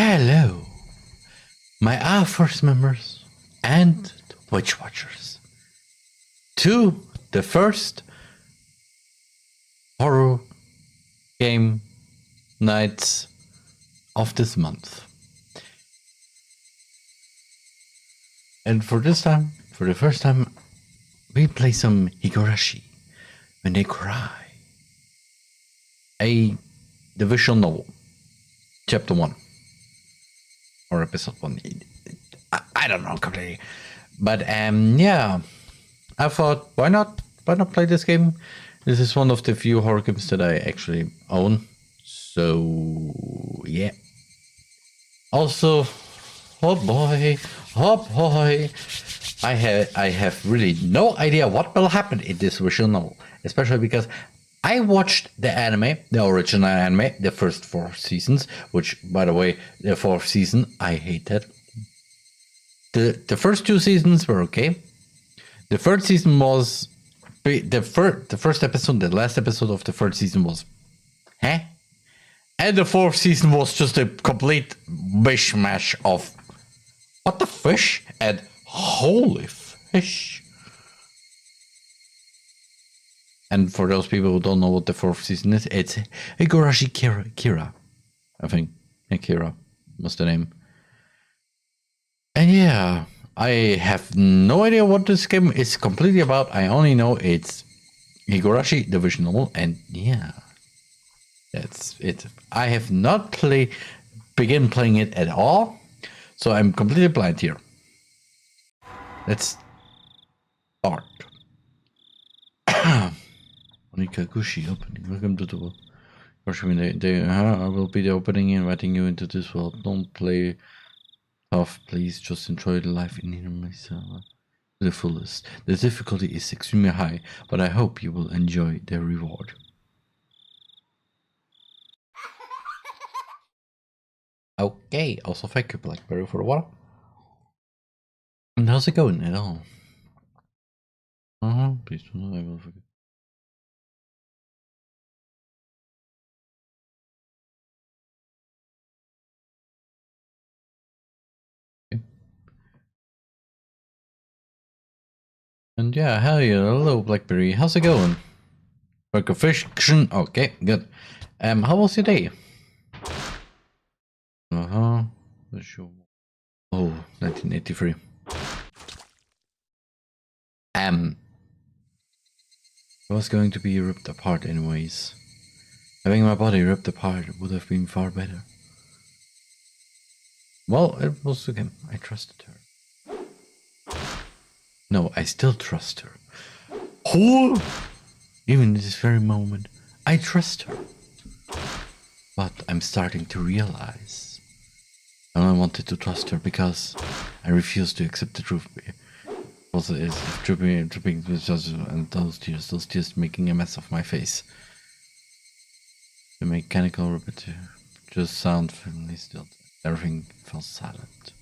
Hello, my first members and Twitch watchers, to the first horror game nights of this month. And for the first time, we play some Higurashi When They Cry, the visual novel, chapter 1. Or episode 1. I don't know completely. But yeah. I thought, why not play this game? This is one of the few horror games that I actually own. So yeah. Also, oh boy. I have really no idea what will happen in this visual novel. Especially because I watched the anime, the original anime, the first 4 seasons, which, by the way, the 4th season, I hated. The first 2 seasons were okay. The 3rd season was... The first episode, the last episode of the 3rd season was... And the 4th season was just a complete mishmash of... What the fish? And holy fish. And for those people who don't know what the 4th season is, it's Higurashi Kira. I think. Kira was the name. And yeah, I have no idea what this game is completely about. I only know it's Higurashi, the visual novel, and yeah, that's it. I have not begun playing it at all, so I'm completely blind here. Let's start. Higurashi opening. Welcome to the world. I will be the opening, inviting you into this world. Don't play tough, please. Just enjoy the life in myself to the fullest. The difficulty is extremely high, but I hope you will enjoy the reward. Okay. Also, thank you, Blackberry, for the water. And how's it going at all? Please do not. I will forget. And yeah, hello Blackberry, how's it going? Work of fiction, okay, good. How was your day? Sure. Oh, 1983. I was going to be ripped apart anyways. Having my body ripped apart would have been far better. Well, it was again, I trusted her. No, I still trust her. Oh! Even in this very moment, I trust her. But I'm starting to realize I only wanted to trust her because I refused to accept the truth. Also, is dripping and those tears making a mess of my face. The mechanical repetitive just sound firmly still. Everything fell silent.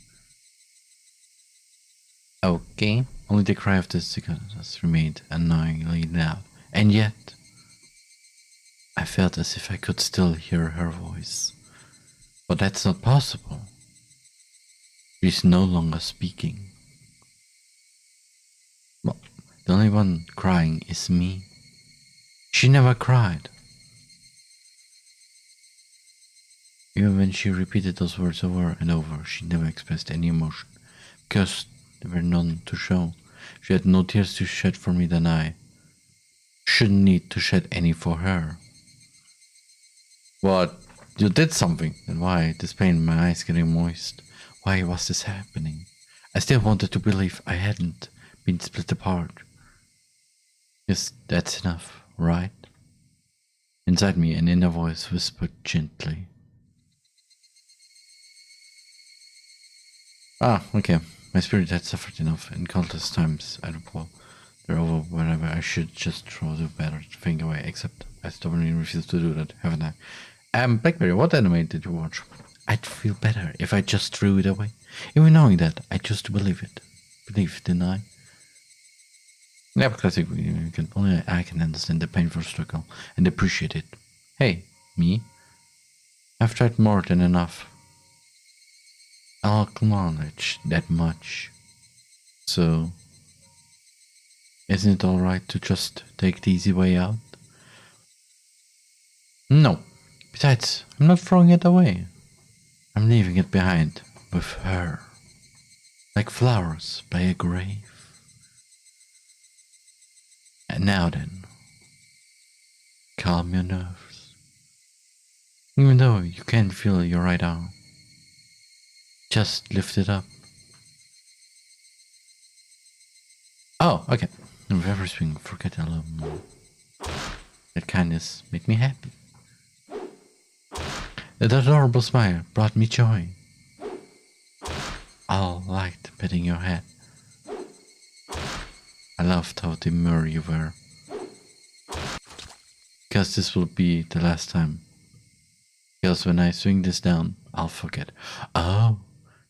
Okay, only the cry of the cicadas remained annoyingly loud, and yet I felt as if I could still hear her voice. But that's not possible. She's no longer speaking. Well, the only one crying is me. She never cried. Even when she repeated those words over and over, she never expressed any emotion, because there were none to show. She had no tears to shed for me than I shouldn't need to shed any for her. What? You did something. Then why? This pain in my eyes getting moist. Why was this happening? I still wanted to believe I hadn't been split apart. Yes, that's enough, right? Inside me, an inner voice whispered gently. Okay. My spirit had suffered enough in countless times. I recall they're over whenever I should just throw the battered thing away, except I stubbornly refuse to do that, haven't I? Blackberry, what anime did you watch? I'd feel better if I just threw it away. Even knowing that, I chose to believe it. Believe, didn't I? Yeah, because I can understand the painful struggle and appreciate it. Hey, me? I've tried more than enough. I'll acknowledge that much. So, isn't it alright to just take the easy way out? No. Besides, I'm not throwing it away. I'm leaving it behind with her. Like flowers by a grave. And now then, calm your nerves. Even though you can't feel your right arm, just lift it up. Oh, okay. With everything, forget a little more. That kindness made me happy. That adorable smile brought me joy. I liked petting your head. I loved how demure you were. Because this will be the last time. Because when I swing this down, I'll forget. Oh,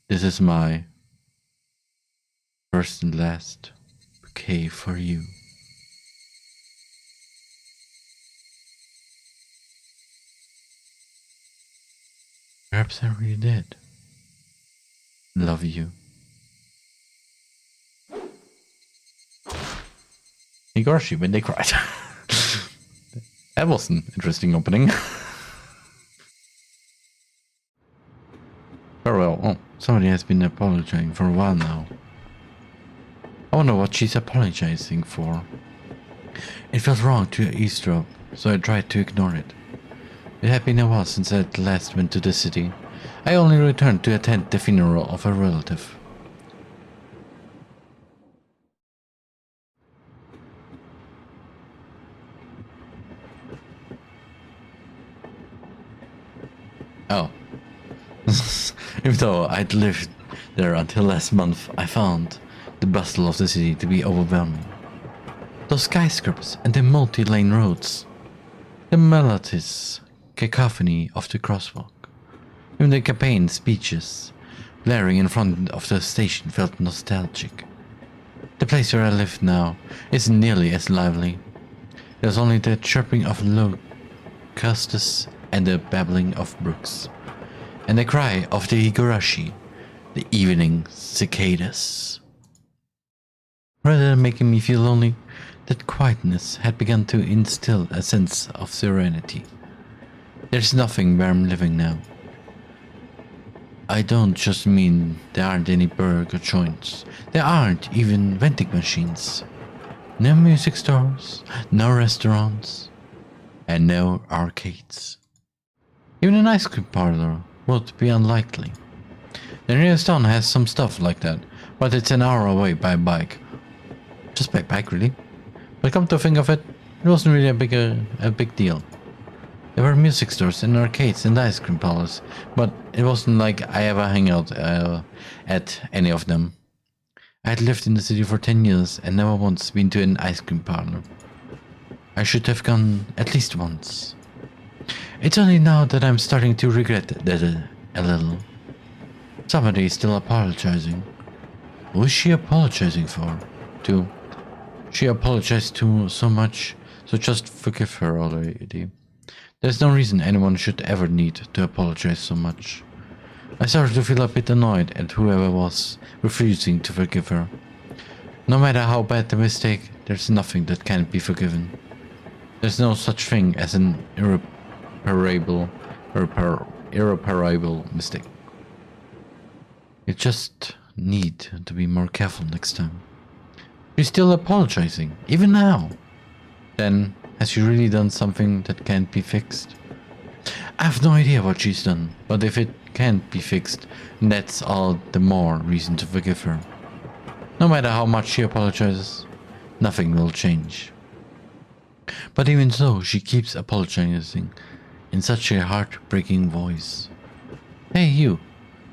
this is my first and last bouquet for you. Perhaps I really did love you. Higurashi when they cried. That was an interesting opening. Farewell. Oh, somebody has been apologizing for a while now. I wonder what she's apologizing for. It felt wrong to eavesdrop, so I tried to ignore it. It had been a while since I at last went to the city. I only returned to attend the funeral of a relative. Oh. Even though I'd lived there until last month, I found the bustle of the city to be overwhelming. Those skyscrapers and the multi-lane roads. The melodious cacophony of the crosswalk. Even the campaign speeches blaring in front of the station felt nostalgic. The place where I live now isn't nearly as lively. There's only the chirping of locusts and the babbling of brooks, and the cry of the Higurashi, the evening cicadas. Rather than making me feel lonely, that quietness had begun to instill a sense of serenity. There's nothing where I'm living now. I don't just mean there aren't any burger joints. There aren't even vending machines. No music stores, no restaurants, and no arcades. Even an ice cream parlor would be unlikely. The nearest town has some stuff like that, but it's an hour away by bike. Just by bike, really. But come to think of it, it wasn't really a big deal. There were music stores and arcades and ice cream parlors, but it wasn't like I ever hung out at any of them. I had lived in the city for 10 years and never once been to an ice cream parlor. I should have gone at least once. It's only now that I'm starting to regret that a little. Somebody is still apologizing. Who is she apologizing for? To? She apologized to so much, so just forgive her already. There's no reason anyone should ever need to apologize so much. I started to feel a bit annoyed at whoever was refusing to forgive her. No matter how bad the mistake, there's nothing that can't be forgiven. There's no such thing as an irreparable mistake. You just need to be more careful next time. She's still apologizing, even now. Then, has she really done something that can't be fixed? I have no idea what she's done, but if it can't be fixed, that's all the more reason to forgive her. No matter how much she apologizes, nothing will change. But even so, she keeps apologizing in such a heartbreaking voice. Hey you,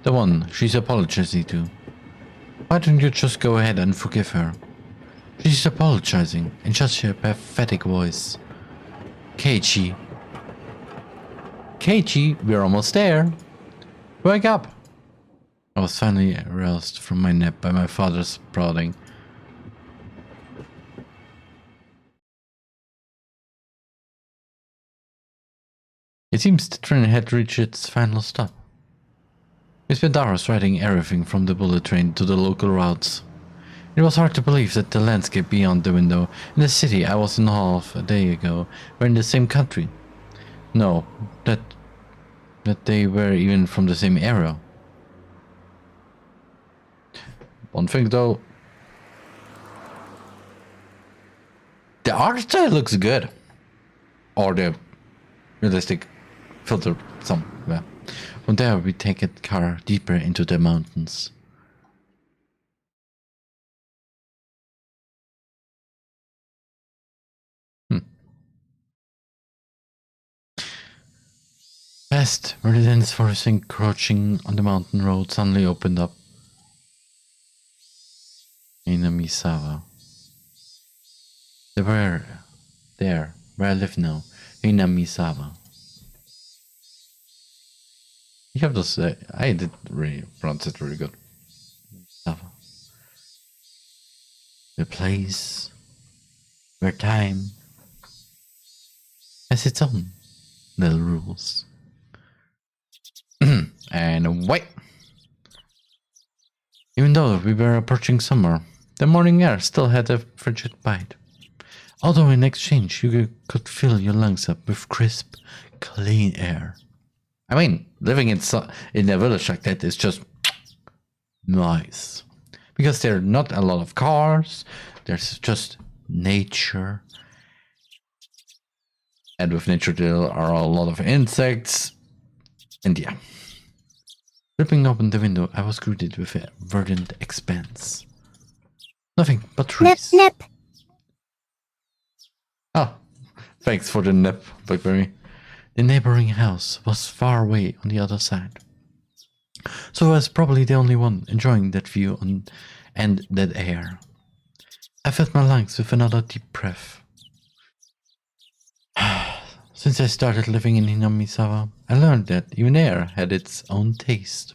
the one she's apologizing to. Why don't you just go ahead and forgive her? She's apologizing in such a pathetic voice. Keiichi. Keiichi, we're almost there. Wake up! I was finally aroused from my nap by my father's prodding. It seems the train had reached its final stop. We spent hours riding everything from the bullet train to the local routes. It was hard to believe that the landscape beyond the window in the city I was in half a day ago were in the same country. No, that they were even from the same area. One thing though, the art style looks good. Or the realistic filter somewhere. From there we take a car deeper into the mountains. Past where the dense forest encroaching on the mountain road suddenly opened up. Inamisawa. They were there, where I live now, Inamisawa. You have to say, I did really pronounce it really good. Inamisawa. The place where time has its own little rules. And away. Even though we were approaching summer, the morning air still had a frigid bite. Although in exchange you could fill your lungs up with crisp, clean air. I mean, living in a village like that is just nice. Because there are not a lot of cars, there's just nature. And with nature there are a lot of insects. And yeah. Ripping open the window, I was greeted with a verdant expanse. Nothing but trees. Nip, nip. Oh, thanks for the nip, Blackberry. The neighboring house was far away on the other side. So I was probably the only one enjoying that view and that air. I filled my lungs with another deep breath. Since I started living in Hinamisawa, I learned that even air had its own taste.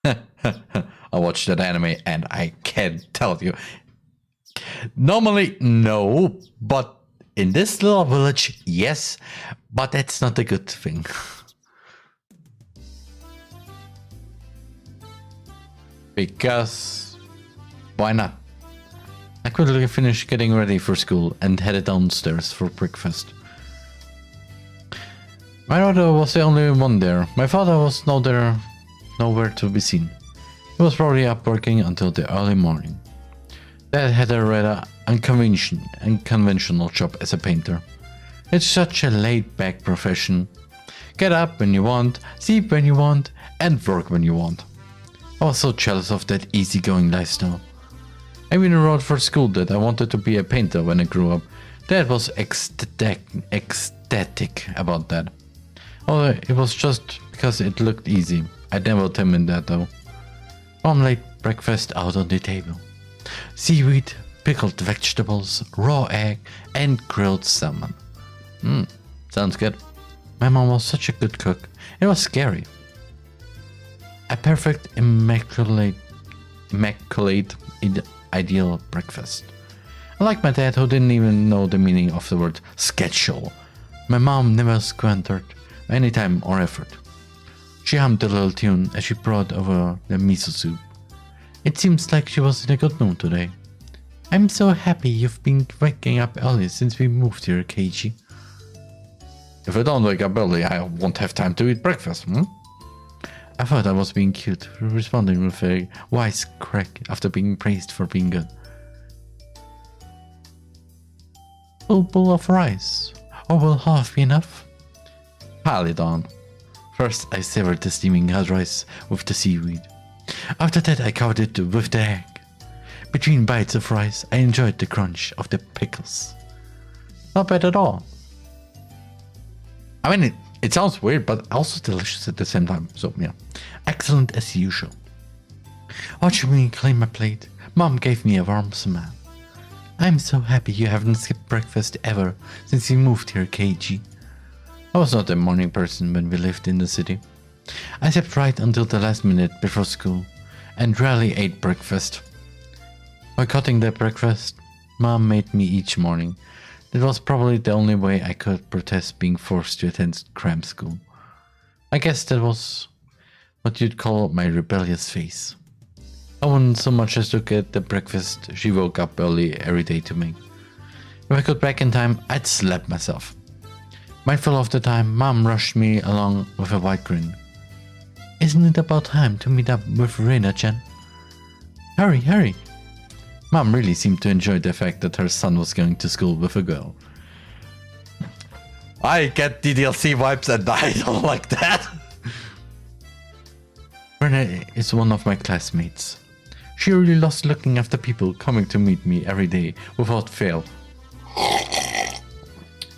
I watched that anime and I can tell you. Normally, no, but in this little village, yes, but that's not a good thing. Because, why not? I quickly finished getting ready for school and headed downstairs for breakfast. My mother was the only one there. My father was nowhere to be seen. He was probably up working until the early morning. Dad had a rather unconventional job as a painter. It's such a laid-back profession. Get up when you want, sleep when you want, and work when you want. I was so jealous of that easygoing lifestyle. I even wrote for school that I wanted to be a painter when I grew up. Dad was ecstatic about that. Oh, it was just because it looked easy. I never tell him that though. Mom laid breakfast out on the table. Seaweed, pickled vegetables, raw egg, and grilled salmon. Sounds good. My mom was such a good cook. It was scary. A perfect, immaculate, ideal breakfast. Unlike my dad, who didn't even know the meaning of the word schedule, my mom never squandered any time or effort. She hummed a little tune as she brought over the miso soup. It seems like she was in a good mood today. I'm so happy you've been waking up early since we moved here, Keiji. If I don't wake up early, I won't have time to eat breakfast, I thought I was being cute, responding with a wise crack after being praised for being good. Full bowl of rice, or will half be enough? Pile it on. First, I severed the steaming hot rice with the seaweed. After that, I covered it with the egg. Between bites of rice, I enjoyed the crunch of the pickles. Not bad at all. I mean, it sounds weird, but also delicious at the same time. So, yeah. Excellent as usual. Watching me clean my plate, Mom gave me a warm smile. I'm so happy you haven't skipped breakfast ever since you moved here, Keiji. I was not a morning person when we lived in the city. I slept right until the last minute before school and rarely ate breakfast. Boycotting the breakfast Mom made me each morning. That was probably the only way I could protest being forced to attend cram school. I guess that was what you'd call my rebellious face. I wouldn't so much as look at the breakfast she woke up early every day to make. If I could back in time, I'd slap myself. Mindful of the time, Mom rushed me along with a wide grin. Isn't it about time to meet up with Reina-chan? Hurry, hurry! Mom really seemed to enjoy the fact that her son was going to school with a girl. I get DDLC vibes and I don't like that. Reina is one of my classmates. She really loves looking after people coming to meet me every day without fail.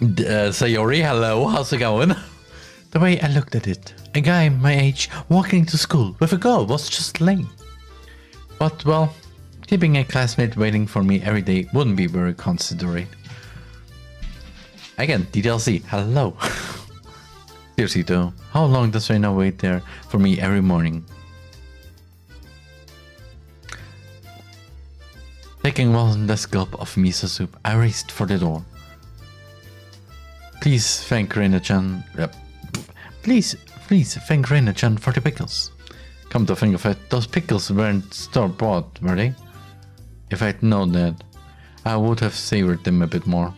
Sayori, hello, how's it going? The way I looked at it, a guy my age walking to school with a girl was just lame. But well, keeping a classmate waiting for me every day wouldn't be very considerate. Again, DDLC, hello. Seriously though, how long does Reina wait there for me every morning? Taking one last gulp of miso soup, I raced for the door. Please thank Reina-chan. Please thank Reina-chan for the pickles. Come to think of it, those pickles weren't store-bought, were they? If I'd known that, I would have savored them a bit more.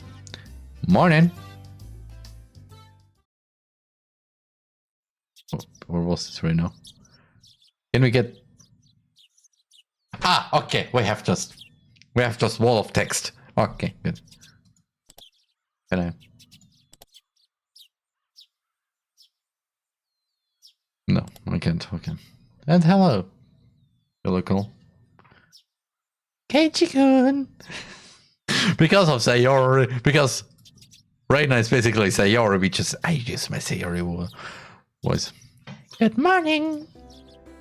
Morning! Where was this right now? Can we get... Ah, okay, we have just wall of text. Okay, good. Can I... No, I can't. Okay. And hello. Hello, cool. Keiichi-kun! Because of Sayori, because Reina is basically Sayori, I use my Sayori voice. Good morning!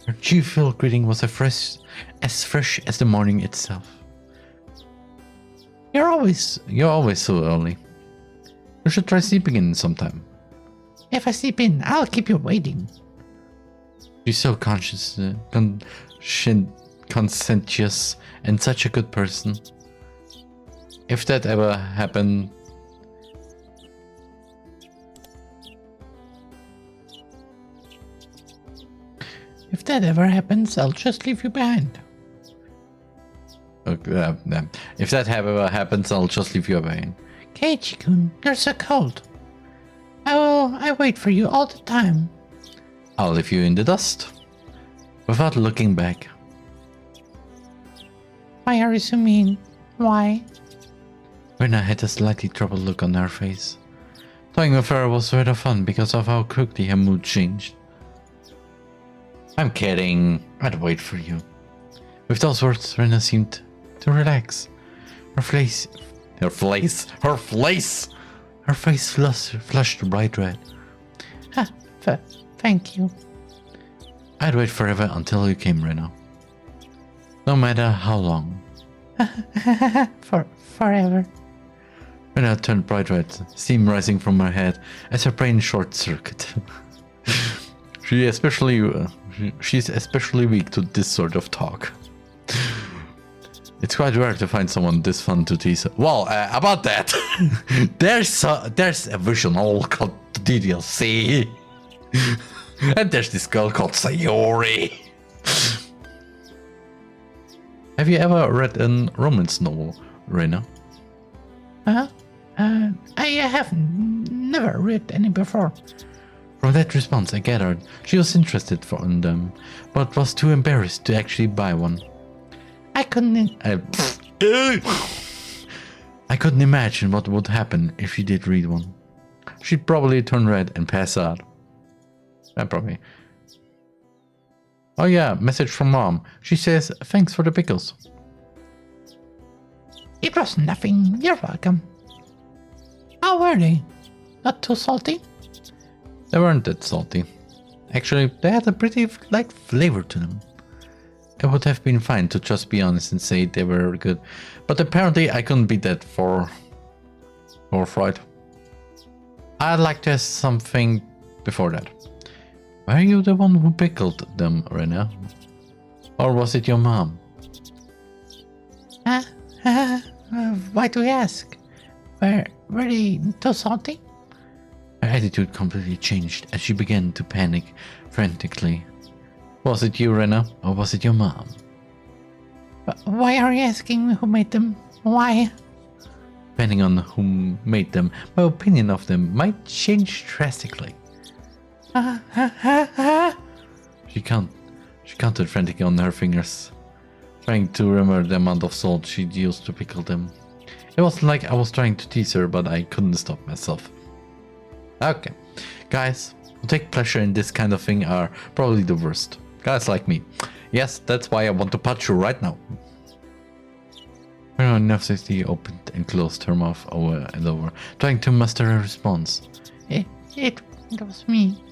Her cheerful greeting was as fresh as the morning itself. You're always so early. You should try sleeping in sometime. If I sleep in, I'll keep you waiting. She's so conscientious and such a good person. If that ever happened... If that ever happens, I'll just leave you behind. Okay, if that ever happens, I'll just leave you behind. Keiichi-kun, you're so cold. I wait for you all the time. I'll leave you in the dust. Without looking back. Why are you so mean? Why? Reina had a slightly troubled look on her face. Toying with her was rather fun because of how quickly her mood changed. I'm kidding. I'd wait for you. With those words, Reina seemed to relax. Her face flushed bright red. Thank you. I'd wait forever until you came, Reina. No matter how long. Forever. Reina turned bright red, steam rising from her head as her brain short-circuited. She's especially weak to this sort of talk. It's quite rare to find someone this fun to tease. Well, about that, there's a visual novel called DDLC, and there's this girl called Sayori. Have you ever read a romance novel, Reina? I have never read any before. From that response, I gathered she was interested in them, but was too embarrassed to actually buy one. I couldn't imagine what would happen if she did read one. She'd probably turn red and pass out. Probably. Oh yeah, message from Mom. She says, thanks for the pickles. It was nothing. You're welcome. How were they? Not too salty? They weren't that salty. Actually, they had a pretty light flavor to them. It would have been fine to just be honest and say they were good, but apparently I couldn't beat that for fried. I'd like to ask something before that. Were you the one who pickled them, Reina? Or was it your mom? Why do you ask? Were they too salty? Her attitude completely changed as she began to panic frantically. Was it you, Rena, or was it your mom? Why are you asking me who made them? Why? Depending on who made them, my opinion of them might change drastically. She counted frantically on her fingers, trying to remember the amount of salt she'd used to pickle them. It wasn't like I was trying to tease her, but I couldn't stop myself. Okay, guys who take pleasure in this kind of thing are probably the worst. Guys like me. Yes, that's why I want to punch you right now. Her nervously opened and closed her mouth over and over, trying to muster a response. It was me.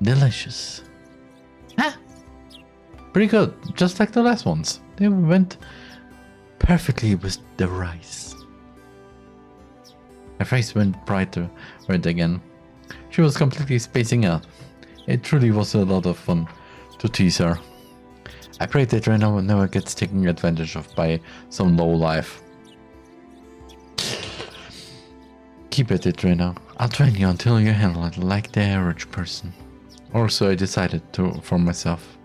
Delicious. Huh? Pretty good, just like the last ones. They went perfectly with the rice. Her face went brighter red again. She was completely spacing out. It truly was a lot of fun to tease her. I pray that Rena never gets taken advantage of by some lowlife. Keep at it, Rena. I'll train you until you handle it like the average person. Or so I decided to for myself.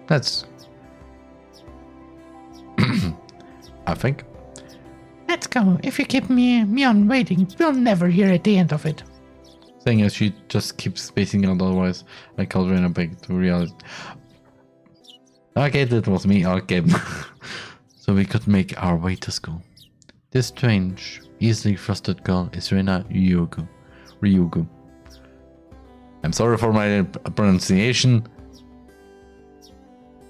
That's... I think. Let's go. If you keep me on waiting, we'll never hear at the end of it. Saying as she just keeps spacing out, otherwise I called Rena back to reality. Okay, that was me, okay. So we could make our way to school. This strange, easily trusted girl is Rena Ryugu. I'm sorry for my pronunciation.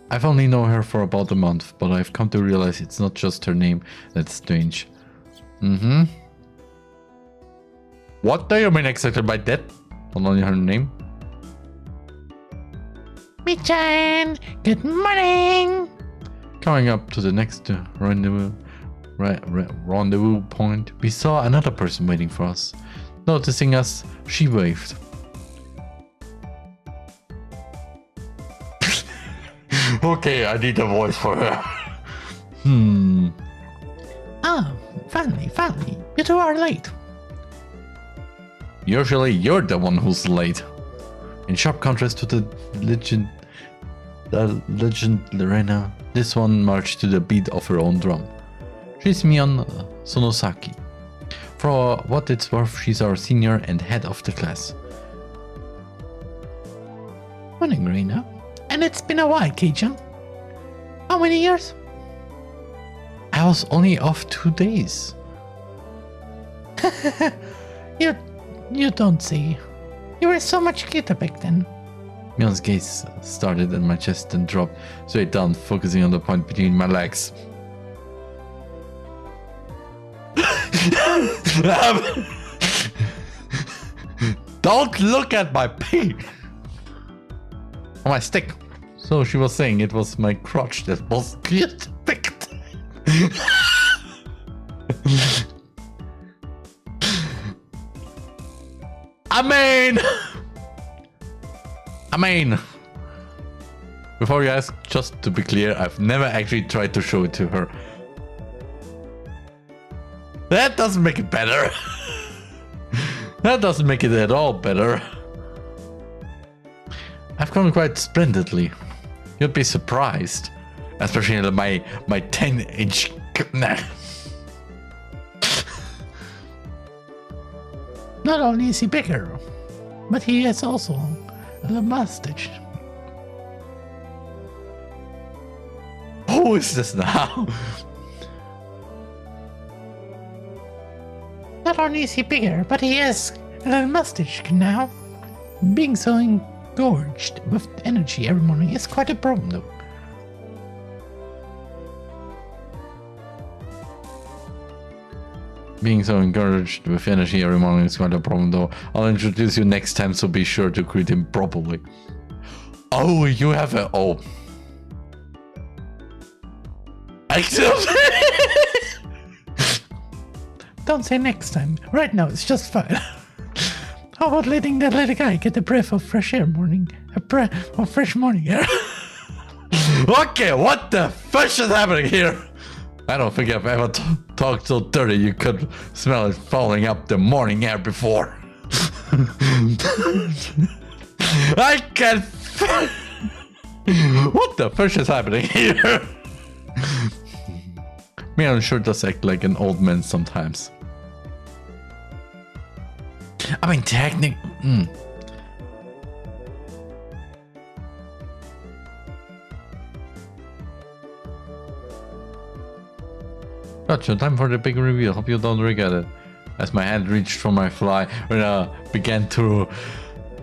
I've only known her for about a month, but I've come to realize it's not just her name that's strange. What do you mean exactly by that? Not only her name? Mi-chan, good morning! Coming up to the next rendezvous point, we saw another person waiting for us. Noticing us, she waved. Okay, I need a voice for her. Oh, finally, you two are late. Usually you're the one who's late. In sharp contrast to the legend Lorena, this one marched to the beat of her own drum. She's Mion Sonosaki. For what it's worth, she's our senior and head of the class. Morning, Rena. And it's been a while, Kei-chan. How many years? I was only off 2 days. You don't say. You were so much cuter back then. Mion's gaze started at my chest and dropped straight down, focusing on the point between my legs. Don't look at my pee! On my stick. So she was saying it was my crotch that was picked. I mean, before you ask, just to be clear, I've never actually tried to show it to her. That doesn't make it better. That doesn't make it at all better. I've grown quite splendidly. You'd be surprised. Especially my 10-inch... Nah. Not only is he bigger, but he has also a mustache. Who is this now? Not only is he bigger, but he has a little mustache now. Being so engorged with energy every morning is quite a problem, though. Being so encouraged with energy every morning is quite a problem, though. I'll introduce you next time, so be sure to greet him properly. Oh, you have a... Oh. Excuse me? Don't say next time. Right now, it's just fine. How about letting that little guy get a breath of fresh air morning? A breath of fresh morning air? Okay, what the fish is happening here? I don't think I've ever talked so dirty you could smell it falling up the morning air before. I can What the fish is happening here? Mion sure does act like an old man sometimes. I mean, technically... Gotcha, time for the big reveal. Hope you don't regret it. As my hand reached for my fly, Rena began to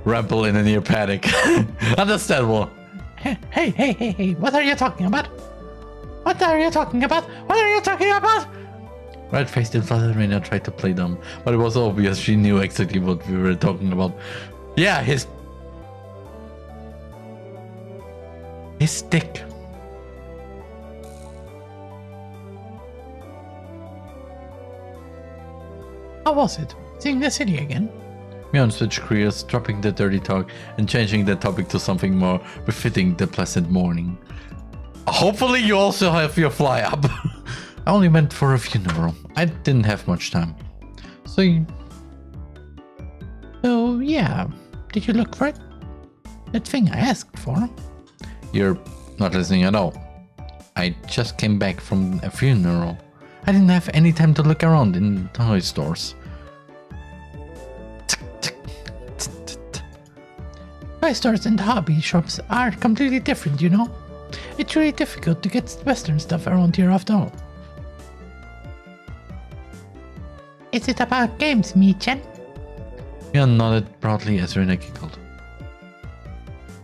ramble in a near panic. Understandable. Hey, what are you talking about? What are you talking about? What are you talking about? Red-faced and flustered Rena tried to play dumb, but it was obvious she knew exactly what we were talking about. Yeah, his stick. How was it? Seeing the city again? Mion switched careers, dropping the dirty talk and changing the topic to something more befitting the pleasant morning. Hopefully you also have your fly up. I only went for a funeral. I didn't have much time. So yeah, did you look for it? That thing I asked for? You're not listening at all. I just came back from a funeral. I didn't have any time to look around in toy stores. Toy stores and hobby shops are completely different, you know? It's really difficult to get Western stuff around here after all. Is it about games, Mii-chan? Mion nodded proudly as Rena giggled.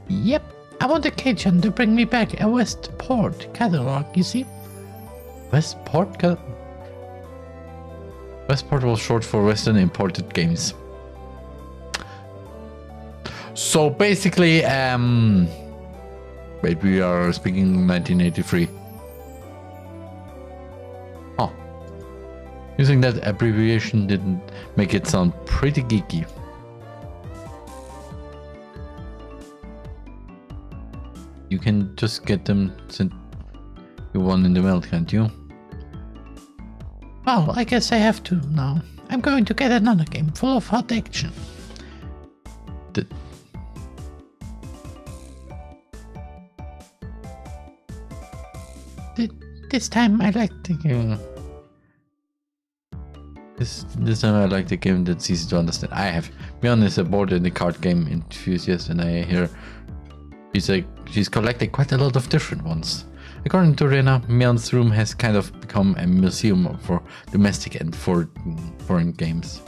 Yep, I want a K-chan to bring me back a Westport catalog, you see? Westport was short for Western imported games. So basically, wait, we are speaking 1983. Oh. Using that abbreviation didn't make it sound pretty geeky. You can just get them sent you one in the mail, can't you? Well, I guess I have to now. I'm going to get another game full of hot action. This time I like the game. This time I like the game that's easy to understand. I have. Mion is a board and the card game enthusiast, and I hear she's collected quite a lot of different ones. According to Rena, Mion's room has kind of become a museum for domestic and foreign games.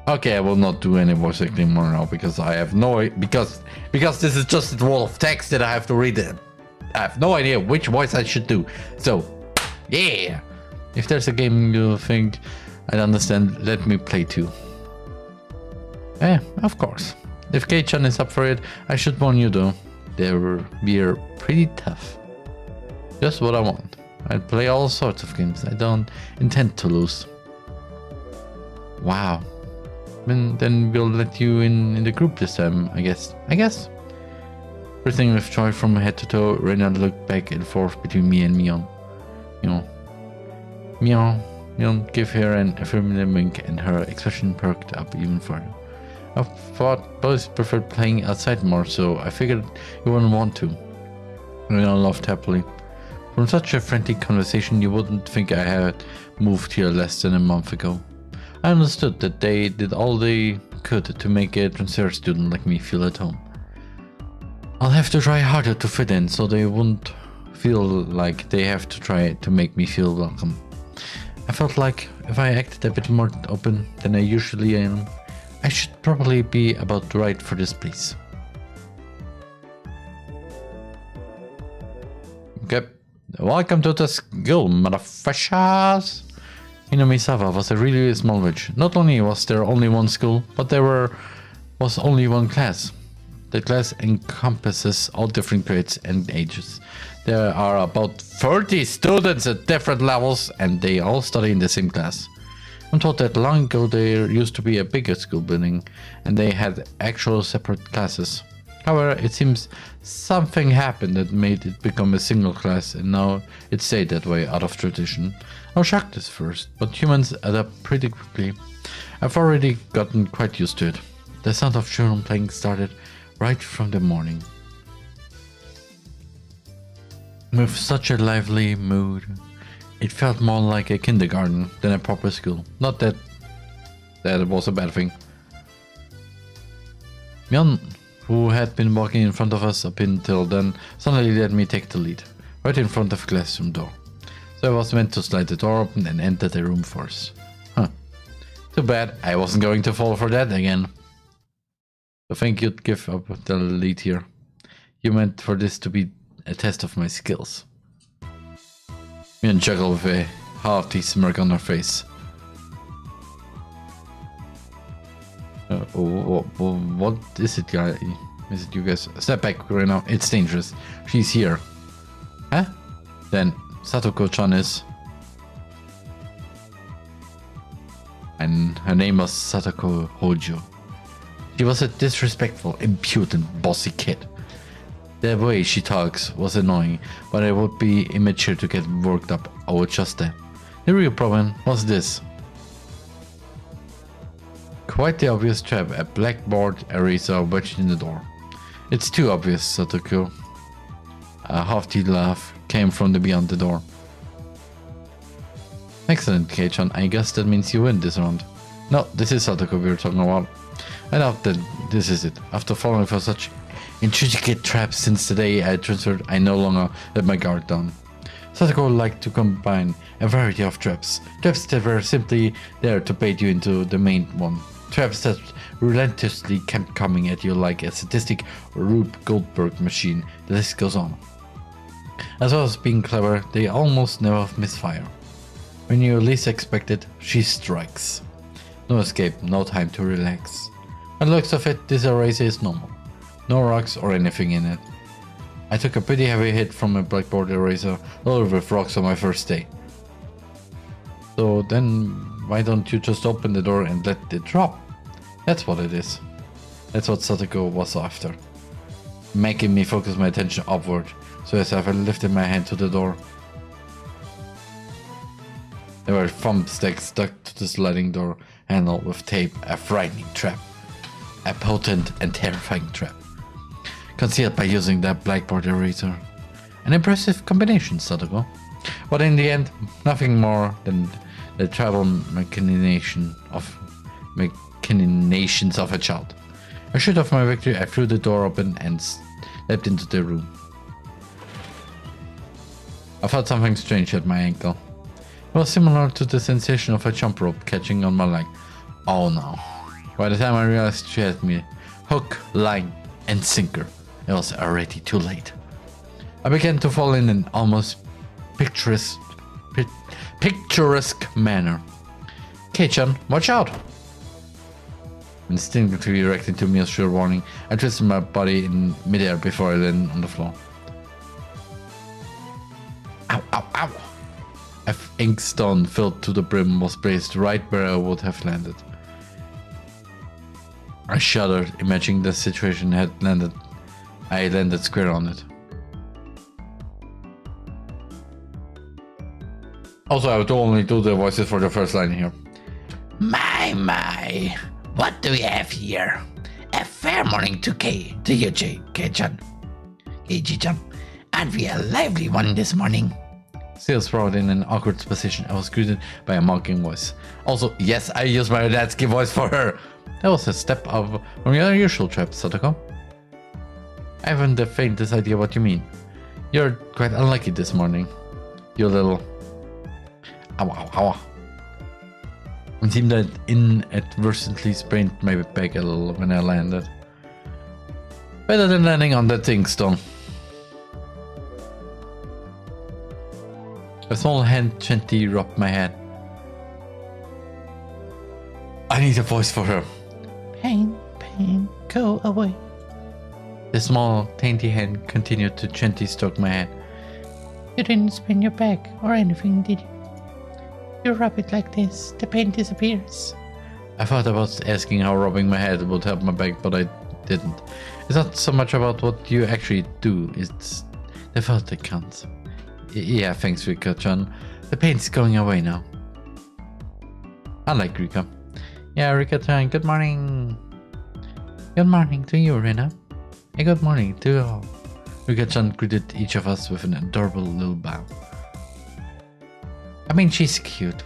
Okay, I will not do any voice acting more now because I have no because this is just a wall of text that I have to read it. I have no idea which voice I should do. So, yeah. If there's a game you think I'd understand, let me play too. Of course. If K-chan is up for it, I should warn you though. We're pretty tough. Just what I want. I'd play all sorts of games. I don't intend to lose. Wow. Then we'll let you in the group this time, I guess. Breathing with joy from head to toe, Rena looked back and forth between me and Mion. Mion gave her an affirmative wink and her expression perked up even further. I thought both preferred playing outside more, so I figured you wouldn't want to. Rena laughed happily. From such a frantic conversation, you wouldn't think I had moved here less than a month ago. I understood that they did all they could to make a transfer student like me feel at home. I'll have to try harder to fit in so they won't feel like they have to try to make me feel welcome. I felt like if I acted a bit more open than I usually am, I should probably be about right for this place. Okay, welcome to the school, motherfuckers! Inamisawa was a really small village. Not only was there only one school, but there was only one class. The class encompasses all different grades and ages. There are about 30 students at different levels, and they all study in the same class. I'm told that long ago there used to be a bigger school building, and they had actual separate classes. However, it seems something happened that made it become a single class, and now it stayed that way out of tradition. I was shocked at first, but humans adapt pretty quickly. I've already gotten quite used to it. The sound of children playing started right from the morning. With such a lively mood, it felt more like a kindergarten than a proper school. Not that it was a bad thing. Myeon, who had been walking in front of us up until then, suddenly let me take the lead, right in front of the classroom door. So I was meant to slide the door open and enter the room first. Huh. Too bad, I wasn't going to fall for that again. I think you'd give up the lead here. You meant for this to be a test of my skills. Myeon juggled with a hearty smirk on her face. What is it, guy? Is it you guys? Step back right now. It's dangerous. She's here. Huh? Then Satoko-chan is. And her name was Satoko Hojo. She was a disrespectful, impudent, bossy kid. The way she talks was annoying, but I would be immature to get worked up over just that. The real problem was this. Quite the obvious trap, a blackboard eraser wedged in the door. It's too obvious, Satoko. A hearty laugh came from beyond the door. Excellent, K-chan. I guess that means you win this round. No, this is Satoko we were talking about. I doubt that this is it. After falling for such intricate traps since the day I transferred, I no longer let my guard down. Satoko liked to combine a variety of traps. Traps that were simply there to bait you into the main one. Traps that relentlessly kept coming at you like a sadistic Rube Goldberg machine. The list goes on. As well as being clever, they almost never misfire. When you least expect it, she strikes. No escape, no time to relax. By the looks of it, this eraser is normal. No rocks or anything in it. I took a pretty heavy hit from a blackboard eraser loaded with rocks on my first day. So then, why don't you just open the door and let it drop? That's what it is. That's what Satoko was after. Making me focus my attention upward, so as I lifted my hand to the door. There were thumbsticks stuck to the sliding door handle with tape, a frightening trap. A potent and terrifying trap. Concealed by using that blackboard eraser. An impressive combination, Satoko. But in the end, nothing more than the travel machinations of a child. Assured of my victory, I threw the door open and stepped into the room. I felt something strange at my ankle. It was similar to the sensation of a jump rope catching on my leg. Oh no. By the time I realized she had me hook, line, and sinker, it was already too late. I began to fall in an almost picturesque manner. K-chan, watch out! Instinctively reacting to Mia's sure warning, I twisted my body in midair before I landed on the floor. Ow, ow, ow! A inkstone filled to the brim was placed right where I would have landed. I shuddered, imagining the situation I landed square on it. Also, I would only do the voices for the first line here. My, what do we have here? A fair morning to you, K-chan. K-chan, aren't we a lively one this morning? Still sprawled in an awkward position, I was greeted by a mocking voice. Also, yes, I used my Radatsuki voice for her. That was a step up from your usual trap, Satoko. I haven't the faintest idea what you mean. You're quite unlucky this morning. You little... Ow, ow, ow. It seemed that inadvertently sprained my back a little when I landed. Better than landing on that thing stone. A small hand gently rubbed my head. I need a voice for her. Pain, pain, go away. The small, dainty hand continued to gently stroke my head. You didn't sprain your back or anything, did you? You rub it like this, the pain disappears. I thought about asking how rubbing my head would help my back, but I didn't. It's not so much about what you actually do, it's the thought that counts. Yeah, thanks, Rika-chan. The pain's going away now. I like Rika. Yeah, Rika-chan, good morning. Good morning to you, Rina. Hey, good morning to you all. Higurashi greeted each of us with an adorable little bow. I mean, she's cute.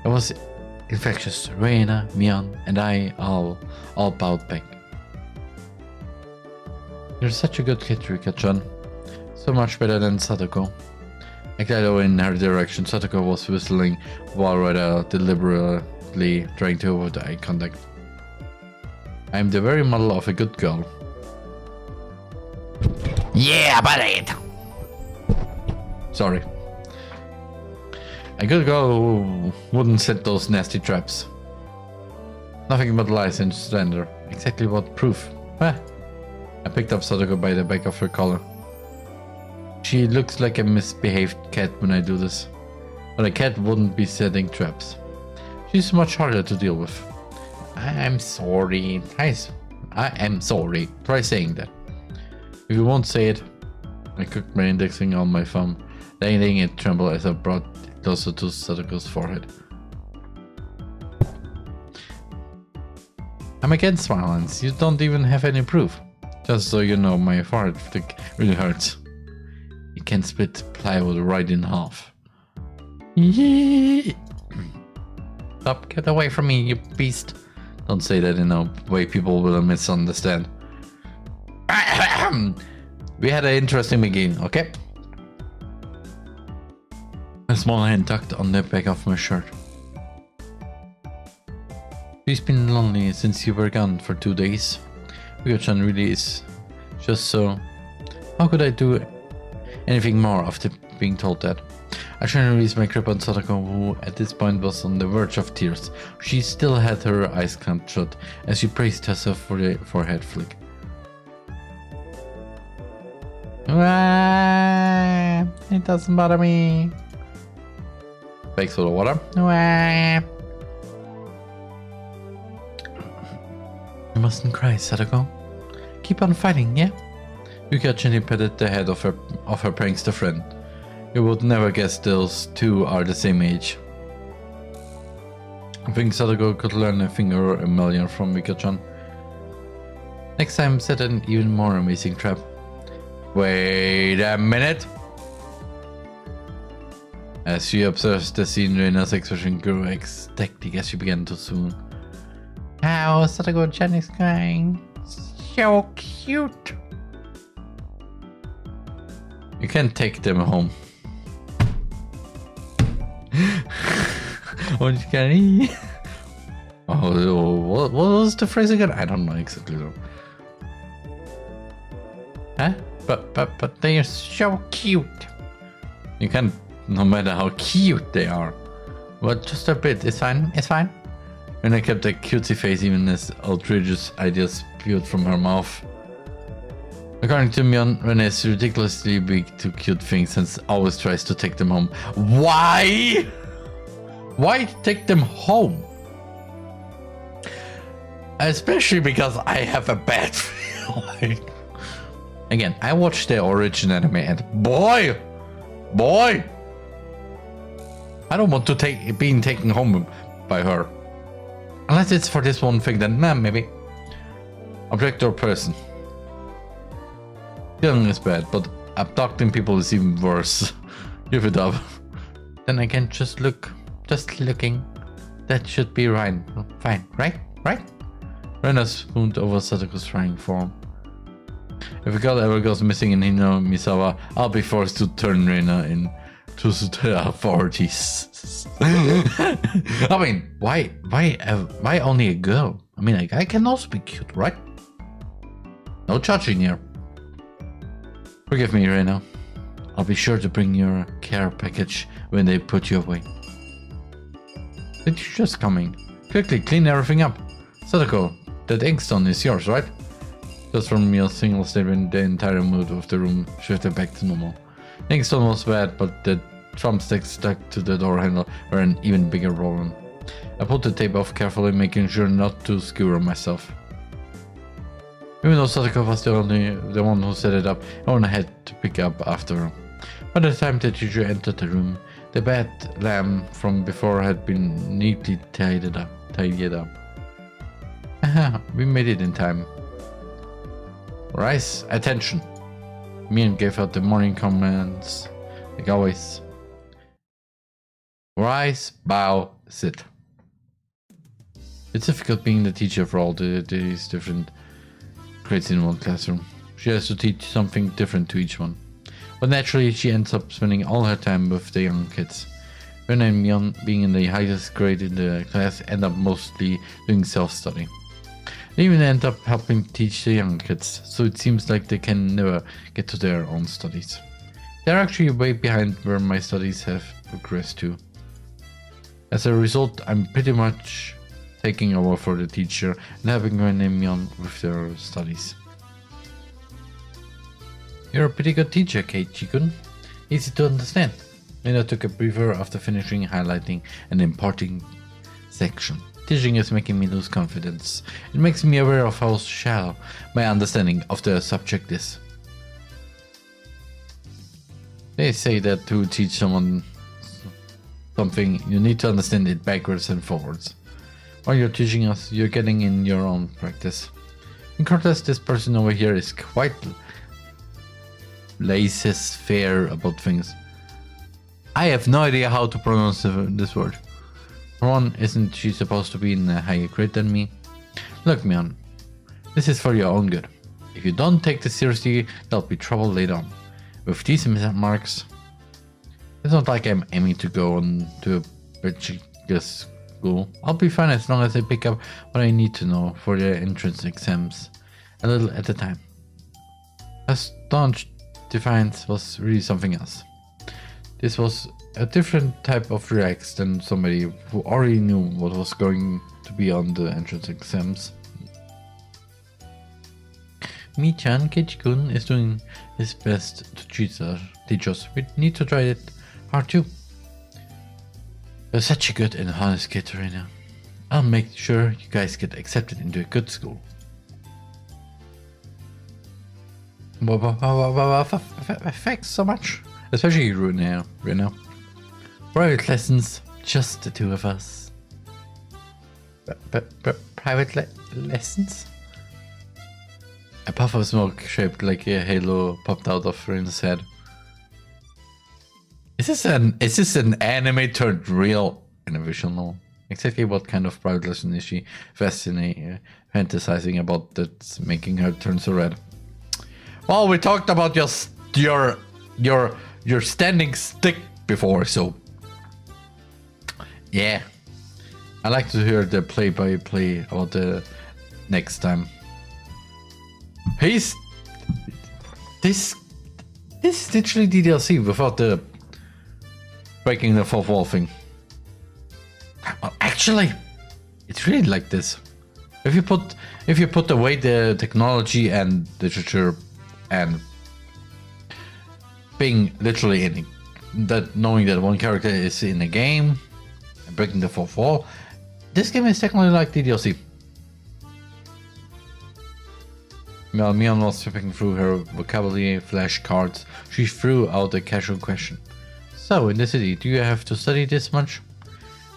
It was infectious. Reina, Mion, and I all bowed back. You're such a good kid, Higurashi. So much better than Satoko. I glided in her direction. Satoko was whistling while rather deliberately trying to avoid eye contact. I am the very model of a good girl. Yeah, buddy. Sorry. A good girl who wouldn't set those nasty traps. Nothing but lies and slander. Exactly what proof. Ah. I picked up Satoko by the back of her collar. She looks like a misbehaved cat when I do this. But a cat wouldn't be setting traps. She's much harder to deal with. I'm sorry. I am sorry. Try saying that. If you won't say it, I cooked my indexing on my thumb, letting it tremble as I brought it closer to Satoko's forehead. I'm against violence. You don't even have any proof. Just so you know, my forehead really hurts. You can split plywood right in half. Stop, get away from me, you beast. Don't say that in a way people will misunderstand. We had an interesting beginning, okay? A small hand tucked on the back of my shirt. She's been lonely since you were gone for 2 days. Higurashi really is just so. How could I do anything more after being told that? I tried to release my grip on Satoko, who at this point was on the verge of tears. She still had her eyes clamped shut as she braced herself for the forehead flick. It doesn't bother me. Thanks for the water. You mustn't cry, Satoko. Keep on fighting, yeah? Yuka gently patted the head of her prankster friend. You would never guess those two are the same age. I think Satoko could learn a thing or a million from Yuka-chan. Next time, set an even more amazing trap. Wait a minute! As she observed the scene, Reina's expression grew ecstatic as she began to swoon. How Satoko-chan is going. So cute. You can't take them home. What you can eat? What was the phrase again? I don't know exactly though. Huh? But they are so cute. You can't, no matter how cute they are. But just a bit, it's fine, it's fine. And I kept a cutesy face even as outrageous ideas spewed from her mouth. According to Mion, Rene is ridiculously big to cute things and always tries to take them home. Why? Why take them home? Especially because I have a bad feeling. Again, I watched the origin anime and boy, I don't want to being taken home by her. Unless it's for this one thing, then maybe. Object or person. Killing is bad, but abducting people is even worse. Give it up. Then again, just looking. That should be right. Fine, right? Rena swooned over Satoko's frying form. If a girl ever goes missing in Hino Misawa, I'll be forced to turn Rena into the authorities. I mean, why only a girl? I mean, a guy can also be cute, right? No judging here. Forgive me, Rena. I'll be sure to bring your care package when they put you away. Did you just coming? Quickly, clean everything up. Satoko, that inkstone is yours, right? Just from your single statement, the entire mood of the room shifted back to normal. The inkstone was bad, but the drumsticks stuck to the door handle were an even bigger problem. I pulled the tape off carefully, making sure not to skewer myself. Even though Satoko was the one who set it up, I went ahead to pick up after her. By the time the teacher entered the room, the bed lamp from before had been neatly tidied up. Aha, we made it in time. Rise, attention. Mian gave out the morning commands, like always. Rise, bow, sit. It's difficult being the teacher for all these different grades in one classroom. She has to teach something different to each one. But naturally, she ends up spending all her time with the young kids. Ren and Mion, being in the highest grade in the class, end up mostly doing self-study. They even end up helping teach the young kids, so it seems like they can never get to their own studies. They're actually way behind where my studies have progressed to. As a result, I'm pretty much taking over for the teacher and helping Ren and Mion with their studies. You're a pretty good teacher, Keiichi-kun. Easy to understand. Mina took a breather after finishing highlighting an important section. Teaching is making me lose confidence. It makes me aware of how shallow my understanding of the subject is. They say that to teach someone something, you need to understand it backwards and forwards. While you're teaching us, you're getting in your own practice. In contrast, this person over here is quite laissez-faire about things. I have no idea how to pronounce this word. For one, isn't she supposed to be in a higher grade than me? Look, Mion, this is for your own good. If you don't take this seriously, there'll be trouble later on. With these marks, it's not like I'm aiming to go on to a prestigious school. I'll be fine as long as I pick up what I need to know for the entrance exams, a little at a time. A staunch defiance was really something else. This was a different type of relax than somebody who already knew what was going to be on the entrance exams. Mi-chan, Keiichi-kun is doing his best to teach us. We need to try it hard too. You're such a good and honest kid, Reina. I'll make sure you guys get accepted into a good school. Thanks so much. Especially you now. Private lessons, just the two of us. Private lessons? A puff of smoke shaped like a halo popped out of Rena's head. Is this an anime turned real in a visual novel? Exactly what kind of private lesson is she fantasizing about that's making her turn so red? Well, we talked about your standing stick before, so yeah. I like to hear the play-by-play about the next time. This is literally DLC without the breaking the fourth wall thing. Well, actually, it's really like this. If you put away the technology and literature and being literally in that, knowing that one character is in a game and breaking the fourth wall, this game is technically like the DLC. While Mion was flipping through her vocabulary flashcards, she threw out a casual question. So, in the city, do you have to study this much?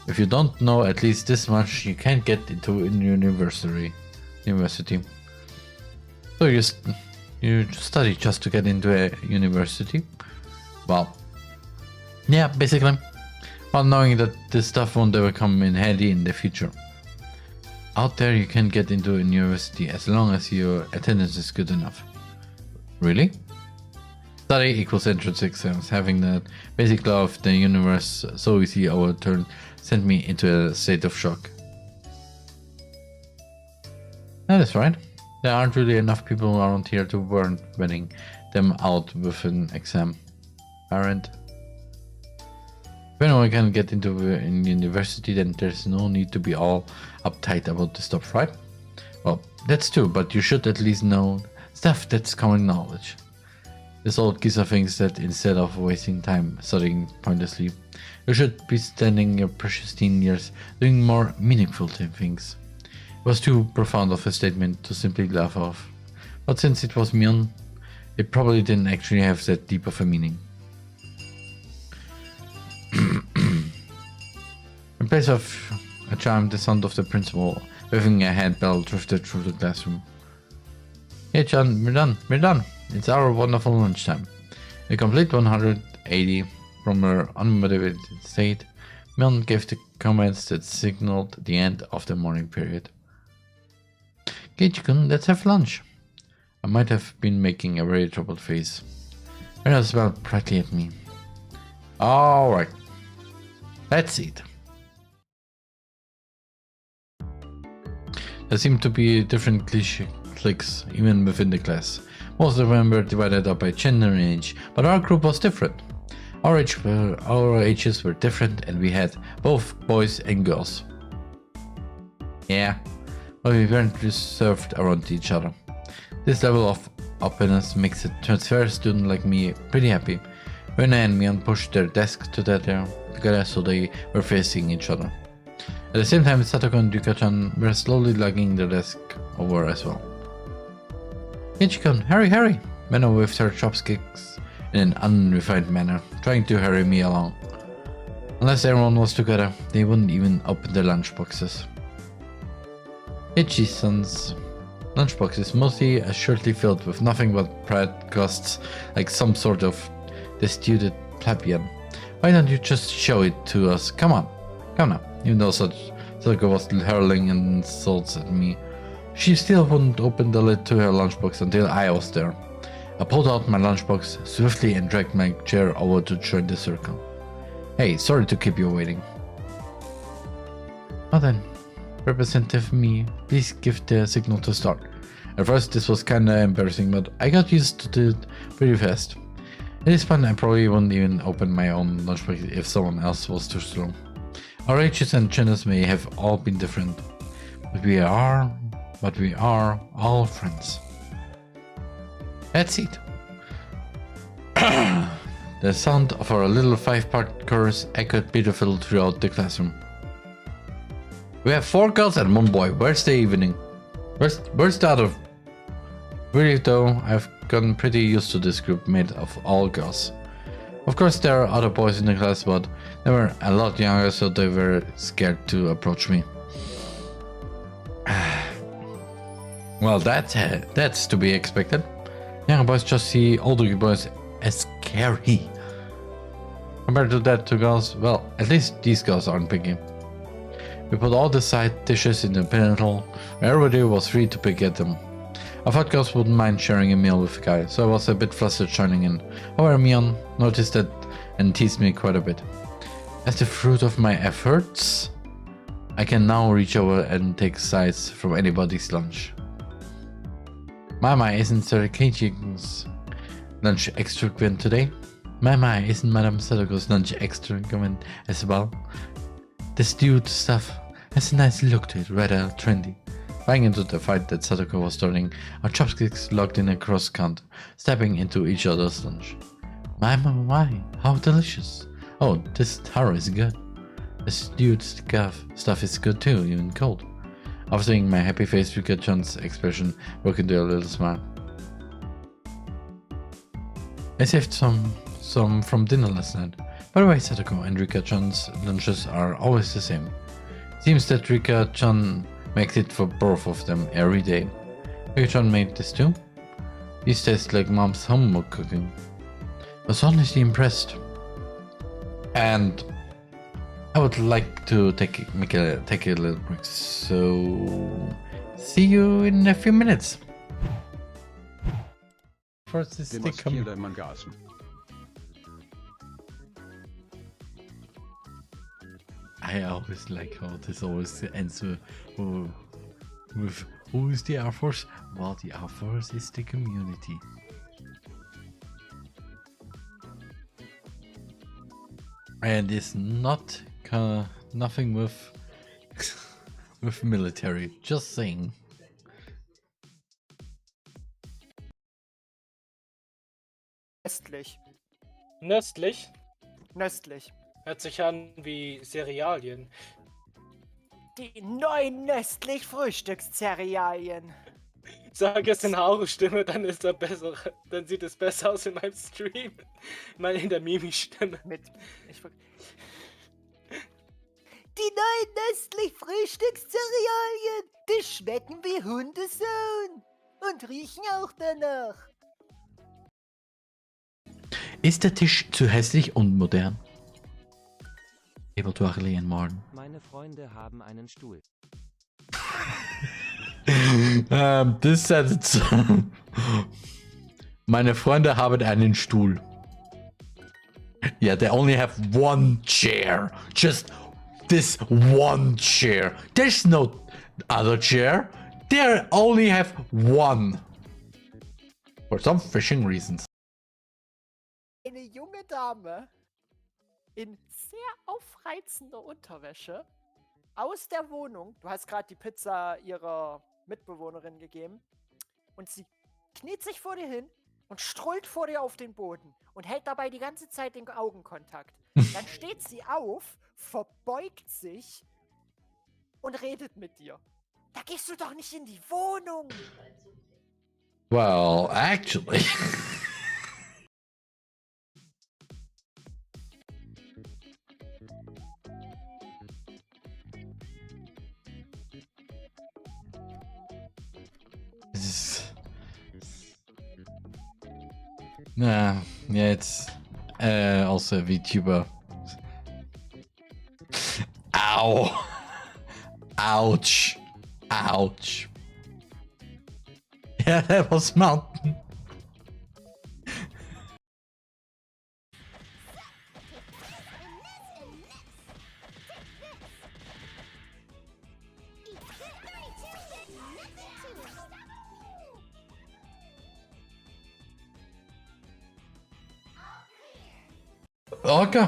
If you don't know at least this much, you can't get into a university. So you study just to get into a university? Well, yeah, basically. While knowing that this stuff won't ever come in handy in the future. Out there you can get into a university as long as your attendance is good enough. Really? Study equals entrance exams. Having that basic law of the universe so easy overturned sent me into a state of shock. That is right. There aren't really enough people around here to warrant winning them out with an exam. Aren't? If anyone can get into a university, then there's no need to be all uptight about the stuff, right? Well, that's true, but you should at least know stuff that's common knowledge. This old geezer thinks that instead of wasting time studying pointlessly, you should be spending your precious teen years doing more meaningful things. It was too profound of a statement to simply laugh off, but since it was Mion, it probably didn't actually have that deep of a meaning. In place of a chime, the sound of the principal waving a handbell drifted through the classroom. Hey John, we're done. We're done. It's our wonderful lunchtime. A complete 180 from her unmotivated state. Milne gave the comments that signaled the end of the morning period. Keiichi-kun, let's have lunch. I might have been making a very troubled face. Rena smiled brightly at me. Alright. Let's eat. There seemed to be different cliques even within the class. Most of them were divided up by gender and age, but our group was different. Our ages were different and we had both boys and girls. Yeah, but we weren't reserved around each other. This level of openness makes a transfer student like me pretty happy. Rena and Mion pushed their desks together so they were facing each other. At the same time, Satoko and Rika-chan were slowly lugging their desk over as well. Keiichi-kun, hurry! Meno waved her chopsticks in an unrefined manner, trying to hurry me along. Unless everyone was together, they wouldn't even open their lunchboxes. Ichi-san's lunchbox is mostly assuredly filled with nothing but bread crusts like some sort of destituted plebeian. Why don't you just show it to us? Come now. Even though Satoko was hurling insults at me, she still wouldn't open the lid to her lunchbox until I was there. I pulled out my lunchbox swiftly and dragged my chair over to join the circle. Hey, sorry to keep you waiting. Now then, Representative Me, please give the signal to start. At first this was kinda embarrassing, but I got used to it pretty fast. At this point I probably wouldn't even open my own lunchbox if someone else was too slow. Our ages and genders may have all been different, but we are all friends. Let's eat. The sound of our little 5-part chorus echoed beautifully throughout the classroom. We have 4 girls and 1 boy. Where's the evening? Where's the other? Really though, I've gotten pretty used to this group made of all girls. Of course there are other boys in the class, but they were a lot younger, so they were scared to approach me. Well, that's to be expected. Younger boys just see older boys as scary. Compared to that to girls, well, at least these girls aren't picky. We put all the side dishes in the pinnacle, where everybody was free to pick at them. I thought girls wouldn't mind sharing a meal with a guy, so I was a bit flustered joining in. However, Mion noticed that and teased me quite a bit. As the fruit of my efforts, I can now reach over and take sides from anybody's lunch. My, isn't Sir Keiichi's lunch extravagant today? My, isn't Madame Satoko's lunch extravagant as well? The stewed stuff has a nice look to it, rather trendy. Buying into the fight that Satoko was starting, our chopsticks locked in a cross count, stepping into each other's lunch. My, how delicious. Oh, this taro is good. The stewed stuff is good too, even cold. After seeing my happy face, Rika-chan's expression broke into a little smile. I saved some from dinner last night. By the way, Satoko and Rika-chan's lunches are always the same. Seems that Rika-chan makes it for both of them every day. Rika-chan made this too? These taste like mom's homework cooking. I was honestly impressed. And I would like to take a little break. So see you in a few minutes. First is the I always like how this always ends with who is the Air Force? Well, the Air Force is the community. And it's not nothing with with military. Just saying. Östlich. Nöstlich? Nöstlich. Hört sich an wie Cerealien. Die neuen Nöstlich-Frühstückszerealien. Sag es in Hauru-Stimme, dann ist er besser. Dann sieht es besser aus in meinem Stream. Mal in der Mimi-Stimme. Die neuen Nöstlich-Frühstückszerealien, die schmecken wie Hundesohn. und riechen auch danach. Ist der Tisch zu hässlich und modern? Able to ugly and modern. Meine Freunde haben einen Stuhl. This says it's Meine Freunde haben einen Stuhl. Yeah, they only have one chair. Just this one chair. There's no other chair. They only have one. For some fishing reasons. Eine junge Dame in sehr aufreizender Unterwäsche aus der Wohnung. Du hast gerade die Pizza ihrer Mitbewohnerin gegeben. Und sie kniet sich vor dir hin und strollt vor dir auf den Boden und hält dabei die ganze Zeit den Augenkontakt. Dann steht sie auf, verbeugt sich und redet mit dir. Da gehst du doch nicht in die Wohnung. Well, actually. Ja, jetzt also VTuber. Au! Ouch! Ouch! Yeah, that was mountain. Okay.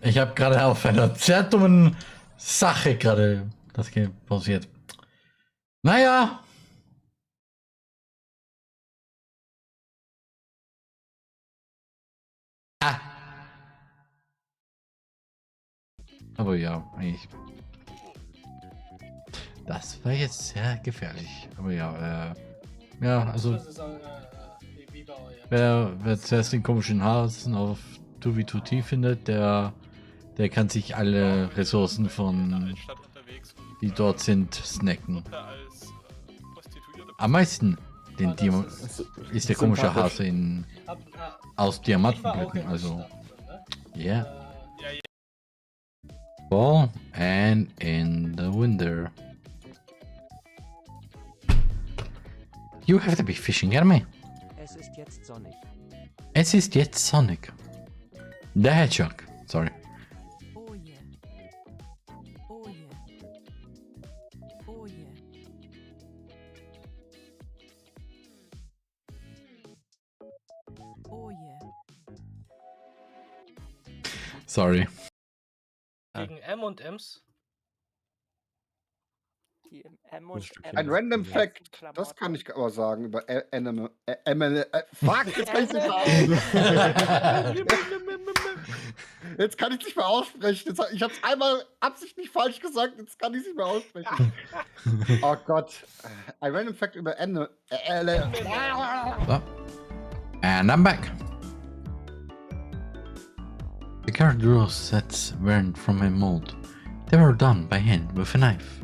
Ich habe gerade auf einer sehr dummen Sache gerade das passiert. Naja. Ah. Aber ja, eigentlich. Das war jetzt sehr gefährlich. Aber ja, ja, also. Wer zuerst den komischen Hasen auf 2v2t findet, der kann sich alle Ressourcen von die dort sind snacken. Am meisten den ist der komische Hase aus Diamantenblöcken, also yeah. Ball and in the window. You have to be fishing at me. Es ist jetzt sonnig. Es ist jetzt sonnig. The Hedgehog, sorry. Oh yeah. Oh yeah. Oh yeah. Oh yeah. Sorry. Gegen M&M's. Die im M&M Ein Random Fact, das kann ich aber sagen über fuck, jetzt kann ich nicht mehr Jetzt kann ich nicht mehr aussprechen. Ich habe es einmal absichtlich falsch gesagt, jetzt kann ich es nicht mehr aussprechen. Oh Gott. Ein Random Fact über So. And I'm back. The cardboard sets weren't from a mold. They were done by hand with a knife.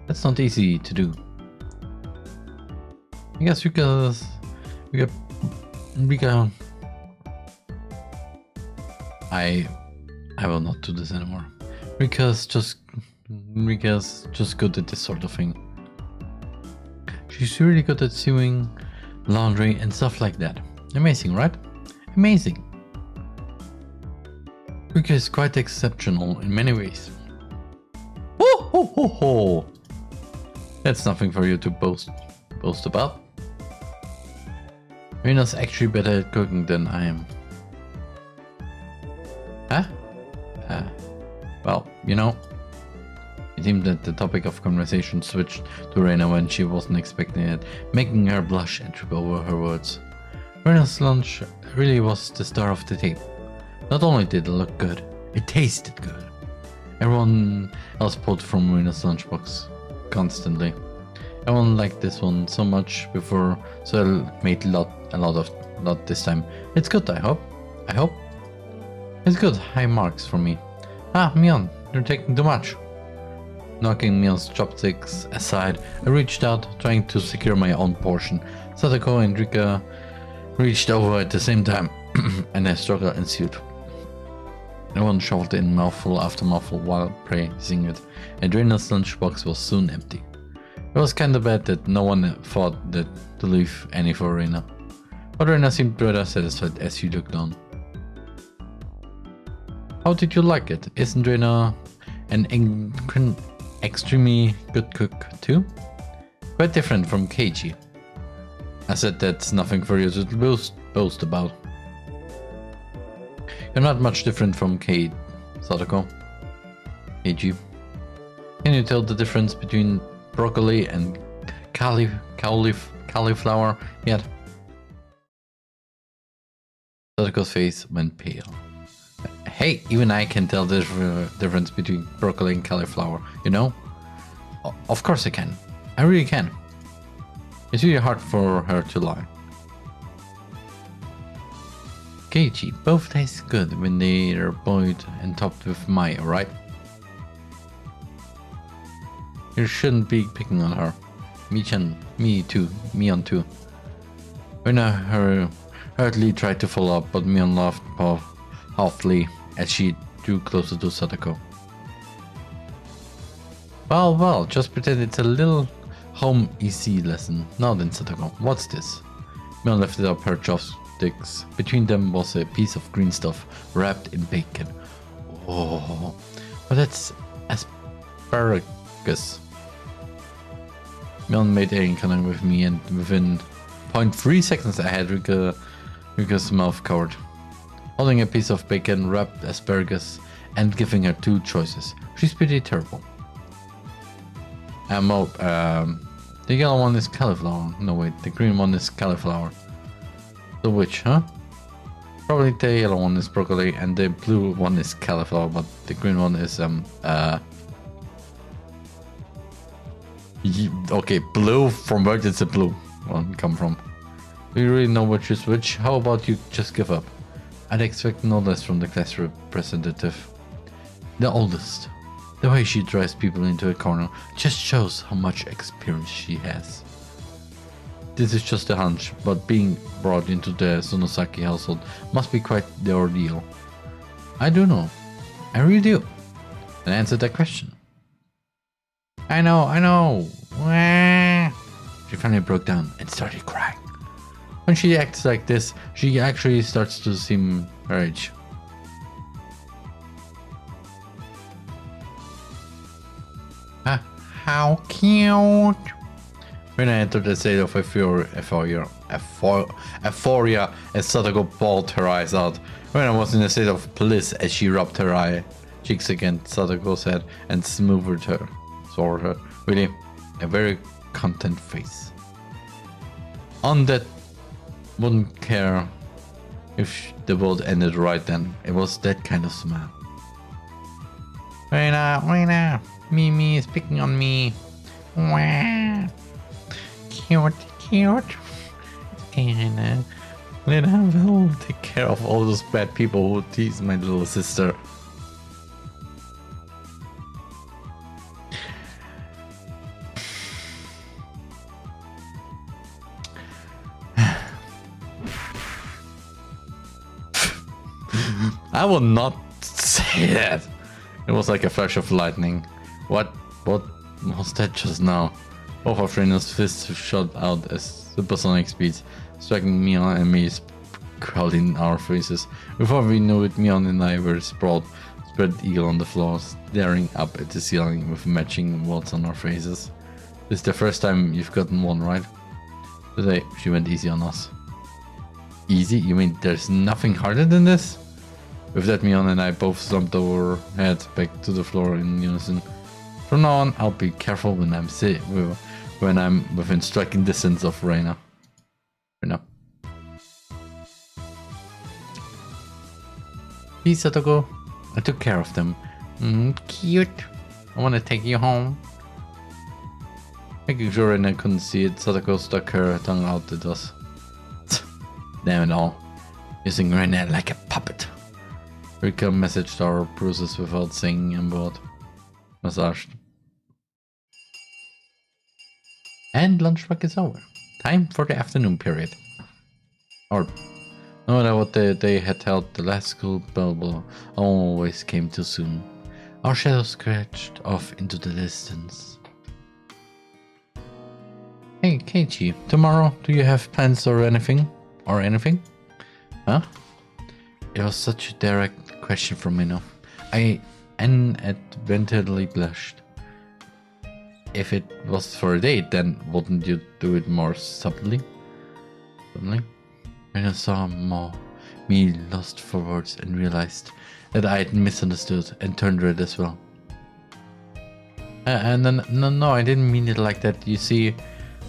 That's not easy to do. I guess because I will not do this anymore. Rika's just good at this sort of thing. She's really good at sewing, laundry and stuff like that. Amazing, right? Amazing. Rika is quite exceptional in many ways. Ho ho ho ho! That's nothing for you to boast about. Rena's actually better at cooking than I am. Huh? Well, you know, it seemed that the topic of conversation switched to Rena when she wasn't expecting it, making her blush and trip over her words. Rena's lunch really was the star of the table. Not only did it look good, it tasted good. Everyone else pulled from Rena's lunchbox constantly. Everyone liked this one so much before, so I made a lot this time. It's good, I hope. It's good, high marks for me. Ah, Mion, you're taking too much. Knocking Mion's chopsticks aside, I reached out, trying to secure my own portion. Sadako and Rika reached over at the same time, and a struggle ensued. Everyone shoveled in mouthful after mouthful while praising it, and Reina's lunchbox was soon empty. It was kinda bad that no one thought that to leave any for Reina, but Reina seemed rather satisfied as she looked on. How did you like it? Isn't Reina an extremely good cook too? Quite different from Keiji. I said that's nothing for you to boast about. You're not much different from Sadako. Keiji. Can you tell the difference between broccoli and cauliflower yet? Sadako's face went pale. Hey, even I can tell the difference between broccoli and cauliflower, you know? Of course I can. I really can. It's really hard for her to lie. Keiji, both taste good when they are boiled and topped with mayo, right? You shouldn't be picking on her. Mion too. Rena hurriedly tried to follow up, but Mion laughed softly as she drew closer to Sadako. Well, just pretend it's a little home EC lesson. Now then, Sadako, what's this? Mion lifted up her chopsticks. Between them was a piece of green stuff wrapped in bacon. Oh, but that's asparagus. Mion made eye contact with me, and within 0.3 seconds I had Rika's mouth covered. Holding a piece of bacon, wrapped asparagus, and giving her two choices. She's pretty terrible. The yellow one is cauliflower. No wait, the green one is cauliflower. So which, huh? Probably the yellow one is broccoli and the blue one is cauliflower, but the green one is okay, blue, from where did the blue one come from? Do you really know which is which? How about you just give up? I'd expect no less from the class representative. The oldest. The way she drives people into a corner just shows how much experience she has. This is just a hunch, but being brought into the Sonosaki household must be quite the ordeal. I do know. I really do. And answer that question. I know. She finally broke down and started crying. When she acts like this, she actually starts to seem her age. How cute! When I entered the state of euphoria as Sadako bawled her eyes out. When I was in a state of bliss as she rubbed her cheeks against Sadako's head and smoothed her. Really, a very content face. On that, wouldn't care if the world ended right then. It was that kind of smile. Reina, Mimi is picking on me. Wah. Cute. Reina, will take care of all those bad people who tease my little sister. I will not say that. It was like a flash of lightning. What was that just now? Both of Reina's fists shot out at supersonic speeds, striking Mion and me crowding our faces. Before we knew it, Mion and I were sprawled, spread eagle on the floor, staring up at the ceiling with matching welts on our faces. This is the first time you've gotten one, right? Today, she went easy on us. Easy? You mean there's nothing harder than this? With that, Mion and I both slumped our heads back to the floor in unison. From now on, I'll be careful when I'm within striking distance of Reina. Peace, Sadako. I took care of them. Cute. I want to take you home. Making sure Reina couldn't see it, Sadako stuck her tongue out at us. Damn it all. Using Reina like a puppet. Rika messaged our bruises without saying a word. Massaged. And lunch break is over. Time for the afternoon period. Or no matter what they had held, the last school bell always came too soon. Our shadows scratched off into the distance. Hey, Keiichi, tomorrow do you have plans or anything? Or anything? Huh? It was such a direct question from Minno. I inadvertently blushed. If it was for a date, then wouldn't you do it more subtly? When I saw me lost for words and realized that I had misunderstood and turned red as well. No, I didn't mean it like that, you see.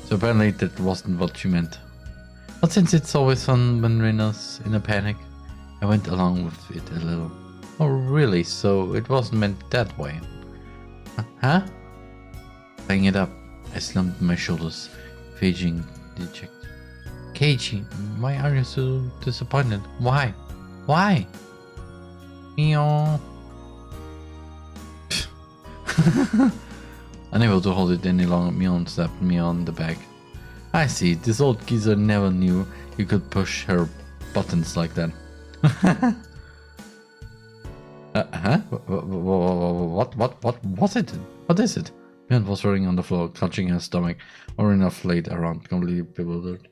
So apparently that wasn't what you meant. But since it's always fun when Rena's in a panic, I went along with it a little. Oh really, so it wasn't meant that way. Huh? Tying it up, I slumped my shoulders, feigning dejected. Keiichi, why are you so disappointed? Why? Why? Meow. Unable to hold it any longer, Mion slapped me on the back. I see, this old geezer never knew you could push her buttons like that. Huh? What was it? What is it? Mion was rolling on the floor, clutching her stomach, or in a flayed around, completely bewildered.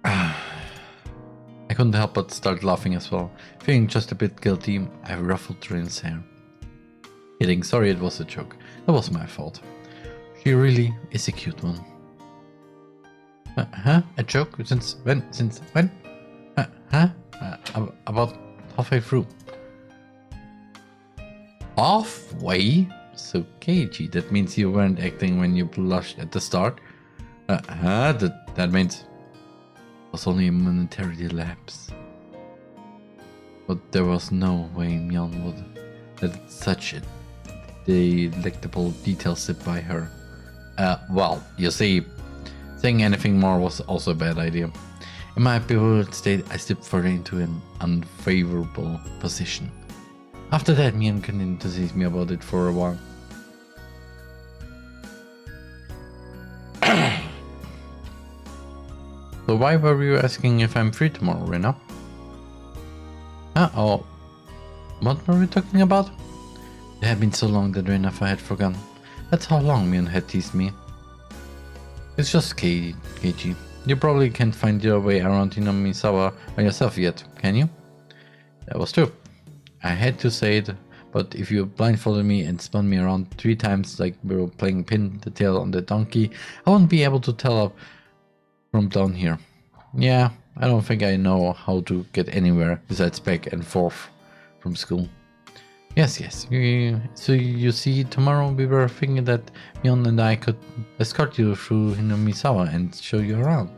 I couldn't help but start laughing as well. Feeling just a bit guilty, I ruffled Rin's hair. Kidding, sorry, it was a joke. That was my fault. She really is a cute one. Huh? A joke? Since when? Since when? Huh? About halfway through. Halfway? So Keiichi, that means you weren't acting when you blushed at the start? That means it was only a momentary lapse. But there was no way Mion would let such a delectable detail slip by her. Well, you see, saying anything more was also a bad idea. In my bewildered state, I slipped further into an unfavorable position. After that, Mion continued to tease me about it for a while. So why were you asking if I'm free tomorrow, Rena? Oh, what were we talking about? It had been so long that Rena had forgotten. That's how long Mion had teased me. It's just Keiichi. You probably can't find your way around Hinamisawa by yourself yet, can you? That was true. I had to say it, but if you blindfolded me and spun me around 3 times like we were playing pin the tail on the donkey, I wouldn't be able to tell up from down here. Yeah, I don't think I know how to get anywhere besides back and forth from school. Yes. So you see, tomorrow we were thinking that Mion and I could escort you through Hinamisawa and show you around.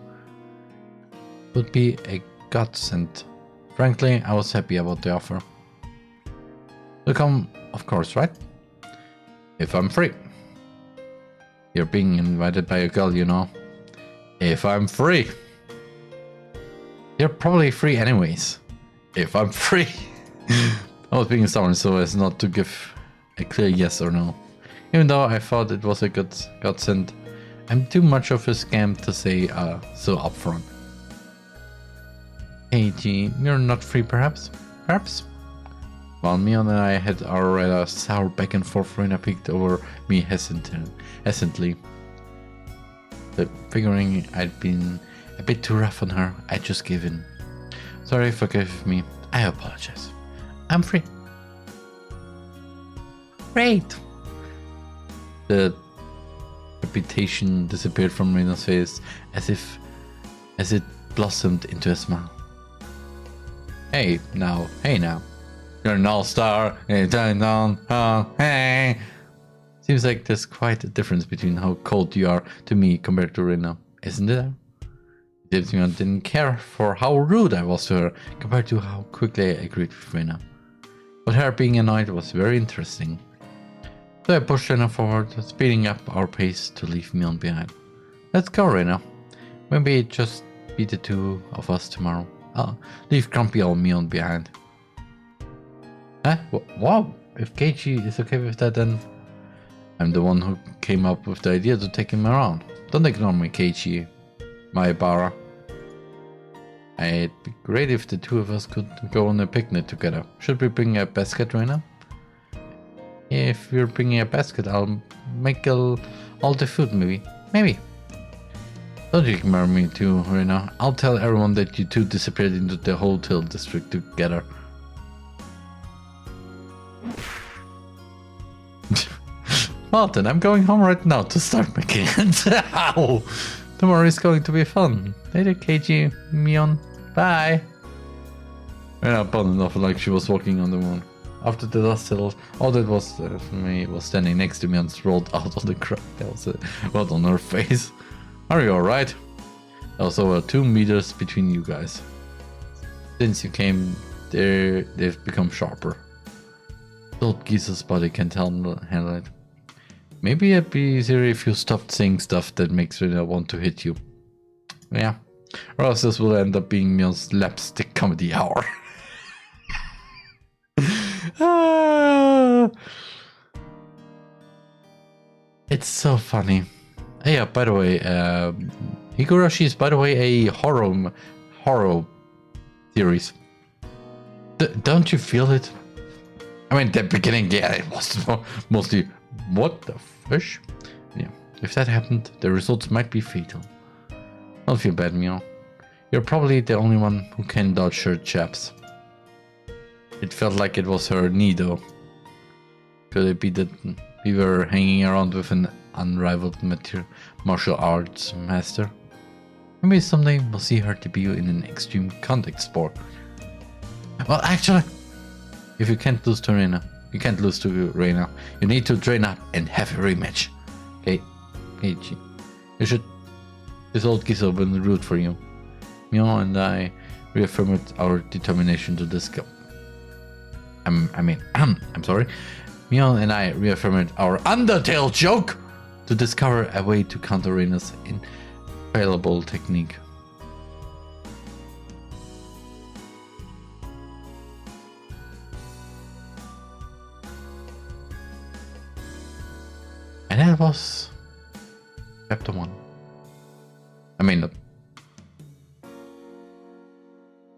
Would be a godsend. Frankly, I was happy about the offer. To come, of course, right? If I'm free. You're being invited by a girl, you know. If I'm free. You're probably free anyways. If I'm free. I was being stubborn so as not to give a clear yes or no. Even though I thought it was a good godsend, I'm too much of a scam to say so upfront. Hey G, you're not free perhaps? Perhaps? While Mion and I had our rather sour back and forth, Rena peeked over me hesitantly. Figuring I'd been a bit too rough on her, I just gave in. Sorry, forgive me. I apologize. I'm free. Great. The reputation disappeared from Rena's face as it blossomed into a smile. Hey now. You're an all-star. Hey. Seems like there's quite a difference between how cold you are to me compared to Rena, isn't there? Mion didn't care for how rude I was to her compared to how quickly I agreed with Rena. But her being annoyed was very interesting. So I pushed Rena forward, speeding up our pace to leave Mion behind. Let's go, Rena. Maybe just be the 2 of us tomorrow. I'll leave grumpy old Mion behind. Huh? Wow, if Keiichi is okay with that, then I'm the one who came up with the idea to take him around. Don't ignore me, Keiichi, Maebara. It'd be great if the two of us could go on a picnic together. Should we bring a basket right now? If you're bringing a basket, I'll make all the food, maybe. Maybe. Don't ignore me too right now. I'll tell everyone that you two disappeared into the hotel district together. Well then, I'm going home right now to start making it. Ow! Tomorrow is going to be fun. Later, Keiji, Mion. Bye. Yeah, buttoned off like she was walking on the moon. After the dust settled, all that was for me was standing next to me and rolled out on the ground. That was what on her face. Are you alright? There was over 2 meters between you guys. Since you came there, they've become sharper. Old Gisa's body can't handle it. Maybe it'd be easier if you stopped saying stuff that makes Rina want to hit you. Yeah. Or else this will end up being Mion's slapstick comedy hour. It's so funny. Yeah, by the way, Higurashi is, by the way, a horror series. Don't you feel it? I mean, the beginning, yeah, it was mostly, what the fish? Yeah, if that happened, the results might be fatal. Don't feel bad, Mio. You're probably the only one who can dodge her chaps. It felt like it was her knee, though. Could it be that we were hanging around with an unrivaled martial arts master? Maybe someday we'll see her debut in an extreme contact sport. Well, actually, if you can't lose to Reina, you can't lose to Reina. You need to train up and have a rematch. Okay, Keiichi, you should. This old Giso will root for you. Mio and I reaffirmed our determination to discover. I'm sorry. Mio and I reaffirmed our Undertale joke to discover a way to counter Reina's infallible technique. And that was chapter 1. I mean,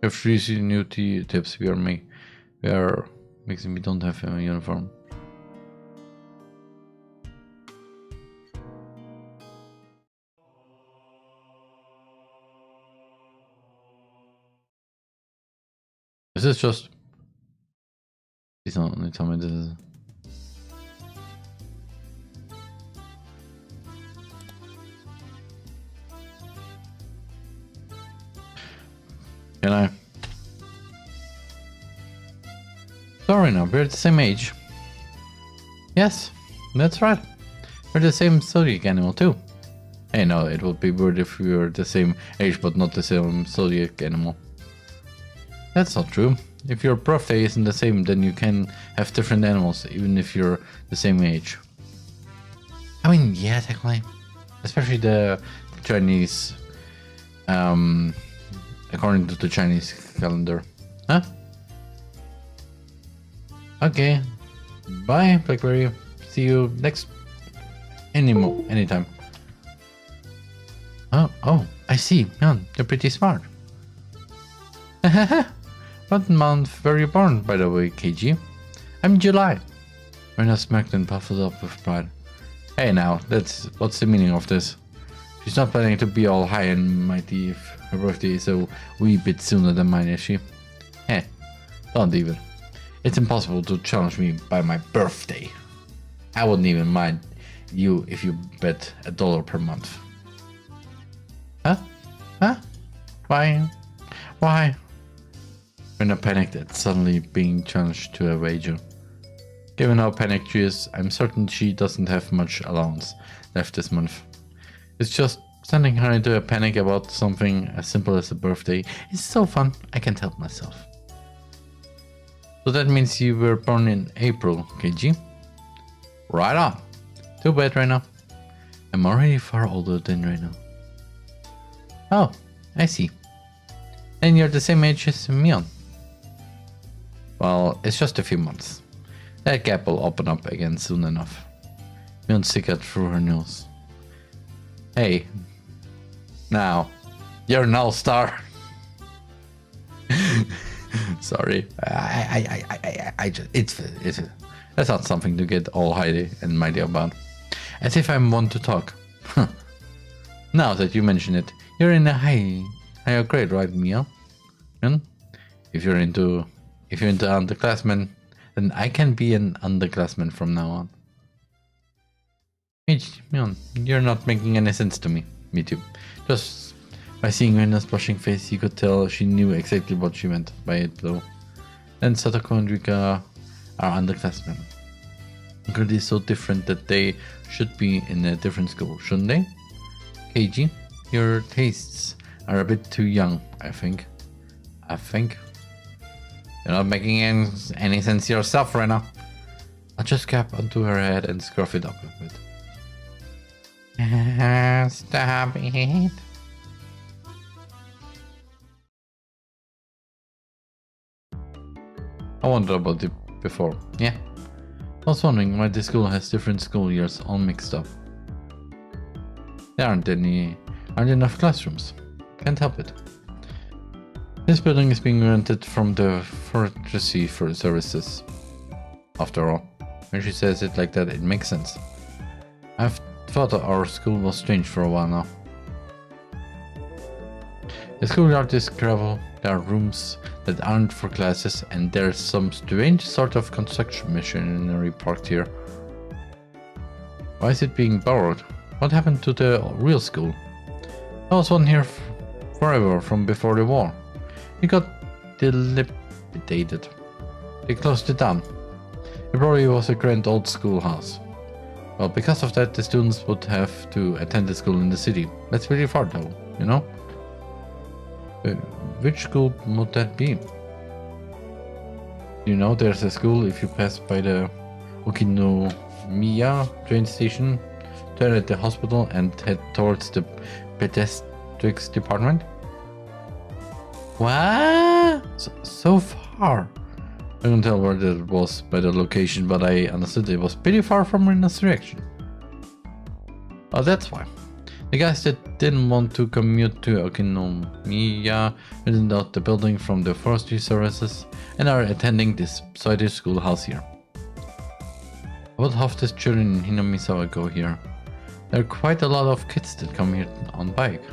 if 3 new tips we are mixing, we don't have a uniform. Is this just? Please don't tell me this is. Can I? Sorry, now we're the same age. Yes, that's right. We're the same zodiac animal too. Hey, no, it would be weird if we were the same age but not the same zodiac animal. That's not true. If your birthday isn't the same, then you can have different animals, even if you're the same age. I mean, yeah, technically. Especially the Chinese, according to the Chinese calendar. Huh? Okay. Bye, Blackberry. See you anytime. Oh, I see. Man, you're pretty smart. What month were you born, by the way, Keiji? I'm July. Rena smirked and puffed up with pride. Hey now, what's the meaning of this? She's not planning to be all high and mighty if her birthday is a wee bit sooner than mine, is she? Eh, don't even. It's impossible to challenge me by my birthday. I wouldn't even mind you if you bet $1 per month. Huh? Why? Rena panicked at suddenly being challenged to a wager. Given how panicked she is, I'm certain she doesn't have much allowance left this month. It's just sending her into a panic about something as simple as a birthday is so fun, I can't help myself. So that means you were born in April, Keiji? Right on. Too bad, Rena. I'm already far older than Rena. Oh, I see. And you're the same age as Mion. Well, it's just a few months. That gap will open up again soon enough. Mion sickered through her nose. Hey. Now. You're an all-star. Sorry. I just, it's that's not something to get all high and mighty about. As if I'm one to talk. Now that you mention it, you're in a higher grade, right, Mia? If you're into underclassmen, then I can be an underclassman from now on. Hey, Mion, you're not making any sense to me. Me too. Just by seeing Rena's blushing face, you could tell she knew exactly what she meant by it, though. And Satoko and Rika are underclassmen. Grade is so different that they should be in a different school, shouldn't they? Keiji, your tastes are a bit too young, I think. You're not making any sense yourself, Rena. I'll just cap onto her head and scruff it up a bit. Stop it. I wondered about it before, yeah. I was wondering why this school has different school years all mixed up. There aren't enough classrooms. Can't help it. This building is being rented from the forestry for services. After all, when she says it like that, it makes sense. I've thought that our school was strange for a while now. The schoolyard is gravel, there are rooms that aren't for classes, and there's some strange sort of construction machinery parked here. Why is it being borrowed? What happened to the real school? There was one here forever from before the war. It got dilapidated. They closed it down. It probably was a grand old schoolhouse. Well, because of that, the students would have to attend the school in the city. That's really far though, you know? Which school would that be? You know, there's a school if you pass by the Okinomiya train station, turn at the hospital and head towards the pediatrics department. What? So far. I couldn't tell where that was by the location, but I understood it was pretty far from Rena's direction. Oh, that's why. The guys that didn't want to commute to Okinomiya rented out the building from the forestry services and are attending this pseudo schoolhouse here. About half the children in Hinamisawa go here. There are quite a lot of kids that come here on bike.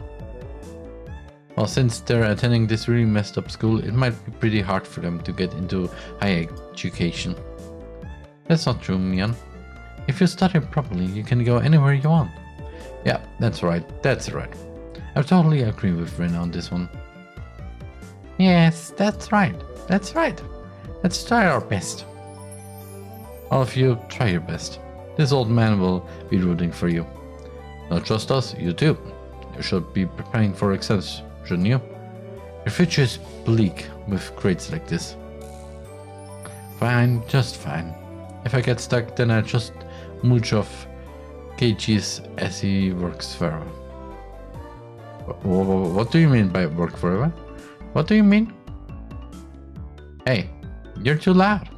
Well, since they're attending this really messed up school, it might be pretty hard for them to get into higher education. That's not true, Mian. If you study properly, you can go anywhere you want. Yeah, that's right. I totally agree with Rena on this one. Yes, that's right. Let's try our best. All of you, try your best. This old man will be rooting for you. Not just us, you too. You should be preparing for exams, shouldn't you? Your future is bleak with grades like this. Fine, just fine. If I get stuck, then I just mooch off Keiichi's as he works forever. What do you mean by work forever? What do you mean? Hey, you're too loud.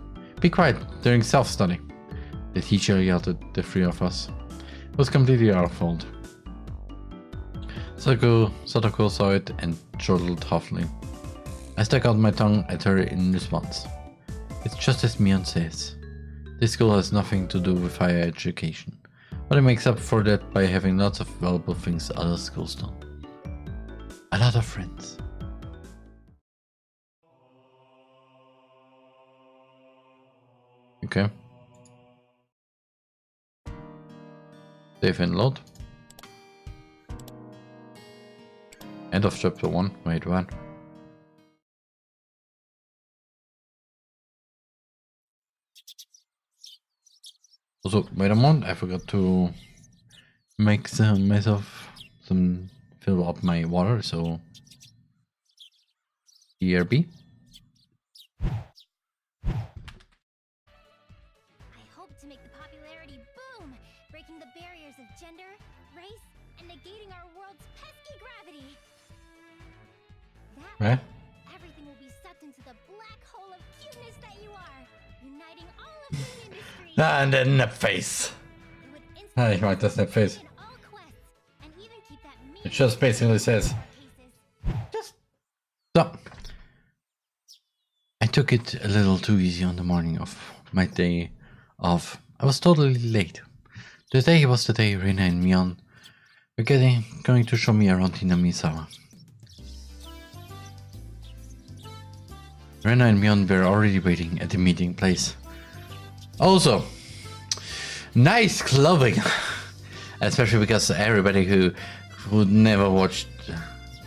Be quiet during self-study. The teacher yelled at the three of us. It was completely our fault. Sadako saw it and chortled huffily. I stuck out my tongue at her in response. It's just as Mion says. This school has nothing to do with higher education, but it makes up for that by having lots of valuable things other schools don't. A lot of friends. Okay. Save and load. End of chapter 1. Wait, what? Also, wait a moment, I forgot to make fill up my water, so ERB. I hope to make the popularity boom, breaking the barriers of gender, race, and negating our world's pesky gravity. That way, everything will be sucked into the black hole of cuteness that you are, uniting all of the industry. And in the face. It would I like the snap face. In all quests, and even keep that It just basically says, cases. so. I took it a little too easy on the morning of my day off. I was totally late. Today was the day Reina and Mion were going to show me around Hinamisawa. Reina and Mion were already waiting at the meeting place. Also, nice clothing, especially because everybody who never watched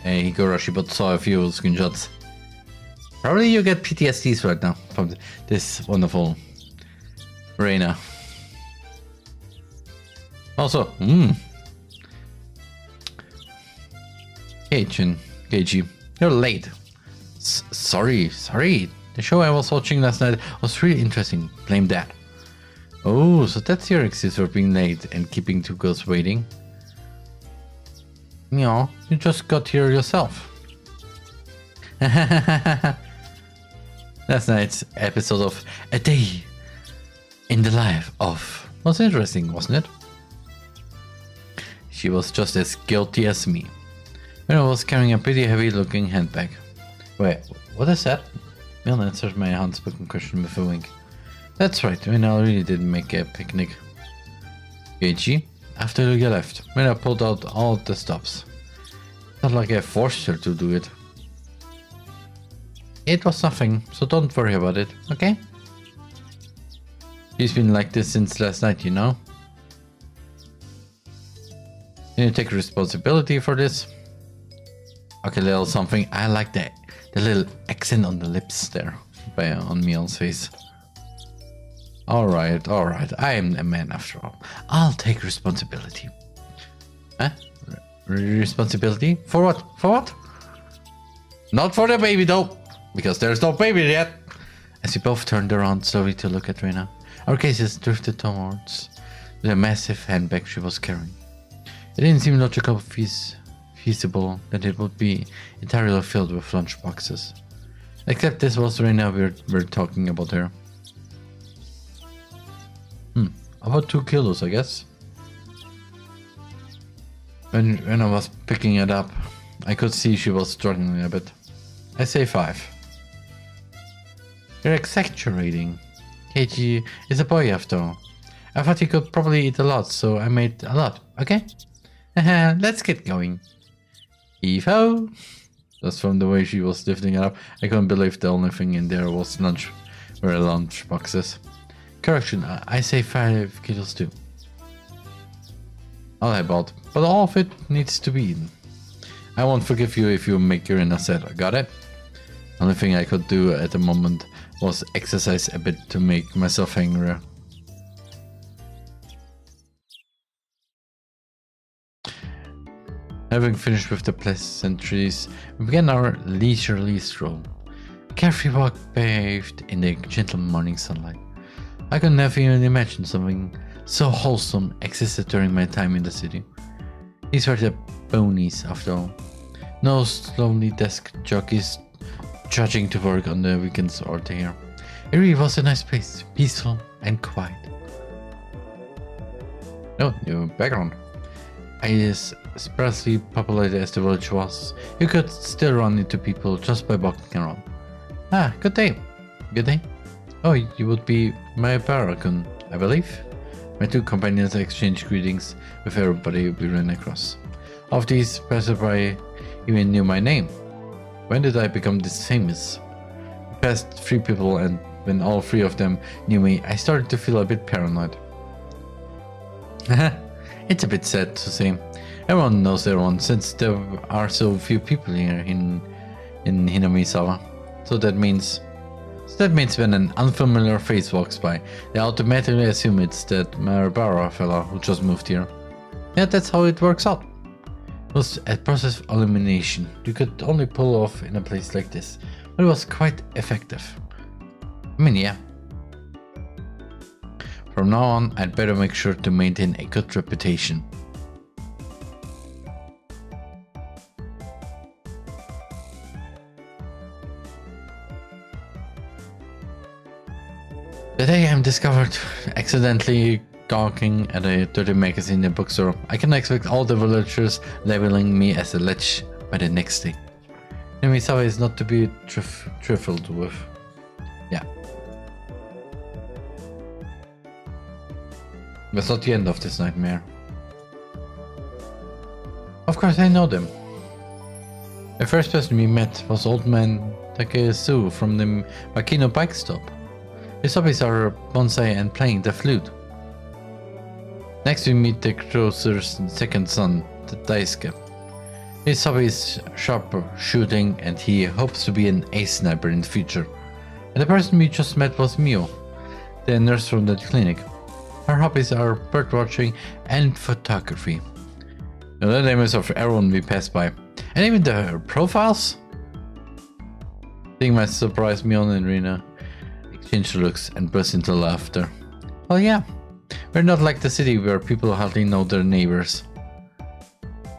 Higurashi but saw a few screenshots, probably you get PTSDs right now from this wonderful Reina. Also, Keiji, you're late. Sorry. The show I was watching last night was really interesting. Blame that. Oh, so that's your excuse for being late and keeping two girls waiting. You just got here yourself. Last night's episode of A Day in the Life of was interesting, wasn't it? She was just as guilty as me. When I was carrying a pretty heavy looking handbag. Wait, what is that? Mion answered my unspoken question with a wink. That's right, Mina really did make a picnic. Keiji, after you left, Mina pulled out all the stops. Not like I forced her to do it. It was nothing, so don't worry about it, okay? She's been like this since last night, you know? Can you take responsibility for this? Okay, little something. I like the little accent on the lips there on Mion's face. Alright. I am a man after all. I'll take responsibility. Huh? Responsibility? For what? For what? Not for the baby though, because there's no baby yet. As we both turned around slowly to look at Reina, our gazes drifted towards the massive handbag she was carrying. It didn't seem logical feasible that it would be entirely filled with lunch boxes. Except this was Reina we're talking about her. About 2 kilos, I guess. When I was picking it up, I could see she was struggling a bit. I say 5. You're exaggerating. Keiji is a boy after all. I thought he could probably eat a lot, so I made a lot, okay? Let's get going. Evo! Just from the way she was lifting it up, I couldn't believe the only thing in there was lunch boxes. Correction, I say 5 kilos too. I'll help out, but all of it needs to be eaten. I won't forgive you if you make your inner set, got it? Only thing I could do at the moment was exercise a bit to make myself hungrier. Having finished with the pleasantries, we began our leisurely stroll. A carefree walk bathed in the gentle morning sunlight. I could never even imagine something so wholesome existed during my time in the city. These were the boonies, after all. No lonely desk jockeys trudging to work on the weekends or there. It really was a nice place, peaceful and quiet. Oh, your background. As sparsely populated as the village was, you could still run into people just by walking around. Ah, good day. Good day. Oh, you would be my Barakun, I believe. My 2 companions exchanged greetings with everybody we ran across. Of these, passerby even knew my name. When did I become this famous? We passed 3 people, and when all 3 of them knew me, I started to feel a bit paranoid. It's a bit sad to say. Everyone knows everyone since there are so few people here in Hinamisawa. So that means when an unfamiliar face walks by, they automatically assume it's that Marabara fella who just moved here. Yeah, that's how it works out. It was a process of elimination you could only pull off in a place like this, but it was quite effective. I mean, yeah. From now on, I'd better make sure to maintain a good reputation. The day I'm discovered accidentally gawking at a dirty magazine in a bookstore, I can expect all the villagers labeling me as a lech by the next day. Misawa is not to be trifled with. Yeah. That's not the end of this nightmare. Of course I know them. The first person we met was old man Takesu from the Makino bike stop. His hobbies are bonsai and playing the flute. Next we meet the grocer's second son, Daisuke. His hobby is sharper shooting and he hopes to be an ace sniper in the future. And the person we just met was Mio, the nurse from the clinic. Her hobbies are birdwatching and photography. The names of everyone we pass by. And even their profiles? Seeing my surprise, Mio and Rina exchange looks and burst into laughter. Well, yeah, we're not like the city where people hardly know their neighbors.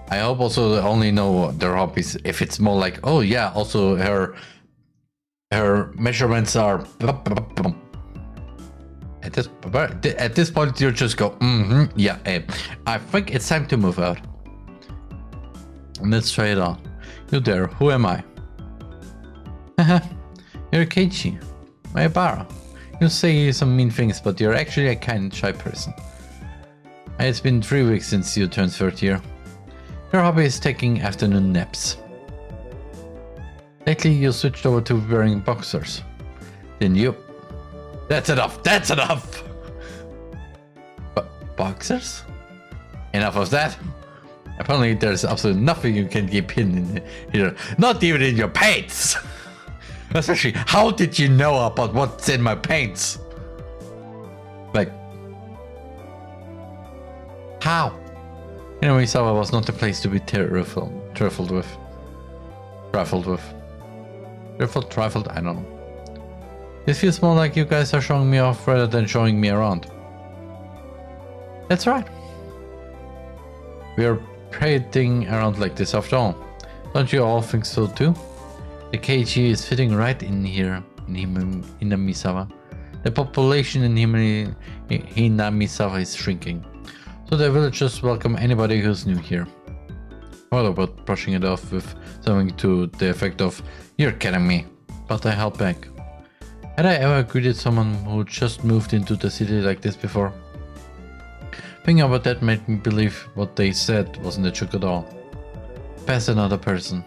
I hope also they only know their hobbies. If it's more like, oh yeah, also her measurements are. At this point, you just go, yeah. I think it's time to move out. Let's try it on. You there? Who am I? Haha, you're Keiichi, my Bara. You say some mean things, but you're actually a kind, shy person. It's been 3 weeks since you turned 30 year. Your hobby is taking afternoon naps. Lately, you switched over to wearing boxers. Didn't you? That's enough! That's enough! Boxers? Enough of that. Apparently, there's absolutely nothing you can keep hidden in here. Not even in your paints! Especially, how did you know about what's in my paints? Like, how? You know, Misawa was not the place to be trifled with. Trifled, I don't know. This feels more like you guys are showing me off rather than showing me around. That's right. We are parading around like this after all. Don't you all think so too? The Keiichi is fitting right in here in Hinamisawa. The population in Hinamisawa is shrinking. So the villagers welcome anybody who's new here. What about brushing it off with something to the effect of, you're kidding me, but I held back. Had I ever greeted someone who just moved into the city like this before? Thinking about that made me believe what they said wasn't a joke at all. Past another person.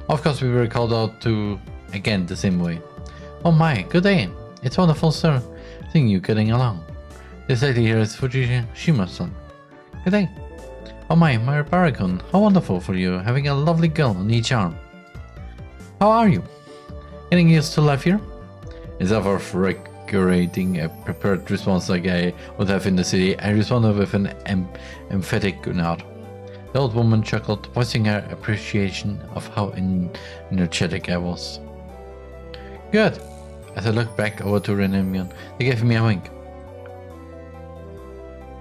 Of course we were called out to, again, the same way. Oh my, good day. It's wonderful, sir. Seeing you getting along. This lady here is Fujishima-san. Good day. Oh my Barakun, how wonderful for you, having a lovely girl on each arm. How are you? Getting used to life here? Instead of recreating a prepared response like I would have in the city, I responded with an emphatic nod. The old woman chuckled, voicing her appreciation of how energetic I was. Good. As I looked back over to Ren and Mion, they gave me a wink.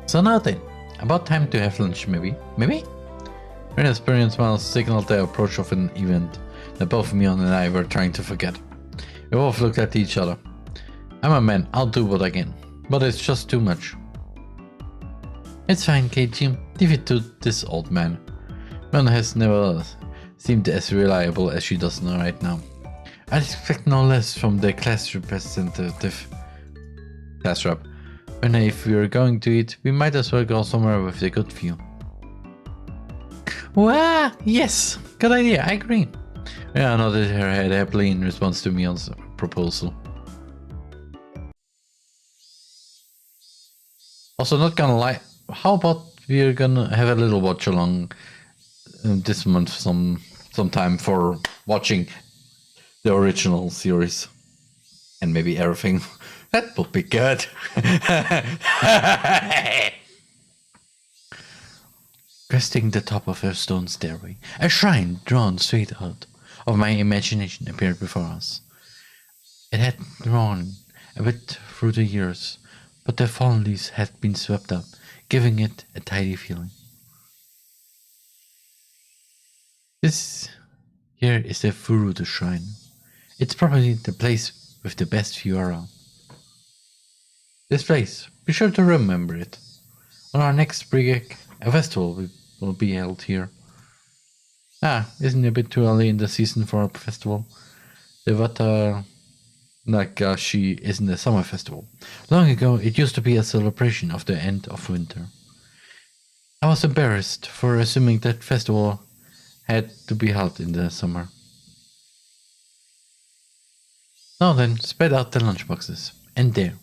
So now then, about time to have lunch, maybe? Maybe? Rena's brilliant smile signaled the approach of an event that both Mion and I were trying to forget. We both looked at each other. I'm a man, I'll do what I can, but it's just too much. It's fine, Keiichi. Leave it to this old man. Mion has never seemed as reliable as she does right now. I'd expect no less from the class representative. Class rep. And if we're going to eat, we might as well go somewhere with a good view. Wow, yes, good idea, I agree. Yeah, I nodded her head happily in response to Mion's proposal. Also, not gonna lie, how about we're gonna have a little watch along this month sometime for watching the original series and maybe everything. That would be good. Cresting the top of a stone stairway, a shrine drawn straight out of my imagination appeared before us. It had grown a bit through the years, but the fallen leaves had been swept up, giving it a tidy feeling. This here is the Furuta Shrine. It's probably the place with the best view around. This place, be sure to remember it. On our next brigade, a festival will be held here. Isn't it a bit too early in the season for a festival? The Higurashi isn't a summer festival. Long ago, it used to be a celebration of the end of winter. I was embarrassed for assuming that festival had to be held in the summer. Now then, spread out the lunchboxes. And there,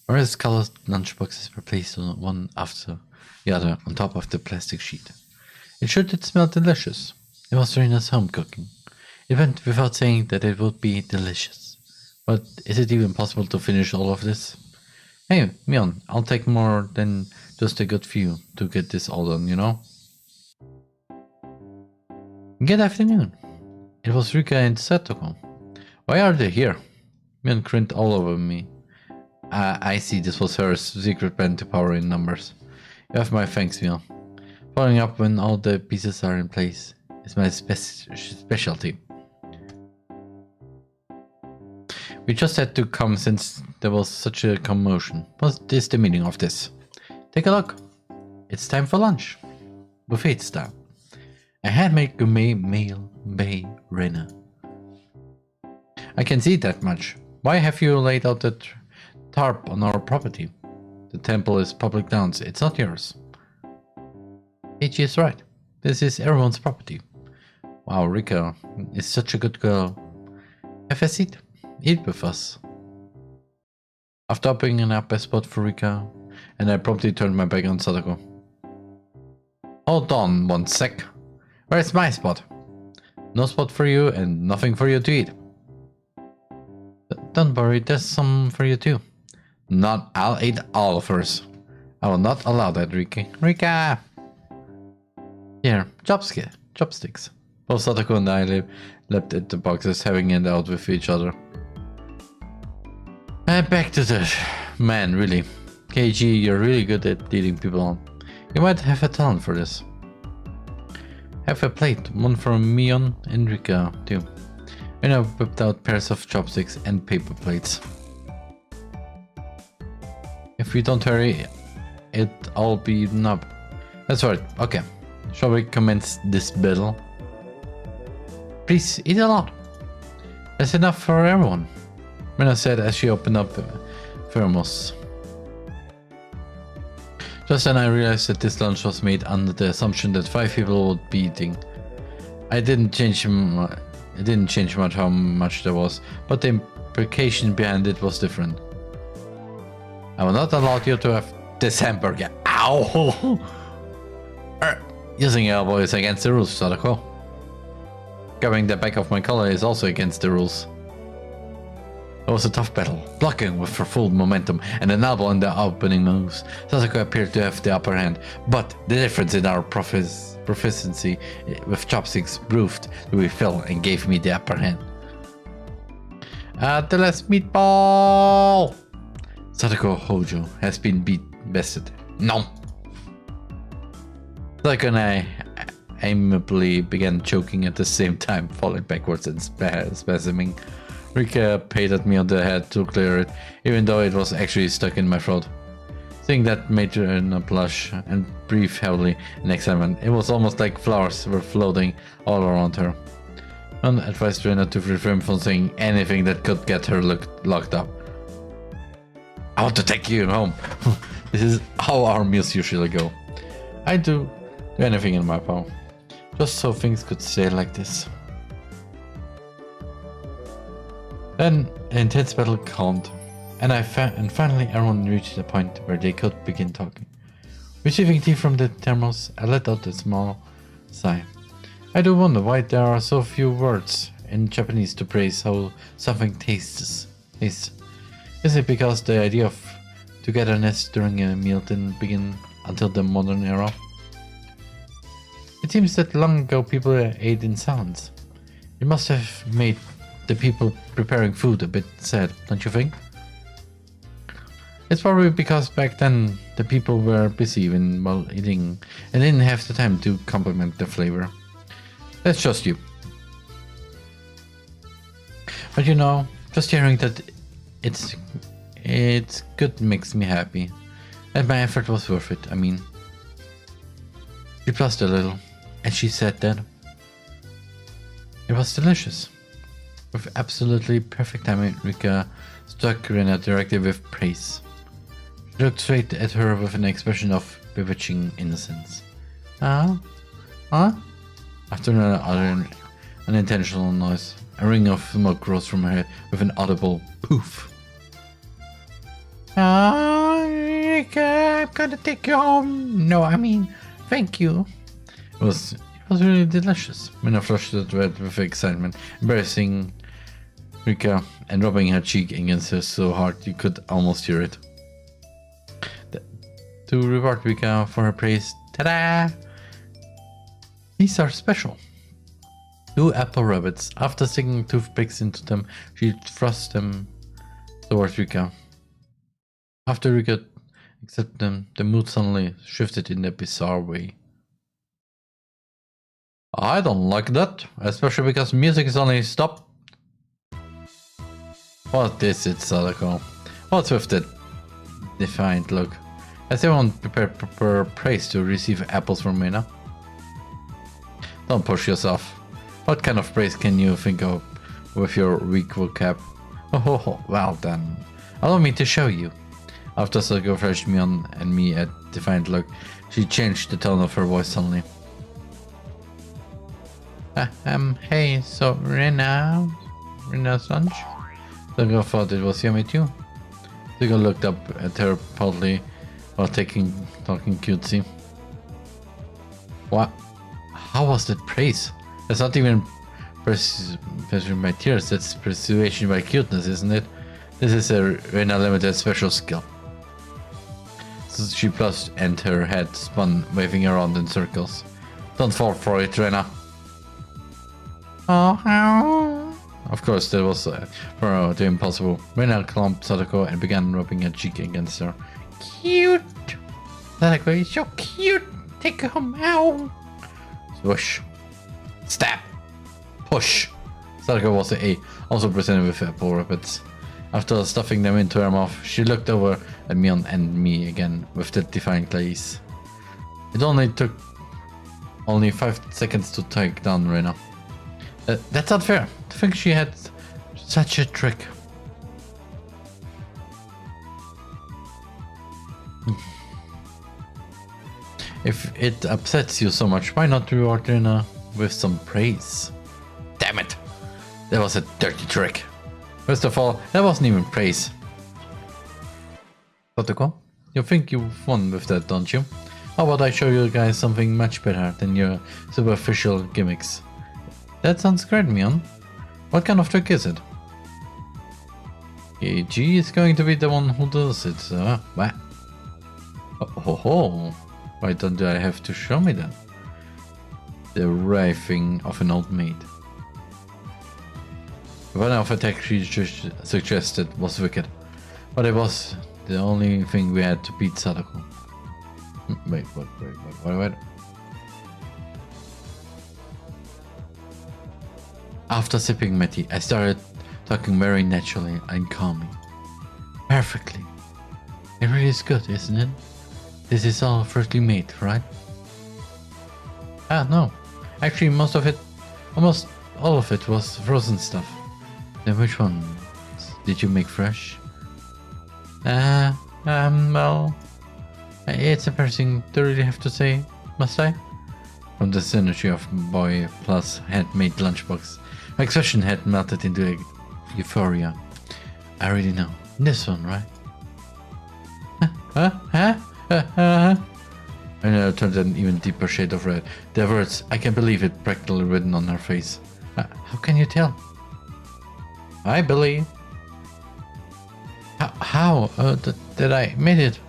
various colored lunchboxes were placed one after the other on top of the plastic sheet. It sure did smell delicious. It was Rena's home cooking. It went without saying that it would be delicious. But is it even possible to finish all of this? Hey, Mion, I'll take more than just a good few to get this all done, you know? Good afternoon. It was Rika and Satoko. Why are they here? Mion grinned all over me. I see, this was her secret plan to power in numbers. You have my thanks, Mion. Following up when all the pieces are in place is my specialty. We just had to come since there was such a commotion. What is the meaning of this? Take a look. It's time for lunch. Buffet style. A handmade gourmet meal by Rena. I can see that much. Why have you laid out the tarp on our property? The temple is public grounds, it's not yours. Ichi is right. This is everyone's property. Wow, Rika is such a good girl. Have a seat. Eat with us. After opening up a spot for Rika, and I promptly turned my back on Sadako. Hold on one sec. Where's my spot? No spot for you and nothing for you to eat. Don't worry, there's some for you too. I'll eat all of hers. I will not allow that, Rika. Rika! Here, chopsticks. Both Sadako and I leapt at the boxes, having it out with each other. And back to that. Man, really. KG, you're really good at leading people on. You might have a talent for this. Have a plate, one for Mion and Rika too. And I whipped out pairs of chopsticks and paper plates. If we don't hurry, it'll all be eaten up. That's right, okay. Shall we commence this battle? Please, eat a lot. That's enough for everyone, Rena said as she opened up the thermos. Just then I realized that this lunch was made under the assumption that 5 people would be eating. It didn't change much how much there was, but the implication behind it was different. I will not allow you to have this hamburger. Ow! Using elbow is against the rules, Sadako. Grabbing the back of my collar is also against the rules. It was a tough battle, blocking with her full momentum and an elbow in the opening moves. Sadako appeared to have the upper hand, but the difference in our proficiency with chopsticks proved that we fell and gave me the upper hand. The last meatball! Sadako Hojo has been bested. No! Sadako and I amiably began choking at the same time, falling backwards and spasming. Rika patted me on the head to clear it, even though it was actually stuck in my throat. Seeing that made her blush and breathe heavily in excitement. It was almost like flowers were floating all around her. None advised Rena to refrain from saying anything that could get her locked up. I want to take you home. This is how our meals usually go. I do anything in my power, just so things could stay like this. Then an intense battle calmed, and finally everyone reached a point where they could begin talking. Receiving tea from the thermos, I let out a small sigh. I do wonder why there are so few words in Japanese to praise how something tastes. Is it because the idea of togetherness during a meal didn't begin until the modern era? It seems that long ago people ate in silence. It must have made the people preparing food a bit sad, don't you think? It's probably because back then the people were busy while eating and didn't have the time to compliment the flavor. That's just you. But you know, just hearing that it's good makes me happy. And my effort was worth it. I mean, she blushed a little, and she said that it was delicious. With absolutely perfect timing, Rika struck Rena directly with praise. She looked straight at her with an expression of bewitching innocence. Huh? After another unintentional noise, a ring of smoke rose from her head with an audible poof. Rika, I'm gonna take you home. No, I mean, thank you. It was really delicious. Rena flushed red with excitement, embracing Rika and rubbing her cheek against her so hard you could almost hear it. To reward Rika for her praise, ta-da! These are special. 2 apple rabbits. After sticking toothpicks into them, she thrust them towards Rika. After Rika accepted them, the mood suddenly shifted in a bizarre way. I don't like that, especially because music is only stopped. What is it, Sadako? What's with that defiant look? Has everyone prepared proper praise to receive apples from Rena? Don't push yourself. What kind of praise can you think of with your weak vocab? Oh, well then, allow me to show you. After Sadako flashed Mion and me a defiant look, she changed the tone of her voice suddenly. Hey, so Rena's lunch? Sadako thought it was yummy too. Sadako looked up at her proudly while talking cutesy. What? How was that praise? That's not even persuasion by tears, that's persuasion by cuteness, isn't it? This is a Rena Limited special skill. So she blushed and her head spun, waving around in circles. Don't fall for it, Rena. Oh, Of course, that was for the impossible. Rena clumped Sadako and began rubbing her cheek against her. cute. Sadako is so cute. Take her home now. Swoosh. Stab. Push. Sadako was also presented with apple rabbits. After stuffing them into her mouth, she looked over at Mion and me again with that defiant gaze. It only took 5 seconds to take down Rena. That's unfair. I think she had such a trick. If it upsets you so much, why not reward Rena with some praise? Damn it! That was a dirty trick. First of all, that wasn't even praise. Sadako, you think you've won with that, don't you? How about I show you guys something much better than your superficial gimmicks? That sounds great, Mion. What kind of trick is it? G is going to be the one who does it, so what? Oh, why don't I have to show me then? The raving of an old maid. The one of attack she just suggested was wicked, but it was the only thing we had to beat Sadako. Wait. After sipping my tea, I started talking very naturally and calmly. Perfectly. It really is good, isn't it? This is all freshly made, right? Ah, no. Actually, almost all of it was frozen stuff. Then which one did you make fresh? Well, it's embarrassing to really have to say, must I? From the synergy of boy plus handmade lunchbox, my expression had melted into euphoria. I already know. This one, right? And I turned an even deeper shade of red. The words, I can't believe it, practically written on her face. How can you tell? I believe. How? That I made it?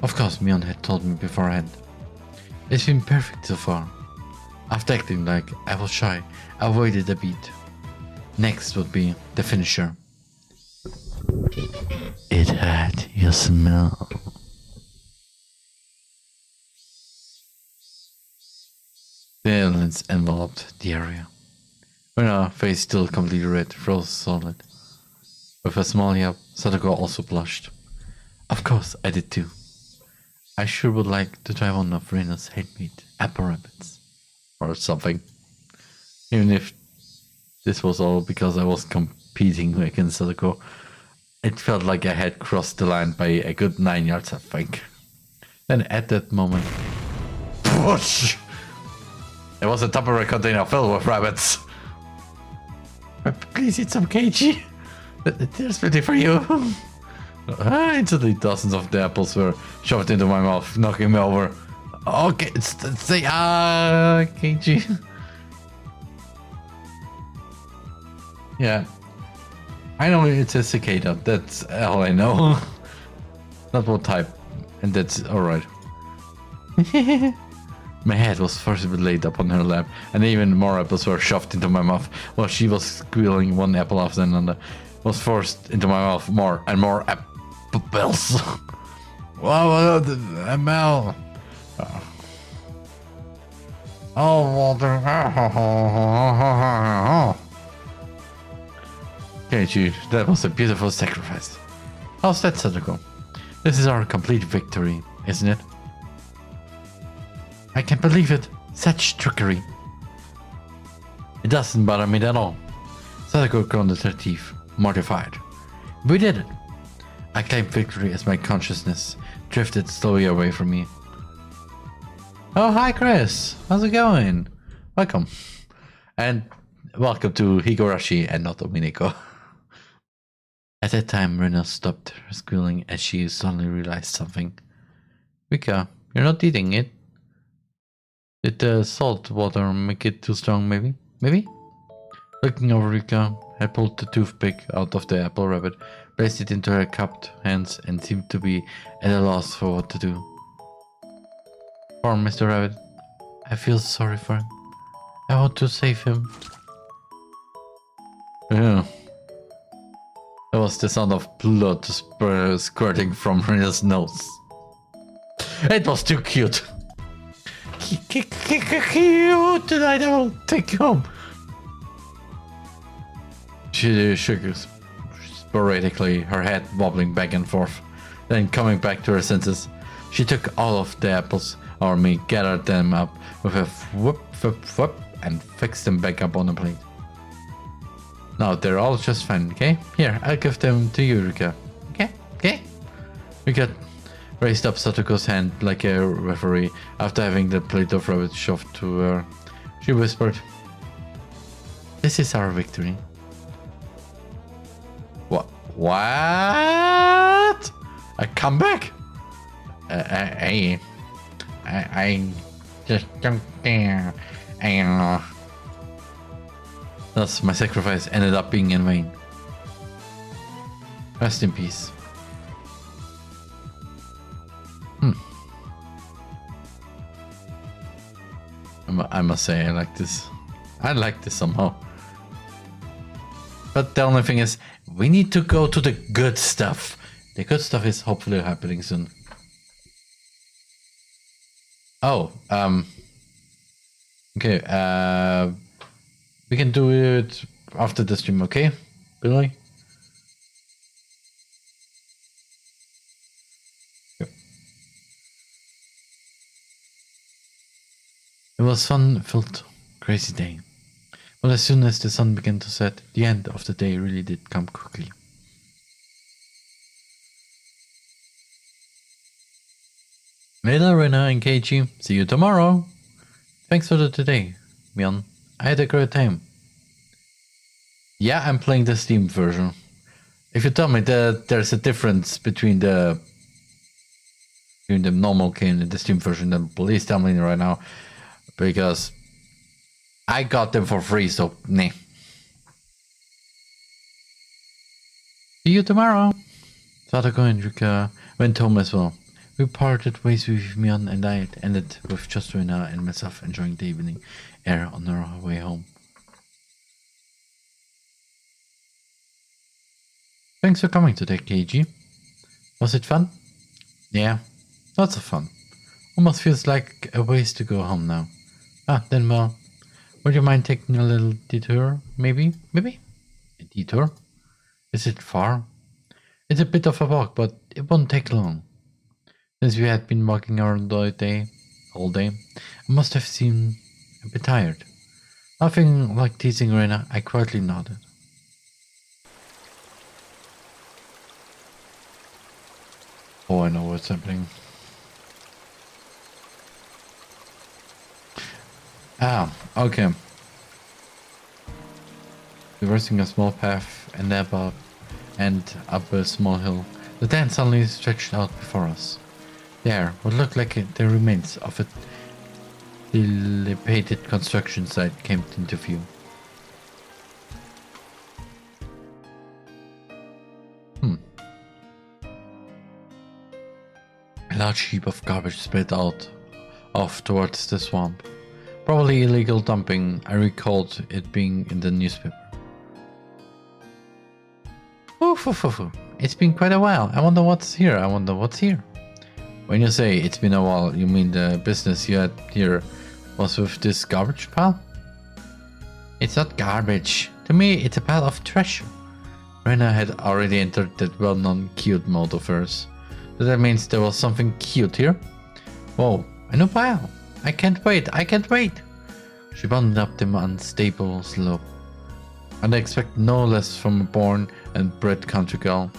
Of course, Mion had told me beforehand. It's been perfect so far. After acting like I was shy, I avoided a beat. Next would be the finisher. It had your smell. Silence enveloped the area. When her face still completely red, froze solid. With a small yelp, Sadako also blushed. Of course, I did too. I sure would like to try one of Rena's handmade apple rabbits. Or something. Even if this was all because I was competing against Sadako, it felt like I had crossed the line by a good 9 yards, I think. Then at that moment, whoosh! There was a Tupperware container filled with rabbits. Please eat some KG. There's plenty for you. Instantly, dozens of the apples were shoved into my mouth, knocking me over. Okay, it's the KG. Yeah, I know it's a cicada. That's all I know. Not what type, and that's all right. My head was forcibly laid up on her lap, and even more apples were shoved into my mouth while she was squealing one apple after another. Was forced into my mouth more and more apples. Wow, the ML. Oh, Walter. Can't you? That was a beautiful sacrifice. How's that, Sadako? This is our complete victory, isn't it? I can't believe it. Such trickery. It doesn't bother me at all. Sadako grounded her teeth, mortified. We did it. I claimed victory as my consciousness drifted slowly away from me. Oh, hi Chris. How's it going? Welcome. And welcome to Higurashi and not Dominiko. At that time, Rena stopped her squealing as she suddenly realized something. Rika, you're not eating it. Did the salt water make it too strong, maybe? Maybe? Looking over, Rika had pulled the toothpick out of the apple rabbit, placed it into her cupped hands, and seemed to be at a loss for what to do. Poor Mr. Rabbit. I feel sorry for him. I want to save him. Yeah. That was the sound of blood squirting from Rena's nose. It was too cute. Cute! Tonight I will take you home. She shook sporadically, her head wobbling back and forth. Then coming back to her senses, she took all of the apples over me, gathered them up with a whoop, whoop, whoop, and fixed them back up on the plate. Now they're all just fine, okay? Here, I'll give them to you, Rika. Okay? Okay? Rika raised up Satoko's hand like a referee after having the plate of rabbit shoved to her. She whispered, "This is our victory." What? What? A comeback? I just don't care. Thus, my sacrifice ended up being in vain. Rest in peace. I must say, I like this. I like this somehow. But the only thing is, we need to go to the good stuff. The good stuff is hopefully happening soon. Oh, okay, we can do it after the stream, okay, Billy? It was fun-filled, crazy day. But as soon as the sun began to set, the end of the day really did come quickly. Later, Rena and Keiichi. See you tomorrow. Thanks for today, Mion. I had a great time. Yeah, I'm playing the Steam version. If you tell me that there's a difference between the normal game and the Steam version, then please tell me right now. Because I got them for free, so nah. See you tomorrow. Sadako and Rika went home as well. We parted ways with Mion and I ended with just Rena and myself enjoying the evening air on our way home. Thanks for coming today, Keiji. Was it fun? Yeah, lots of fun. Almost feels like a ways to go home now. Ah, then well, would you mind taking a little detour, maybe? Maybe? A detour? Is it far? It's a bit of a walk, but it won't take long. Since we had been walking around all day, I must have seemed a bit tired. Nothing like teasing Rena, I quietly nodded. Oh, I know what's happening. Ah, okay. Reversing a small path and up a small hill, the dance suddenly stretched out before us. There, what looked like the remains of a dilapidated construction site came into view. A large heap of garbage spread out off towards the swamp. Probably illegal dumping. I recalled it being in the newspaper. Oof. It's been quite a while. I wonder what's here. When you say it's been a while, you mean the business you had here was with this garbage pile? It's not garbage. To me, it's a pile of treasure. Rena had already entered that well-known cute mode of hers. So that means there was something cute here? Whoa, a new pile. I can't wait. She bounded up the unstable slope. And I expect no less from a born and bred country girl.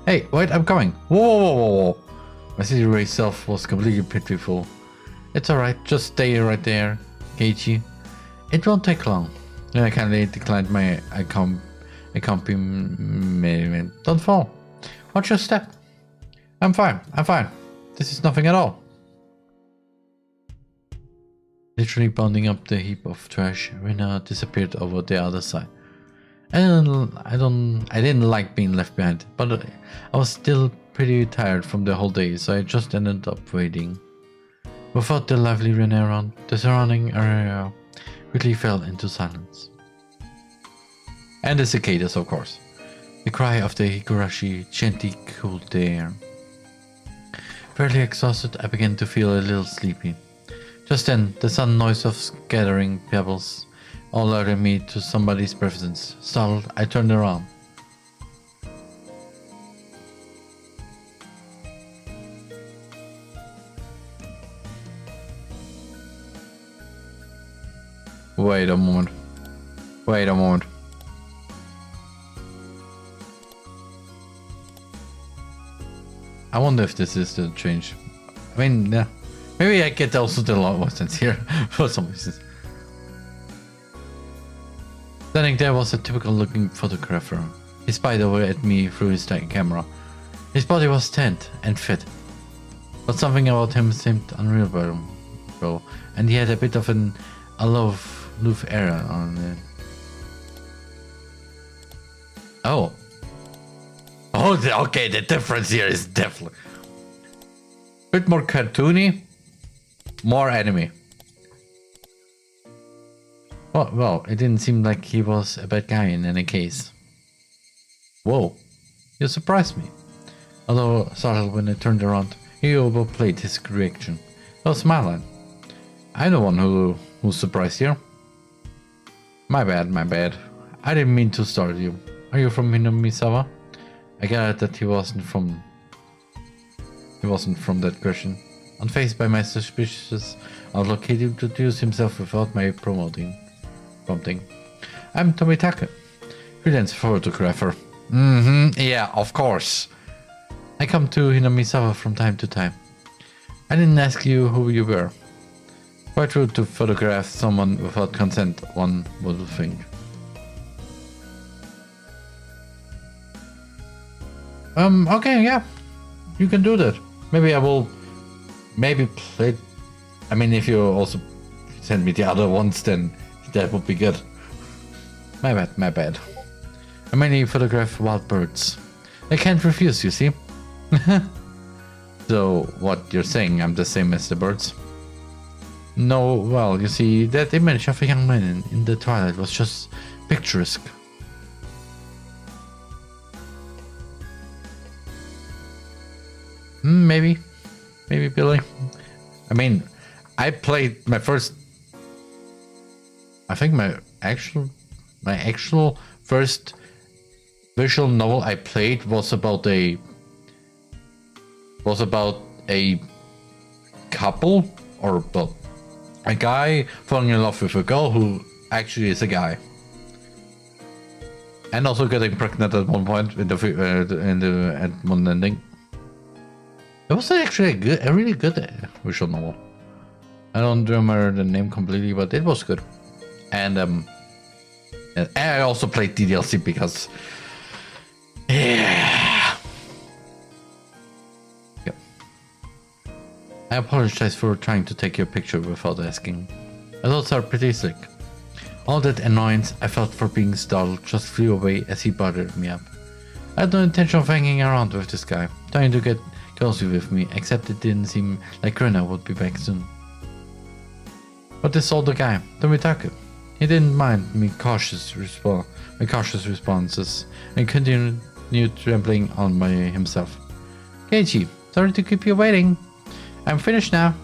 Hey, wait, I'm coming. Whoa. My city raised self was completely pitiful. It's alright, just stay right there, Keiichi. It won't take long. Then I kindly declined my accompaniment. Don't fall. Watch your step. I'm fine. This is nothing at all. Literally bounding up the heap of trash, Rena disappeared over the other side. I didn't like being left behind, but I was still pretty tired from the whole day, so I just ended up waiting. Without the lively Rena around, the surrounding area quickly fell into silence. And the cicadas, of course. The cry of the Higurashi Ch cooled the air. Fairly exhausted, I began to feel a little sleepy. Just then, the sudden noise of scattering pebbles alerted me to somebody's presence. Startled, I turned around. Wait a moment. I wonder if this is the change. I mean, yeah. Maybe I get also the long ones here for some reason. Standing there was a typical looking photographer. He spied over at me through his camera. His body was tanned and fit, but something about him seemed unreal, and he had a bit of an aloof air on it. Oh, okay, the difference here is definitely a bit more cartoony, more anime. Well, it didn't seem like he was a bad guy in any case. Whoa, you surprised me. Although startled when I turned around, he overplayed his reaction. I was smiling. I'm the one who's surprised here. My bad. I didn't mean to startle you. Are you from Hinamisawa? I gathered that he wasn't from that question. Unfazed by my suspicious outlook, he introduced himself without my prompting. I'm Tomitake, freelance photographer. Yeah, of course. I come to Hinamisawa from time to time. I didn't ask you who you were. Quite rude to photograph someone without consent, one would think. Okay, yeah. You can do that. Maybe I will play. I mean, if you also send me the other ones, then that would be good. My bad. I mainly photograph wild birds. I can't refuse, you see. So, what you're saying, I'm the same as the birds? No, well, you see, that image of a young man in the twilight was just picturesque. Maybe Billy. I mean, I played my first. I think my actual first visual novel I played was about a couple, or well, a guy falling in love with a girl who actually is a guy, and also getting pregnant at one point in the at one ending. It was actually a really good visual novel. I don't remember the name completely, but it was good. And I also played the DLC because yeah. I apologize for trying to take your picture without asking. My thoughts are pretty slick. All that annoyance I felt for being startled just flew away as he bothered me up. I had no intention of hanging around with this guy, trying to get cozy with me, except it didn't seem like Rena would be back soon. But this older guy, Tomitaku, he didn't mind my cautious responses and continued rambling on by himself. Keiichi, sorry to keep you waiting. I'm finished now.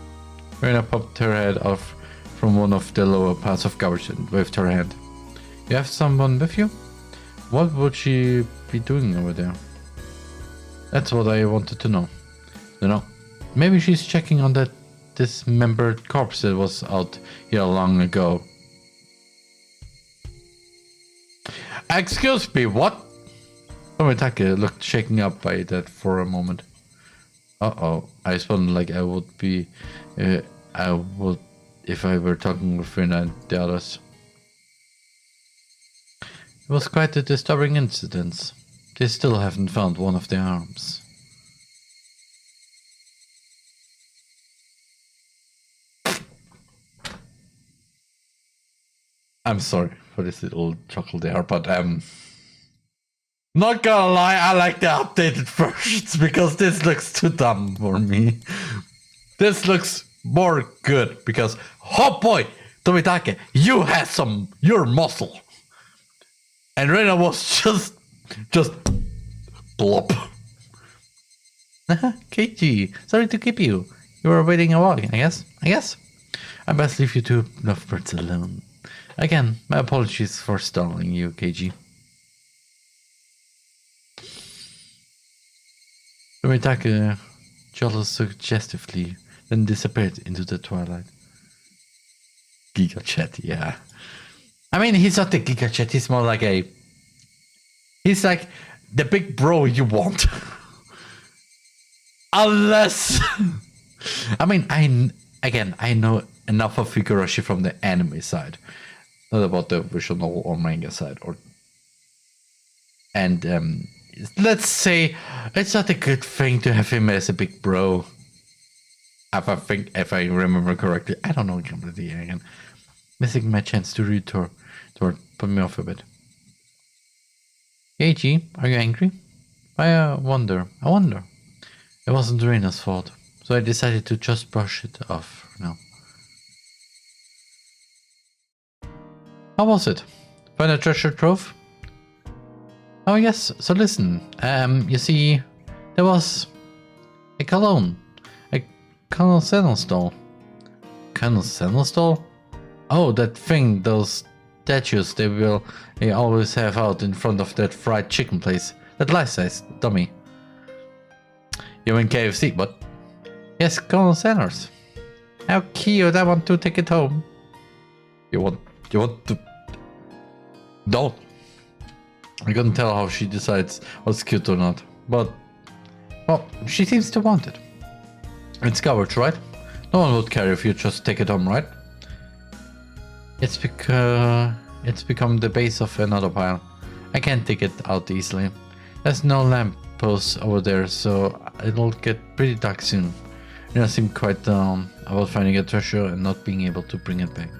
Rena popped her head off from one of the lower parts of garbage and waved her hand. You have someone with you? What would she be doing over there? That's what I wanted to know. You know, maybe she's checking on that dismembered corpse that was out here long ago. Excuse me, what? Tomitake looked shaken up by that for a moment. Uh-oh, I responded like I would if I were talking with Rena and the others. It was quite a disturbing incident. They still haven't found one of their arms. I'm sorry for this little chuckle there, but not gonna lie, I like the updated versions because this looks too dumb for me. This looks more good because, oh boy, Tomitake, you had your muscle. And Rena was just blop. Keiichi, sorry to keep you. You were waiting a while, I guess. I best leave you two lovebirds alone. Again, my apologies for stalling you, Keiichi. Tomitake jolted suggestively, then disappeared into the twilight. Giga Chat, yeah. I mean, he's not the Giga Chat, he's more like he's like the big bro you want. Unless... I mean, I know enough of Higurashi from the anime side. Not about the visual novel or manga side. And let's say it's not a good thing to have him as a big bro. If I remember correctly. I don't know completely again. Missing my chance to read Tor put me off a bit. Keiichi, are you angry? I wonder. It wasn't Rena's fault, so I decided to just brush it off now. How was it? Find a treasure trove? Oh yes, so listen, you see, there was a cologne, a Colonel Senelstall. Colonel Senelstall? Oh, that thing, those statues they always have out in front of that fried chicken place. That life-size dummy. You in KFC, but yes, Colonel Sanders. How cute! I want to take it home. You want to? Don't. I couldn't tell how she decides what's cute or not, but well, she seems to want it. It's covered, right? No one would care if you just take it home, right? It's become the base of another pile. I can't take it out easily. There's no lamp post over there, so it'll get pretty dark soon. I seem quite down about finding a treasure and not being able to bring it back.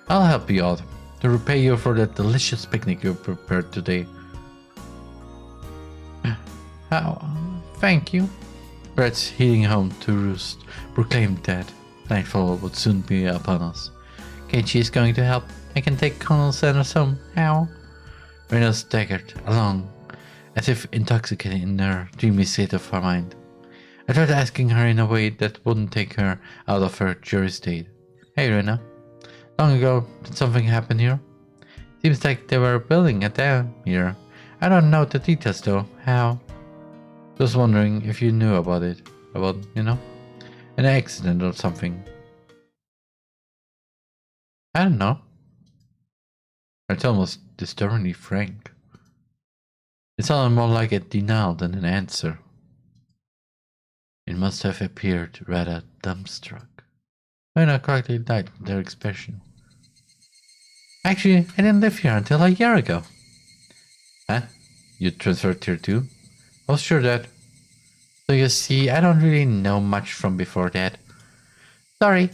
I'll help you out to repay you for that delicious picnic you prepared today. Thank you. Birds heading home to roost proclaimed that nightfall would soon be upon us. Keiichi is going to help. I can take Colonel Sanders home. How? Rena staggered along, as if intoxicated in her dreamy state of her mind. I tried asking her in a way that wouldn't take her out of her jury state. Hey Rena, long ago did something happen here? Seems like they were building a dam here. I don't know the details though. How? Just wondering if you knew about it. about, you know, an accident or something. I don't know. It's almost disturbingly frank. It sounded more like a denial than an answer. It must have appeared rather dumbstruck. When I correctly liked their expression. Actually, I didn't live here until a year ago. Huh? You transferred here too? I was sure that. So you see, I don't really know much from before that. Sorry.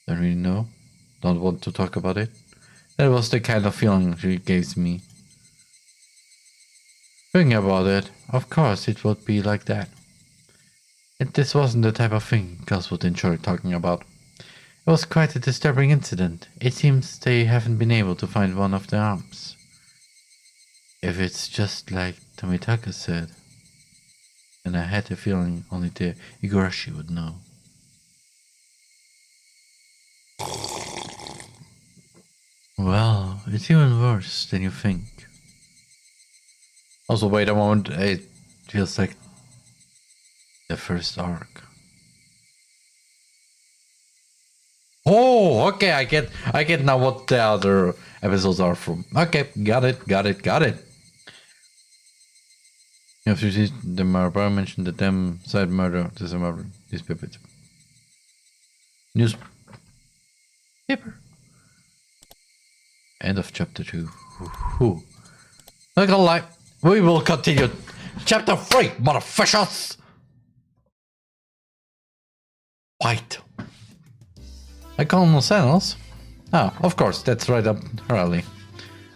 Don't really know. Don't want to talk about it. That was the kind of feeling she gave me. Thinking about it, of course it would be like that. This wasn't the type of thing Gus would enjoy talking about. It was quite a disturbing incident. It seems they haven't been able to find one of the arms. If it's just like Tomitaka said, then I had a feeling only the Higurashi would know. Well, it's even worse than you think. Also, wait a moment, it feels like the first arc. Oh, okay, I get now what the other episodes are from. Okay, got it. You have to see the murder, mentioned the damn side murder, this murder, this paper. News paper. End of chapter 2. Not gonna lie, we will continue chapter 3, motherfuckers! White. I call no Sanos. Ah, of course, that's right up her alley.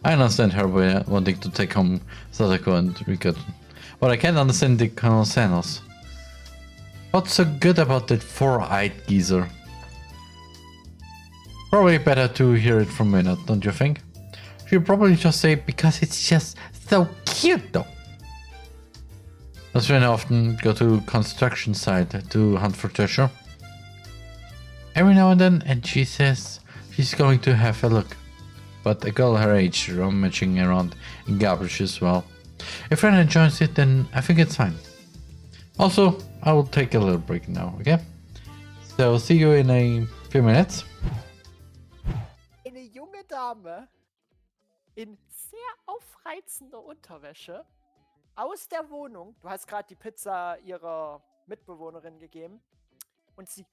I understand her wanting to take home Sadako and Rika, but I can't understand the Colonel Sanos. What's so good about that four-eyed geezer? Probably better to hear it from Minna, don't you think? She'll probably just say because it's just so cute though. That's when I often go to construction site to hunt for treasure. Every now and then, and she says she's going to have a look. But a girl her age rummaging around in garbage as well. If Ren enjoys it, then I think it's fine. Also, I will take a little break now, okay? So, see you in a few minutes. Eine junge Dame in sehr aufreizender Unterwäsche aus der Wohnung. Du hast gerade die Pizza ihrer Mitbewohnerin gegeben. Und sie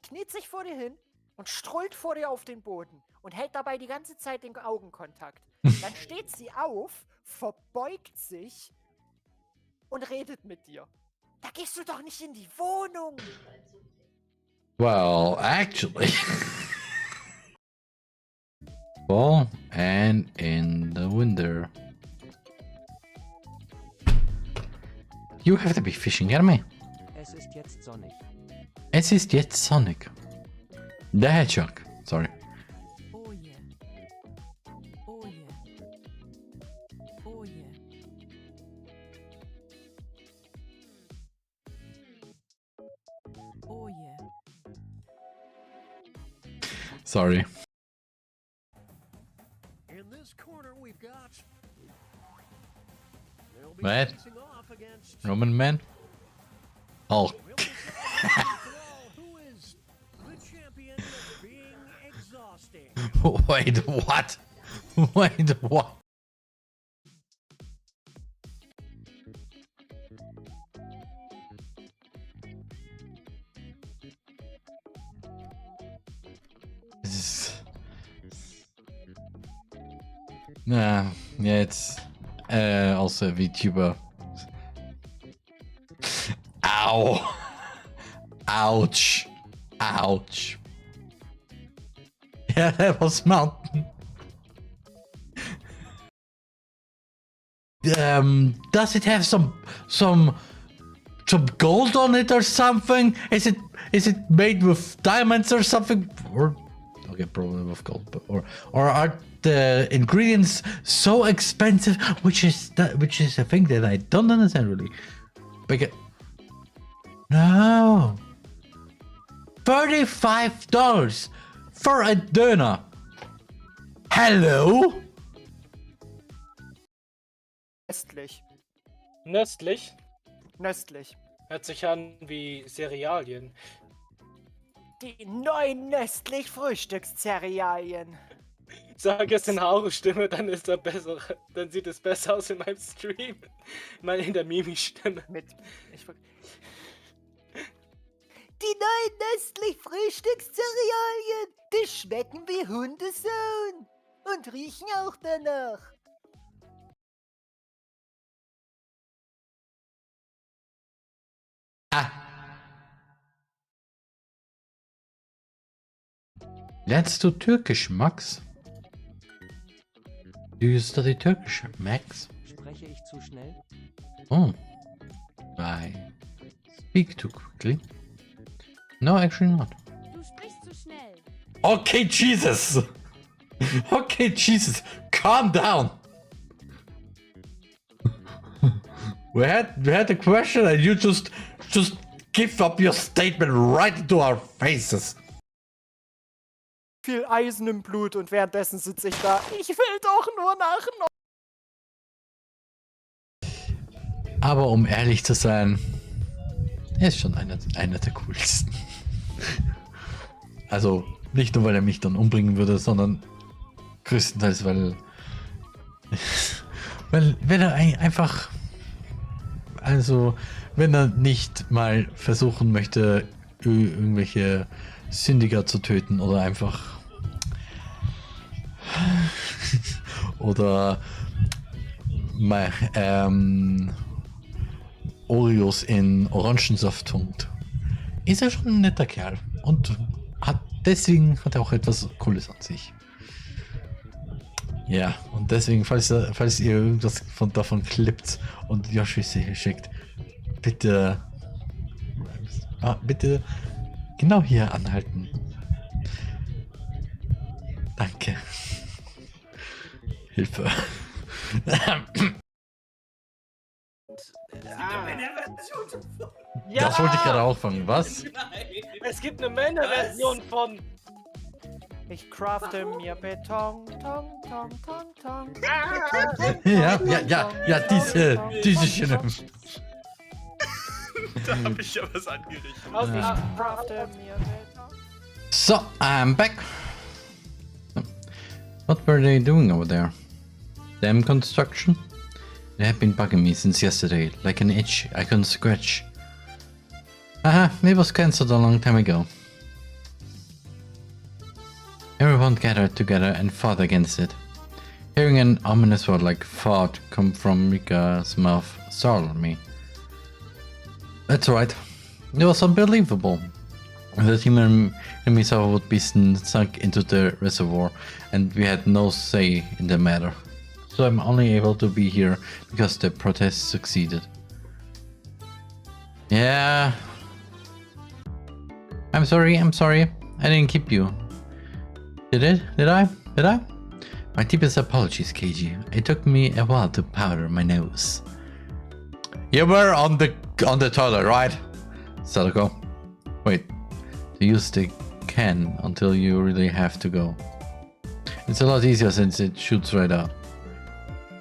kniet sich vor dir hin und strollt vor dir auf den Boden und hält dabei die ganze Zeit den Augenkontakt. Dann steht sie auf, verbeugt sich und redet mit dir. Da gehst du doch nicht in die Wohnung. Well, actually. Well, and in the window. You have to be fishing at me. Es ist jetzt sonnig. Es ist jetzt Sonic. The Hedgehog. Sorry. Oh yeah. Oh yeah. Oh yeah. Oh yeah. Sorry. In this corner we've got they'll be What? facing off against Roman man? Oh. we'll be all who is the champion of being exhausting. Wait, what? Wait, what? Nah, yeah, it's also a VTuber. Ow! Ouch! Ouch! Yeah, that was mountain. Does it have some gold on it or something? Is it made with diamonds or something? Or okay, probably with gold, but or are the ingredients so expensive? Which is a thing that I don't understand really. Because no, $35 for a doner. Hello. Östlich. Nöstlich. Nöstlich. Hört sich an wie Cerealien. Die neuen Nestlich Frühstückszerealien. Sag es in Hauru-Stimme, dann ist er besser. Dann sieht es besser aus in meinem Stream. Mal in der Mimi-Stimme. Die neuen Nestlich Frühstückszerealien, die schmecken wie Hundesohn und riechen auch danach. Lernst du Türkisch, Max? Do you study Turkish, Max? Spreche ich zu schnell? Oh. I speak too quickly. No, actually not. Du sprichst zu schnell. Okay, Jesus! Okay, Jesus! Calm down! We had a question and you just give up your statement right into our faces. Viel Eisen im Blut und währenddessen sitze ich da. Ich will doch nur nach Aber um ehrlich zu sein, er ist schon einer der coolsten. Also nicht nur, weil er mich dann umbringen würde, sondern größtenteils, weil wenn er einfach, also wenn er nicht mal versuchen möchte, irgendwelche Sündiger zu töten oder einfach oder mal Oreos in Orangensaft tunkt, ist er schon ein netter Kerl und deswegen hat er auch etwas Cooles an sich. Ja, und deswegen, falls ihr irgendwas davon klippt und Yoshi schickt, bitte genau hier anhalten. Danke. Hilfe. Ja! Das wollte ich gerade auffangen, was? Es gibt eine Männerversion von. Ich crafte mir Beton, Tong, Tong, Tong, Tong. Ja, diese Stimme. Da hab ich ja was angerichtet. Ich crafte mir Beton. So, I'm back. What were they doing over there? Dam construction? They have been bugging me since yesterday, like an itch I couldn't scratch. Haha, it was cancelled a long time ago. Everyone gathered together and fought against it. Hearing an ominous word like fought come from Rika's mouth startled me. That's right, it was unbelievable. The team and Misawa would be sunk into the reservoir, and we had no say in the matter. So I'm only able to be here because the protest succeeded. Yeah. I'm sorry. I didn't keep you. Did I? My deepest apologies, Keiji. It took me a while to powder my nose. You were on the toilet, right? Sadako. Wait. To use the can until you really have to go. It's a lot easier since it shoots right out.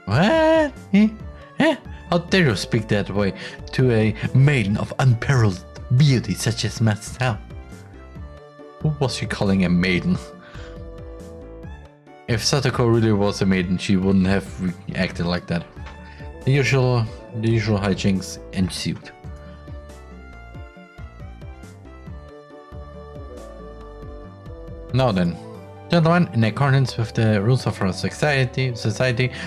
What? How dare you speak that way to a maiden of unparalleled beauty such as myself? Who was she calling a maiden? If Satoko really was a maiden, she wouldn't have acted like that. The usual hijinks ensued. Now then, gentlemen, in accordance with the rules of our society,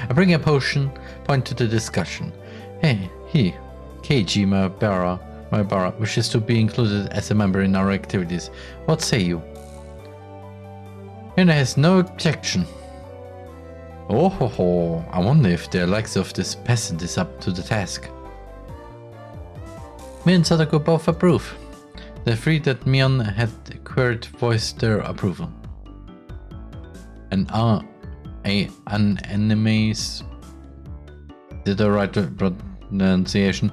I bring a point to the discussion. Hey, Keiji Maibara wishes to be included as a member in our activities. What say you? Hina has no objection. Oh ho ho, I wonder if the likes of this peasant is up to the task. Me and Sadako both approve. The three that Mion had queried voiced their approval. And an enemy's did the right pronunciation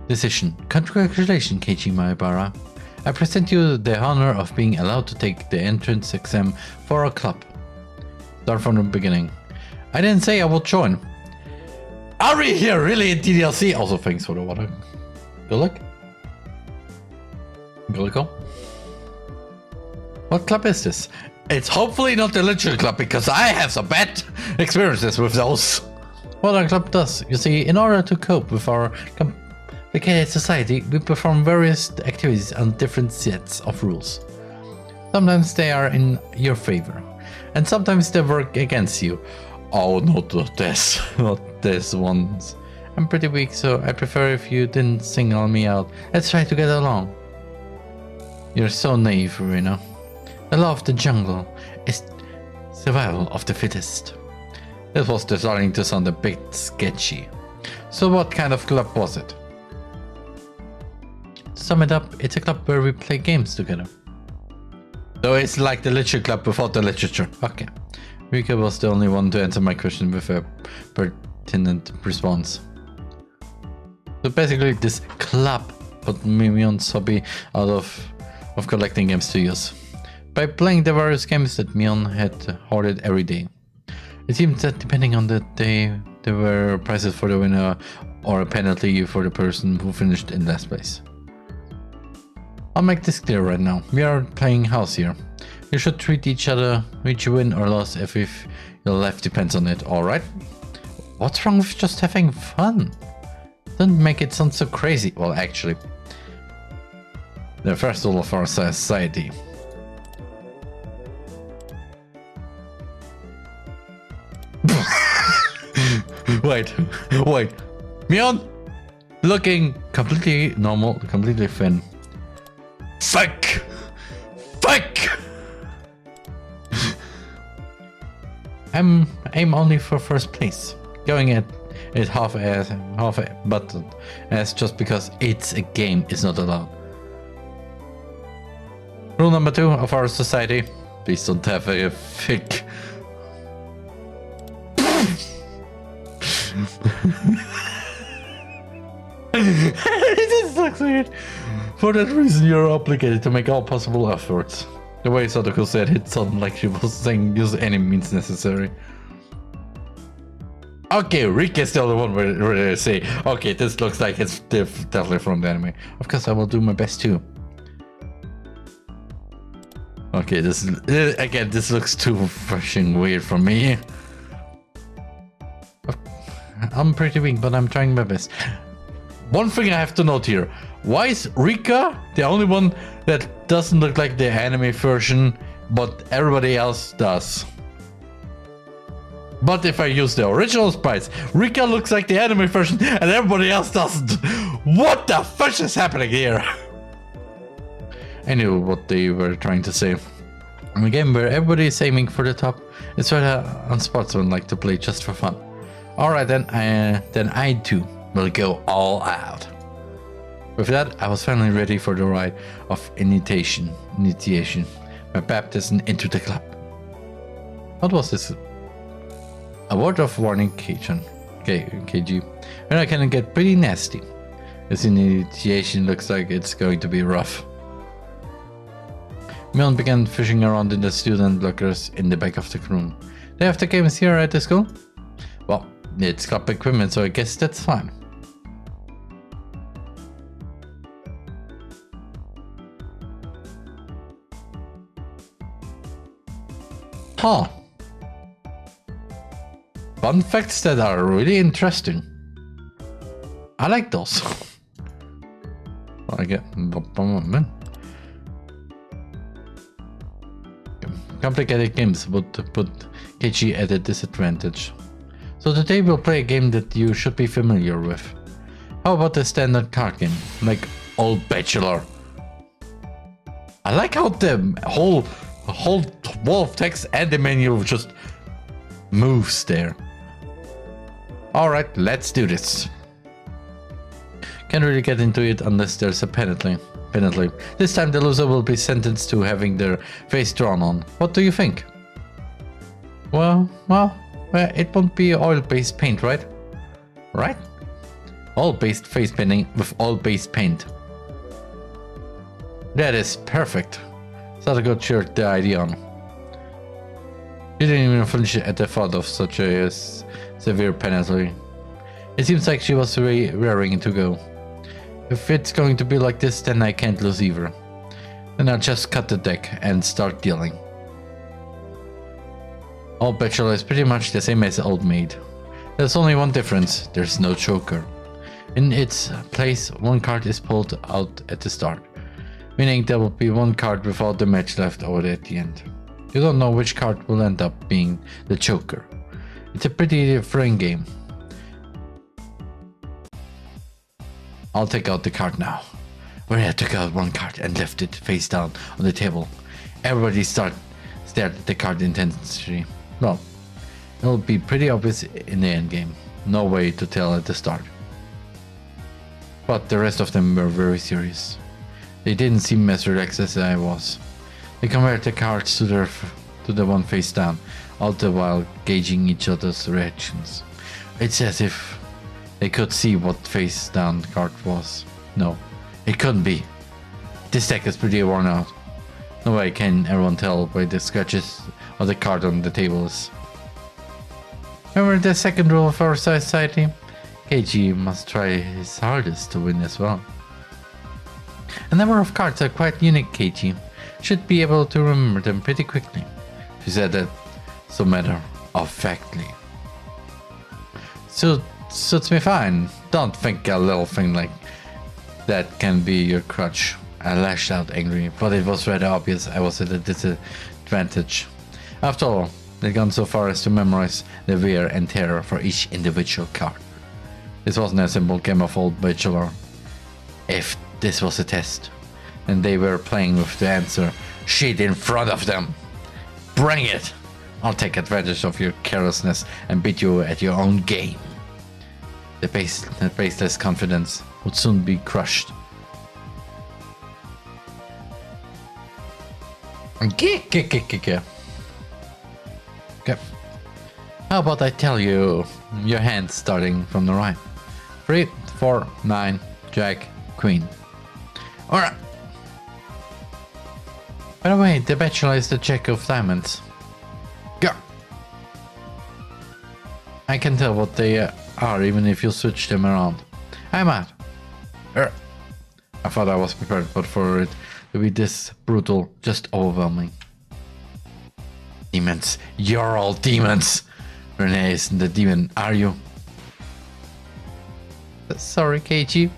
decision. Congratulations, Keiji Maibara. I present you the honor of being allowed to take the entrance exam for our club. Start from the beginning. I didn't say I would join. Are we here really in TDLC? Also, thanks for the water. Good luck. Goliko? What club is this? It's hopefully not the Literature Club, because I have some bad experiences with those. What our club does, you see, in order to cope with our complicated society, we perform various activities on different sets of rules. Sometimes they are in your favor, and sometimes they work against you. Oh, not this, not this ones. I'm pretty weak, so I prefer if you didn't single me out. Let's try to get along. You're so naive, Rena. The law of the jungle is survival of the fittest. This was starting to sound a bit sketchy. So what kind of club was it? To sum it up, it's a club where we play games together. So it's like the literature club without the literature. Okay. Rika was the only one to answer my question with a pertinent response. So basically this club put Mion's hobby out of collecting games to use. By playing the various games that Mion had hoarded every day. It seemed that depending on the day, there were prizes for the winner or a penalty for the person who finished in last place. I'll make this clear right now. We are playing house here. You should treat each other, which you win or lose, if your life depends on it, alright? What's wrong with just having fun? Don't make it sound so crazy. Well, actually, the first rule of our society. Wait. Mion! Looking completely normal, completely thin. Fuck! Aim only for first place. Going at it half a button as just because it's a game is not allowed. Rule number 2 of our society. Please don't have a thick. This looks weird. For that reason, you're obligated to make all possible efforts. The way Sadako said it sounded like she was saying use any means necessary. Okay, Rick is still the one where they say, okay, this looks like it's definitely from the anime. Of course, I will do my best too. Okay, this looks too freaking weird for me. I'm pretty weak, but I'm trying my best. One thing I have to note here. Why is Rika the only one that doesn't look like the anime version, but everybody else does? But if I use the original sprites, Rika looks like the anime version and everybody else doesn't. What the fuck is happening here? I knew what they were trying to say. In a game where everybody is aiming for the top, it's rather unsportsmanlike to play just for fun. Alright then I too will go all out. With that, I was finally ready for the rite of initiation, my baptism into the club. What was this? A word of warning, KG. And I can get pretty nasty. This initiation looks like it's going to be rough. Mion began fishing around in the student lockers in the back of the room. They have the games here at the school? Well, it's club equipment, so I guess that's fine. Huh. Fun facts that are really interesting. I like those. I get complicated games would put KG at a disadvantage. So today we'll play a game that you should be familiar with. How about a standard card game, like Old Bachelor? I like how the whole wall of text and the menu just moves there. Alright, let's do this. Can't really get into it unless there's a penalty. This time the loser will be sentenced to having their face drawn on. What do you think? Well, it won't be oil-based paint, right? Right? Oil-based face painting with oil-based paint. That is perfect. Sadako cheered the idea on. She didn't even flinch at the thought of such a severe penalty. It seems like she was raring to go. If it's going to be like this, then I can't lose either. Then I'll just cut the deck and start dealing. Old Bachelor is pretty much the same as Old Maid. There's only one difference, there's no Joker. In its place, one card is pulled out at the start, meaning there will be one card without the match left over at the end. You don't know which card will end up being the Joker. It's a pretty thrilling game. I'll take out the card now. When I took out one card and left it face down on the table, everybody stared at the card intensely. Well, it'll be pretty obvious in the end game. No way to tell at the start. But the rest of them were very serious. They didn't seem as relaxed as I was. They compared the cards to the one face down, all the while gauging each other's reactions. It's as if they could see what face down card was. No, it couldn't be. This deck is pretty worn out. No way can everyone tell by the scratches of the card on the tables. Remember the second rule of our society? KG must try his hardest to win as well. A number of cards are quite unique, KG. Should be able to remember them pretty quickly. She said that so matter of factly. Suits me fine. Don't think a little thing like that can be your crutch. I lashed out angry, but it was rather obvious I was at a disadvantage. After all, they'd gone so far as to memorize the wear and tear for each individual card. This wasn't a simple game of Old Bachelor. If this was a test, and they were playing with the answer sheet in front of them. Bring it! I'll take advantage of your carelessness and beat you at your own game. The baseless confidence would soon be crushed. Okay. How about I tell you your hands starting from the right? 3, 4, 9, Jack, Queen. Alright. By the way, the Bachelor is the Jack of Diamonds. Go! I can tell what they are even if you switch them around. I'm out. I thought I was prepared, but for it to be this brutal, just overwhelming. Demons. You're all demons! Renee isn't a demon, are you? Sorry, KG.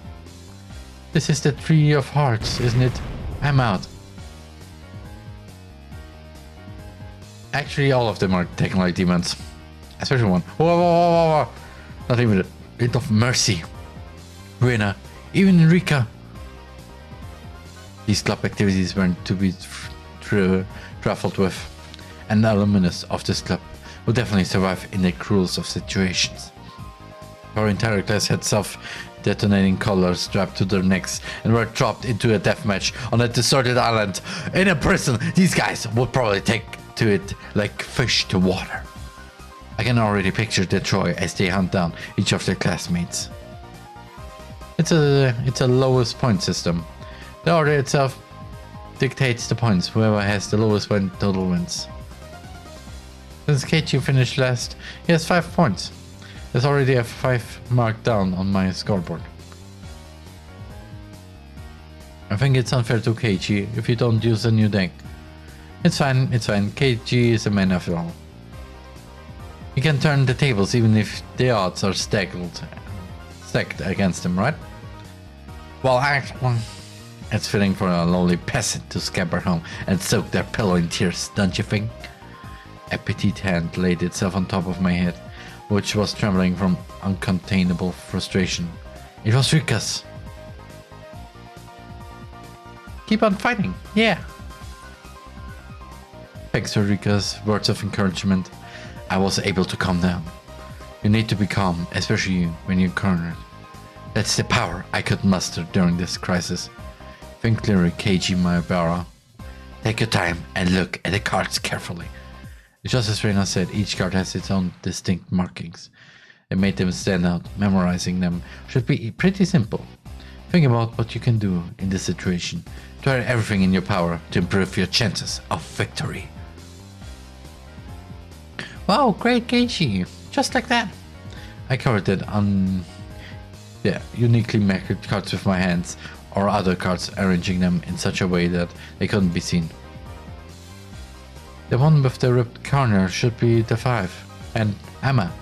This is the 3 of Hearts, isn't it? I'm out. Actually, all of them are taken like demons. Especially one. Whoa. Not even a bit of mercy. Rena, even Enrica. These club activities weren't to be trifled with. And the alumnus of this club will definitely survive in the cruelest of situations. Our entire class had self-detonating collars strapped to their necks and were dropped into a deathmatch on a deserted island in a prison. These guys would probably take to it like fish to water. I can already picture Detroit as they hunt down each of their classmates. It's a lowest point system. The order itself dictates the points. Whoever has the lowest point total wins. Since Keiichi finished last, he has 5 points. There's already a 5 marked down on my scoreboard. I think it's unfair to Keiichi if you don't use a new deck. It's fine. Keiichi is a man after all. He can turn the tables even if the odds are stacked against him, right? Well, actually, it's fitting for a lonely peasant to scamper home and soak their pillow in tears, don't you think? A petite hand laid itself on top of my head, which was trembling from uncontainable frustration. It was Rika's. Keep on fighting, yeah. Thanks to Rika's words of encouragement, I was able to calm down. You need to be calm, especially when you're cornered. That's the power I could muster during this crisis. Think clearly, Keiji Maebara. Take your time and look at the cards carefully. Just as Reina said, each card has its own distinct markings. It made them stand out. Memorizing them should be pretty simple. Think about what you can do in this situation. Try everything in your power to improve your chances of victory. Wow, great Keiichi. Just like that. I covered it on uniquely marked cards with my hands, or other cards, arranging them in such a way that they couldn't be seen. The one with the ripped corner should be the 5, and Emma.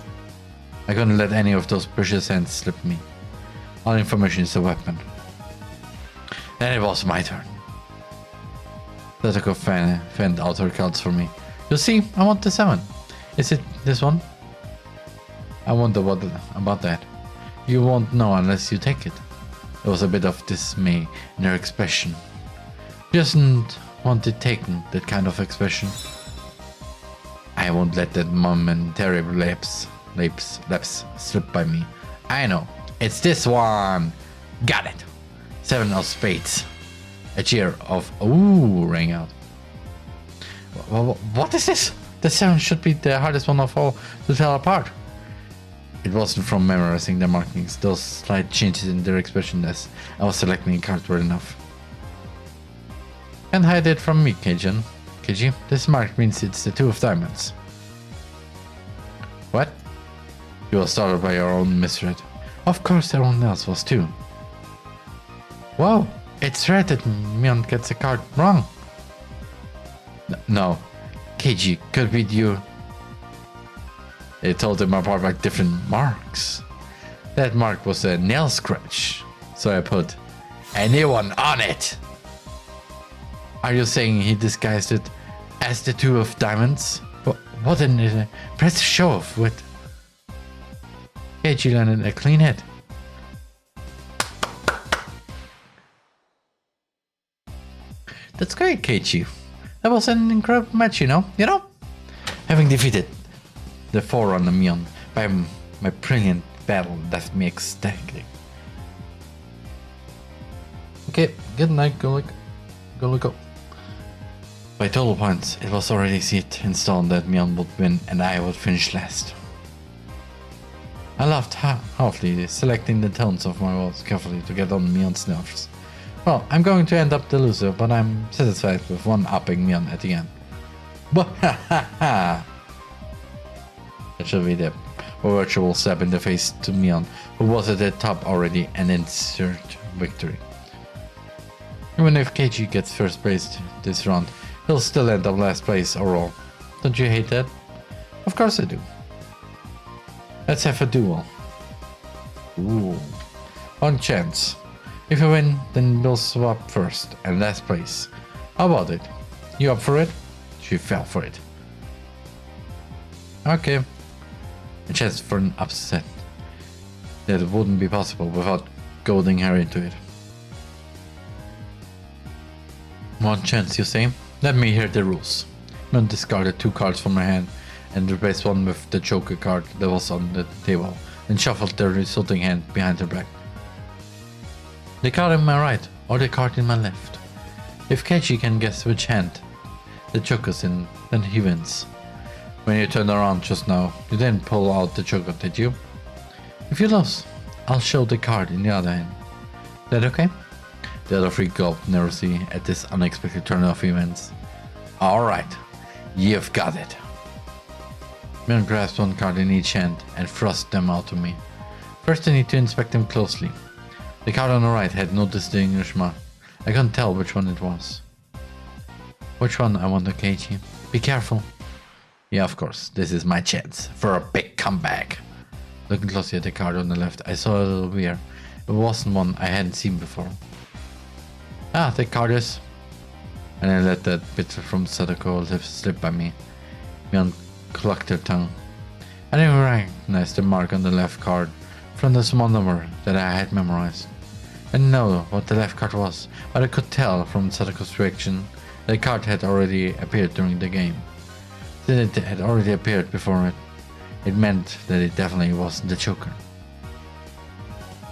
I couldn't let any of those precious hands slip me. All information is a weapon. Then it was my turn. Satoko fanned out her cards for me. You see, I want the 7. Is it this one? I wonder what about that. You won't know unless you take it. There was a bit of dismay in her expression. She doesn't want it taken, that kind of expression. I won't let that momentary lapse slip by me. I know. It's this one. Got it. 7 of spades. A cheer of ooh rang out. What is this? The 7 should be the hardest one of all to tell apart. It wasn't from memorizing the markings. Those slight changes in their expression as I was selecting a card were enough. Can't hide it from me, Keiji. This mark means it's the 2 of diamonds. What? You were startled by your own misread. Of course everyone else was too. Whoa, it's rare that Mion gets a card wrong. No, Keiji, could be you. They told them apart like different marks. That mark was a nail scratch, so I put anyone on it. Are you saying he disguised it as the 2 of diamonds? What an impressive show off with. Keiji landed a clean hit. That's great, Keiji. That was an incredible match, you know? Having defeated the Forerunner Mion by my brilliant battle left me ecstatic. Okay, good night, go. By total points, it was already set in stone that Mion would win and I would finish last. I laughed halfly, selecting the tones of my words carefully to get on Mion's nerves. Well, I'm going to end up the loser, but I'm satisfied with one-upping Mion at the end. That should be the virtual slap in the face to Mion, who was at the top already and insert victory. Even if Keiji gets first place this round, he'll still end up last place overall. Don't you hate that? Of course I do. Let's have a duel. Ooh. One chance. If you win, then we'll swap first and last place. How about it? You up for it? She fell for it. Okay. A chance for an upset. That wouldn't be possible without goading her into it. One chance, you say? Let me hear the rules. Mion discarded 2 cards from her hand and replaced one with the Joker card that was on the table, and shuffled the resulting hand behind her back. The card in my right, or the card in my left. If Keiji can guess which hand the Joker's in, then he wins. When you turned around just now, you didn't pull out the Joker, did you? If you lose, I'll show the card in the other hand. That okay? The other 3 gulped nervously at this unexpected turn of events. Alright, you've got it. Mion grasped 1 card in each hand and thrust them out to me. First I need to inspect them closely. The card on the right had no distinguished mark. I couldn't tell which one it was. Which one, I wonder, Keiji? Be careful. Yeah, of course, this is my chance for a big comeback. Looking closely at the card on the left, I saw a little weird. It wasn't one I hadn't seen before. Ah, the card is... And I let that bit from Sadako slip by me. Mion clucked her tongue. I didn't recognize the mark on the left card from the small number that I had memorized. I didn't know what the left card was, but I could tell from Sadako's reaction that the card had already appeared during the game. Since it had already appeared before it meant that it definitely wasn't the Joker.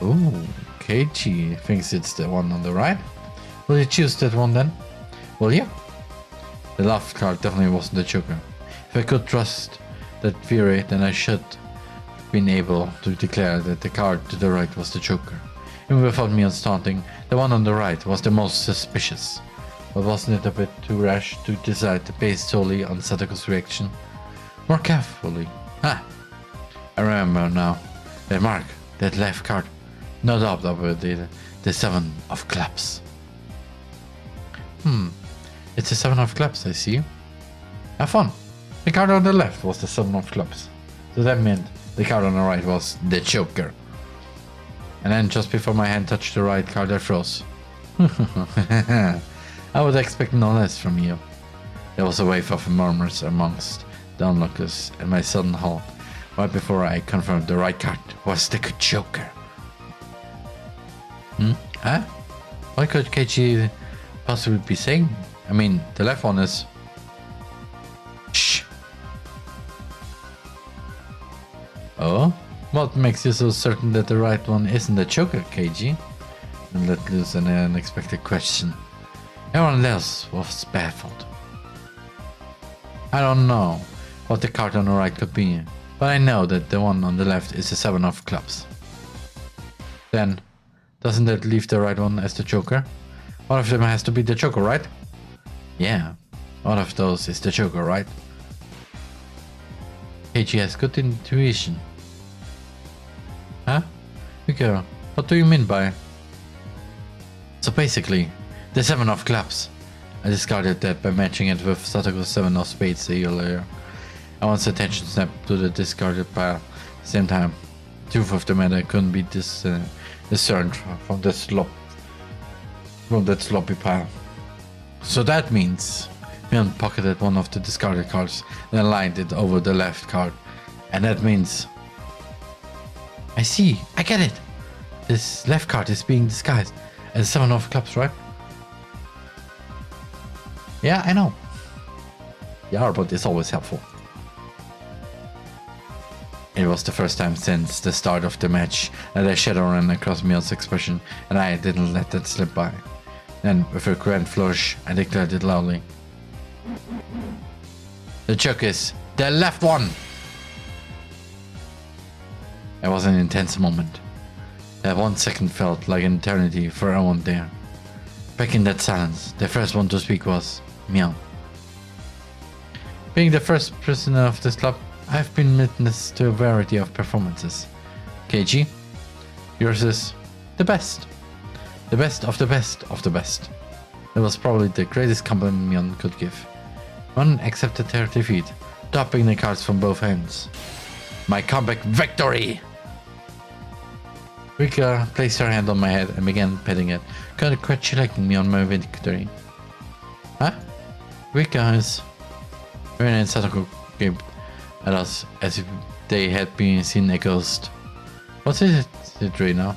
Ooh, Keiji thinks it's the one on the right. Will you choose that one then? Will you? The left card definitely wasn't the Joker. If I could trust that theory, then I should have been able to declare that the card to the right was the Joker. Even without me taunting, the one on the right was the most suspicious. But wasn't it a bit too rash to decide based solely on Sadako's reaction? More carefully. Ah! I remember now. That mark, that left card, No doubt about the 7 of clubs. It's the 7 of clubs, I see. Have fun. The card on the left was the 7 of clubs. So that meant the card on the right was the Joker. And then just before my hand touched the right card, I froze. I would expect no less from you. There was a wave of murmurs amongst the onlookers and my sudden halt, right before I confirmed the right card was the Joker. Huh? What could KG possibly be saying? I mean, the left one is... Shh. Oh? What makes you so certain that the right one isn't the Joker, KG? And let loose an unexpected question. Everyone else was baffled. I don't know what the card on the right could be, but I know that the one on the left is the 7 of clubs. Then, doesn't that leave the right one as the Joker? One of them has to be the Joker, right? Yeah, one of those is the Joker, right? KG has good intuition. Huh? Okay, what do you mean by? So basically, the 7 of clubs. I discarded that by matching it with Satoko's 7 of spades a year later. I once attention snapped to the discarded pile. At the same time, the truth of the matter couldn't be discerned from that sloppy pile. So that means Mion pocketed one of the discarded cards, then lined it over the left card. And that means... I see, I get it! This left card is being disguised as 7 of clubs, right? Yeah, I know. Yeah, but it's always helpful. It was the first time since the start of the match that a shadow ran across Mion's expression, and I didn't let that slip by. Then, with a grand flourish, I declared it loudly. The joke is the left one! It was an intense moment. That 1 second felt like an eternity for everyone there. Back in that silence, the first one to speak was Mion. Being the first prisoner of this club, I've been witness to a variety of performances. KG, yours is the best. The best of the best of the best. It was probably the greatest compliment Mion could give. One accepted her defeat, dropping the cards from both hands. My comeback victory! Rika placed her hand on my head and began petting it, congratulating me on my victory. Huh? Rika is... Ren and Satoko gaped at us as if they had been seen a ghost. What is it right now?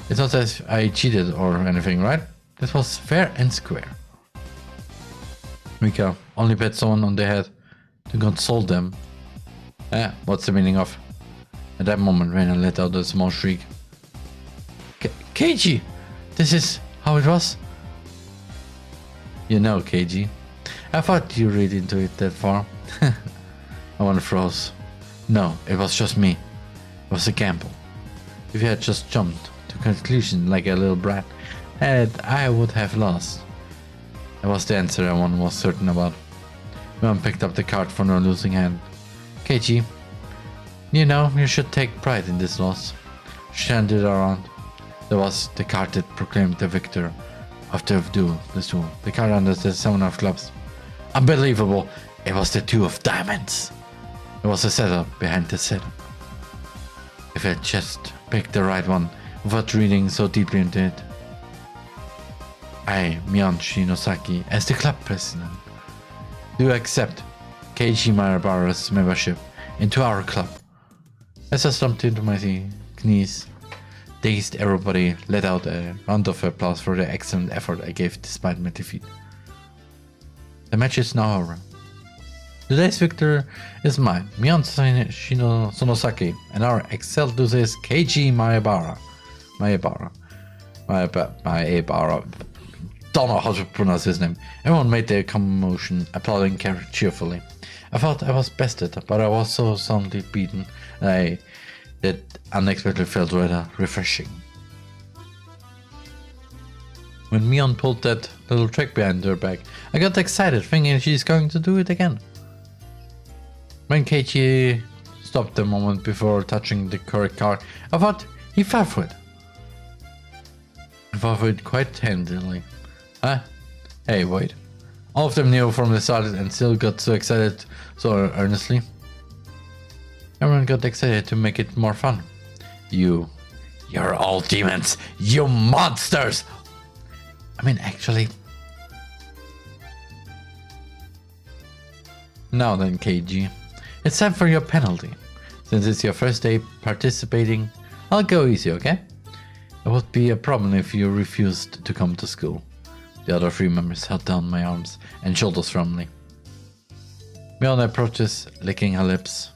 It's not as if I cheated or anything, right? This was fair and square. Rika only pat someone on the head to console them. What's the meaning of? At that moment, Reina let out a small shriek. Keiji! This is how it was? You know, Keiji. I thought you read into it that far. I wanna froze. No, it was just me. It was a gamble. If you had just jumped to conclusion like a little brat, I would have lost. That was the answer everyone was certain about. Mom picked up the card from her losing hand. Keiji, you know, you should take pride in this loss. She handed it around. There was the card that proclaimed the victor of the duel. The card under the 7 of clubs. Unbelievable! It was the 2 of diamonds. It was a setup behind the setup. If I just picked the right one without reading so deeply into it. I, Mion Shinosaki, as the club president, do accept Keiji Marabara's membership into our club. As I slumped into my knees, dazed, everybody let out a round of applause for the excellent effort I gave despite my defeat. The match is now over. Today's victor is mine, Mion Sonosaki, and our excelled loser is Keiji Maebara. Don't know how to pronounce his name. Everyone made their commotion, applauding cheerfully. I thought I was bested, but I was so soundly beaten that unexpectedly felt rather refreshing. When Mion pulled that little trick behind her back, I got excited, thinking she's going to do it again. When Keiji stopped a moment before touching the correct card, I thought he fell for it. off it quite handily. Huh? Hey, wait. All of them knew from the start and still got so excited so earnestly. Everyone got excited to make it more fun. You're all demons! You monsters! I mean, actually... Now then, KG. It's time for your penalty. Since it's your first day participating, I'll go easy, okay? It would be a problem if you refused to come to school. The other 3 members held down my arms and shoulders firmly. Miona approaches, licking her lips.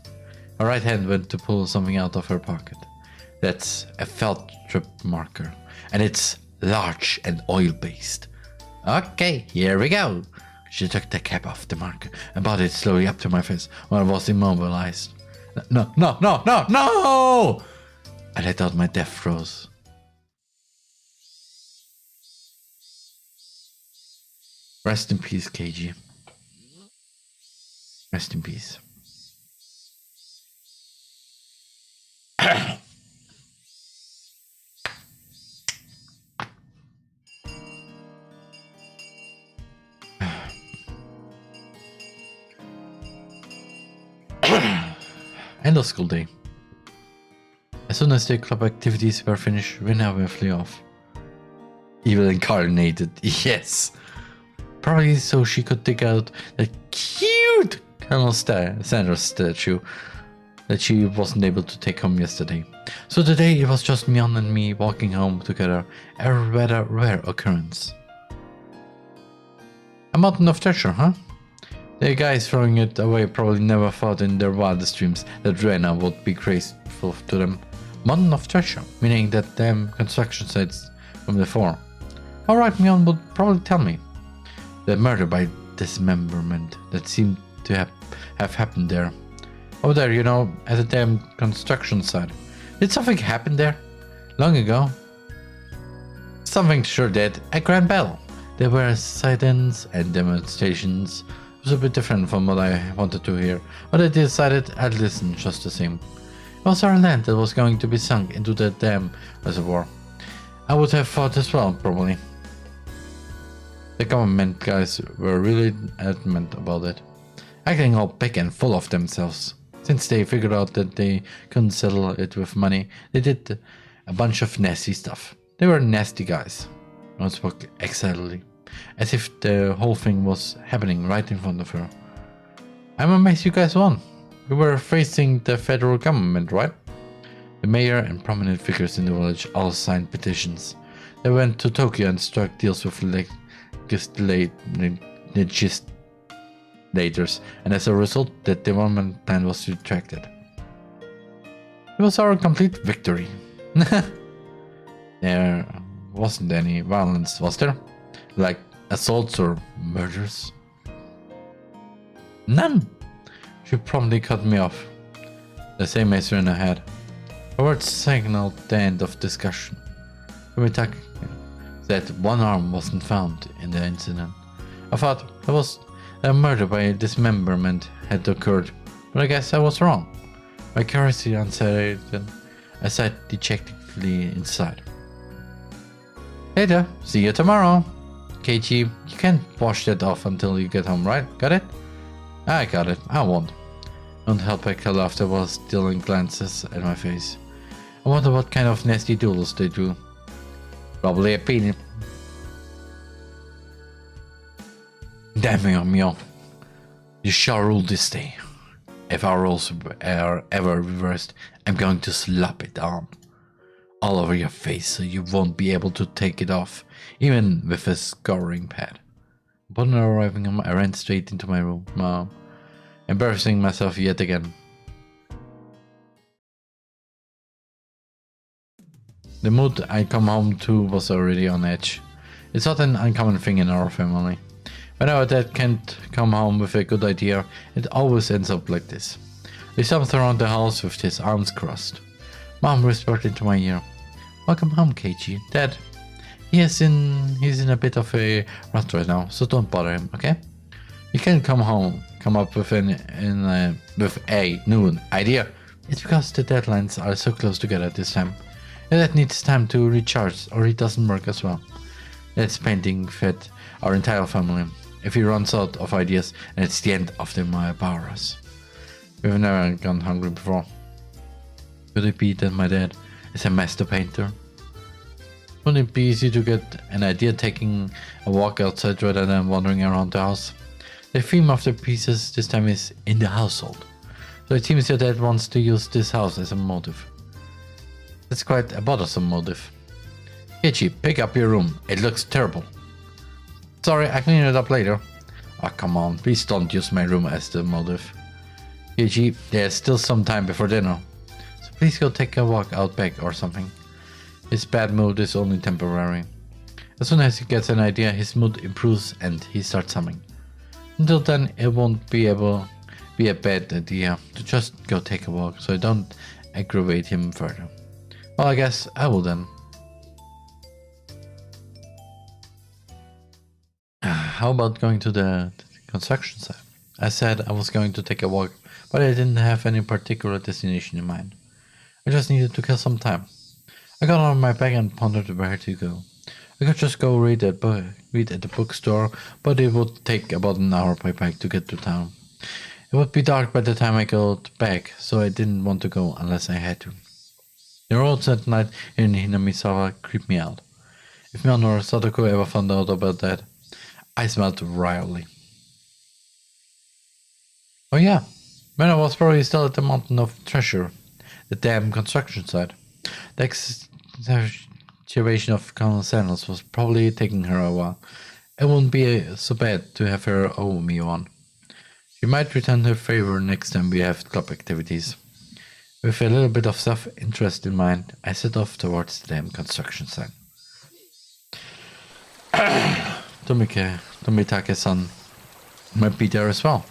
Her right hand went to pull something out of her pocket. That's a felt strip marker, and it's large and oil-based. Okay, here we go. She took the cap off the marker and brought it slowly up to my face while I was immobilized. No! I let out my death throes. Rest in peace, KG. Rest in peace. End of school day. As soon as the club activities were finished, Rina flew off. Evil incarnated, yes. Probably so she could dig out that cute Colonel Sanders statue that she wasn't able to take home yesterday. So today it was just Mion and me walking home together, a rather rare occurrence. A mountain of treasure, huh? The guys throwing it away probably never thought in their wildest dreams that Rena would be grateful to them. Mountain of treasure, meaning that them construction sites from before. Alright, Mion would probably tell me. The murder by dismemberment that seemed to have happened there. Over there, you know, at the damn construction site. Did something happen there? Long ago? Something sure did. A grand battle. There were sit-ins and demonstrations. It was a bit different from what I wanted to hear, but I decided I'd listen just the same. It was our land that was going to be sunk into the dam reservoir. I would have thought as well, probably. The government guys were really adamant about it, acting all big and full of themselves. Since they figured out that they couldn't settle it with money, they did a bunch of nasty stuff. They were nasty guys. I spoke excitedly, as if the whole thing was happening right in front of her. I'm amazed you guys won. We were facing the federal government, right? The mayor and prominent figures in the village all signed petitions. They went to Tokyo and struck deals with legislators, and as a result, the development plan was retracted. It was our complete victory. There wasn't any violence, was there? Like assaults or murders? None! She promptly cut me off. The same as Rena had. Her words signaled the end of discussion. Fumitaka said one arm wasn't found in the incident. I thought it was a murder by dismemberment had occurred, but I guess I was wrong. My curiosity answered, I sat dejectedly inside. Later, see you tomorrow. KG, you can't wash that off until you get home, right? Got it? I got it, I won't. Don't help back her laughter while stealing glances at my face. I wonder what kind of nasty doodles they do. Probably a peanut. Damn you, you shall rule this day. If our roles are ever reversed, I'm going to slap it on all over your face so you won't be able to take it off, even with a scouring pad. Upon arriving home, I ran straight into my room, embarrassing myself yet again. The mood I come home to was already on edge. It's not an uncommon thing in our family. Whenever Dad can't come home with a good idea, it always ends up like this. He stomps around the house with his arms crossed. Mom whispered into my ear, "Welcome home, KG. Dad, he's in a bit of a rut right now, so don't bother him, okay? You can't come up with a new idea. It's because the deadlines are so close together this time. That needs time to recharge or it doesn't work as well. This painting fed our entire family. If he runs out of ideas, and it's the end of the Mahabharas. We've never gone hungry before. Could it be that my dad is a master painter? Wouldn't it be easy to get an idea taking a walk outside rather than wandering around the house? The theme of the pieces this time is in the household. So it seems your dad wants to use this house as a motive. That's quite a bothersome motive. Ichi, pick up your room. It looks terrible. Sorry, I clean it up later. Oh, come on, please don't use my room as the motive. Ichi, there's still some time before dinner. So please go take a walk out back or something. His bad mood is only temporary. As soon as he gets an idea, his mood improves and he starts humming. Until then, it won't be a bad idea to just go take a walk so I don't aggravate him further. Well, I guess I will then. How about going to the construction site? I said I was going to take a walk, but I didn't have any particular destination in mind. I just needed to kill some time. I got on my bag and pondered where to go. I could just go read at the bookstore, but it would take about an hour by bike to get to town. It would be dark by the time I got back, so I didn't want to go unless I had to. The roads at night in Hinamizawa creep me out. If Mion or Sadako ever found out about that, I smelled royally. Oh yeah, when I was probably still at the Mountain of Treasure, the damn construction site. The excavation of Colonel Sandals was probably taking her a while. It wouldn't be so bad to have her owe me one. She might return her favor next time we have club activities. With a little bit of self-interest in mind, I set off towards the damn construction site. Tomitake-san might be there as well.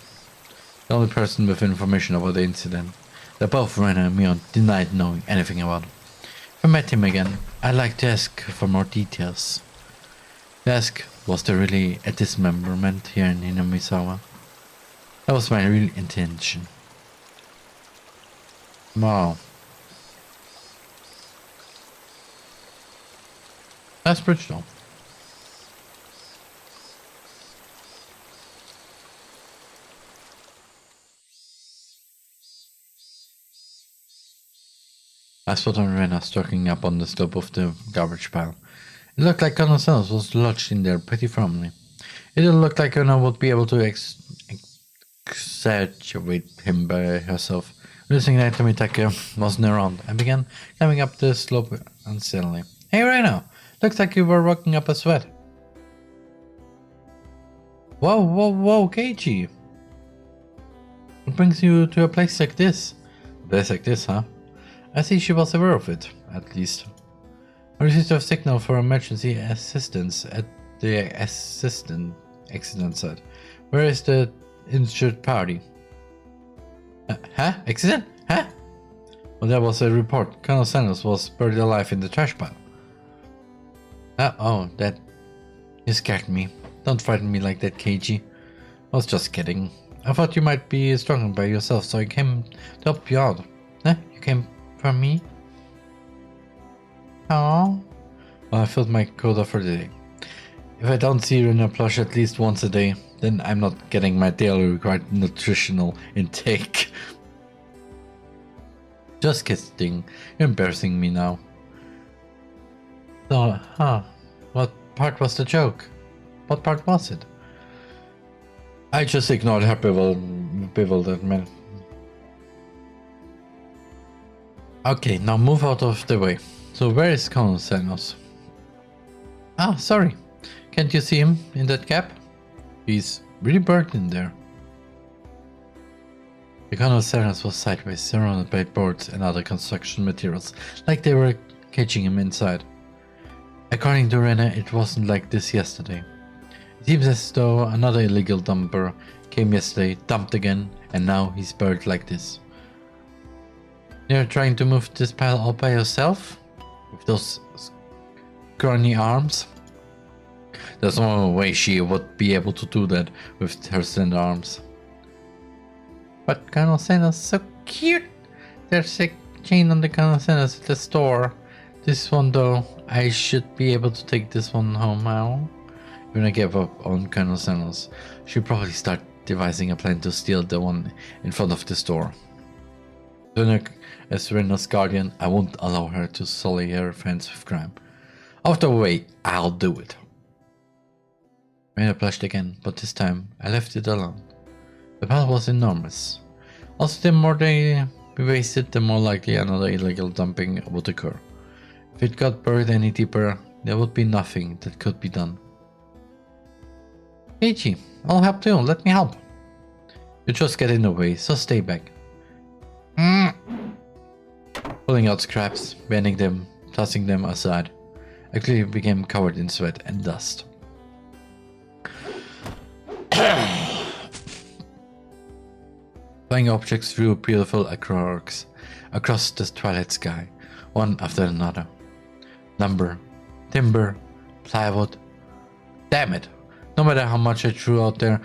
The only person with information about the incident that both Rena and Mion denied knowing anything about. If I met him again, I'd like to ask for more details. To ask, was there really a dismemberment here in Hinamizawa? That was my real intention. Wow. Nice bridge though. I spotted Rena stalking up on the slope of the garbage pile. It looked like Colonel Sanders was lodged in there pretty firmly. It didn't look like Rena would be able to exaggerate him by herself. Noticing that Tomitake wasn't around, I began climbing up the slope unsteadily. Hey Rena, looks like you were working up a sweat. Whoa, Keiichi. What brings you to a place like this? A place like this, huh? I see she was aware of it, at least. I received a signal for emergency assistance at the accident site. Where is the injured party? Huh? Accident? Huh? Well, there was a report. Colonel Sanders was buried alive in the trash pile. Oh, that... You scared me. Don't frighten me like that, Keiichi. I was just kidding. I thought you might be struggling by yourself, so I came to help you out. Huh? You came for me? Oh. Well, I filled my quota for the day. If I don't see you in a plush at least once a day, then I'm not getting my daily required nutritional intake. Just kidding. You're embarrassing me now. So, what part was the joke? What part was it? I just ignored her bewilderment. Okay, now move out of the way. So where is Colonel Sanders? Ah, sorry. Can't you see him in that gap? He's really burned in there. The Colonel Sanders was sideways, surrounded by boards and other construction materials, like they were caging him inside. According to Rena, it wasn't like this yesterday. It seems as though another illegal dumper came yesterday, dumped again, and now he's buried like this. You're trying to move this pile all by yourself? With those scrawny arms? There's no way she would be able to do that with her slender arms. But Colonel Sanders is so cute. There's a chain on the Colonel Sanders at the store. This one though, I should be able to take this one home now. When I gave up on Colonel Sandals, she'll probably start devising a plan to steal the one in front of the store. As Rena's guardian, I won't allow her to sully her friends with crime. After a way, I'll do it. Rena blushed again, but this time I left it alone. The pile was enormous. Also, the more we wasted, the more likely another illegal dumping would occur. If it got buried any deeper, there would be nothing that could be done. Eiji, I'll help too, let me help. You just get in the way, so stay back. Pulling out scraps, bending them, tossing them aside, I quickly became covered in sweat and dust. Flying objects flew beautiful across the twilight sky, one after another. Lumber, timber, plywood. Damn it! No matter how much I threw out there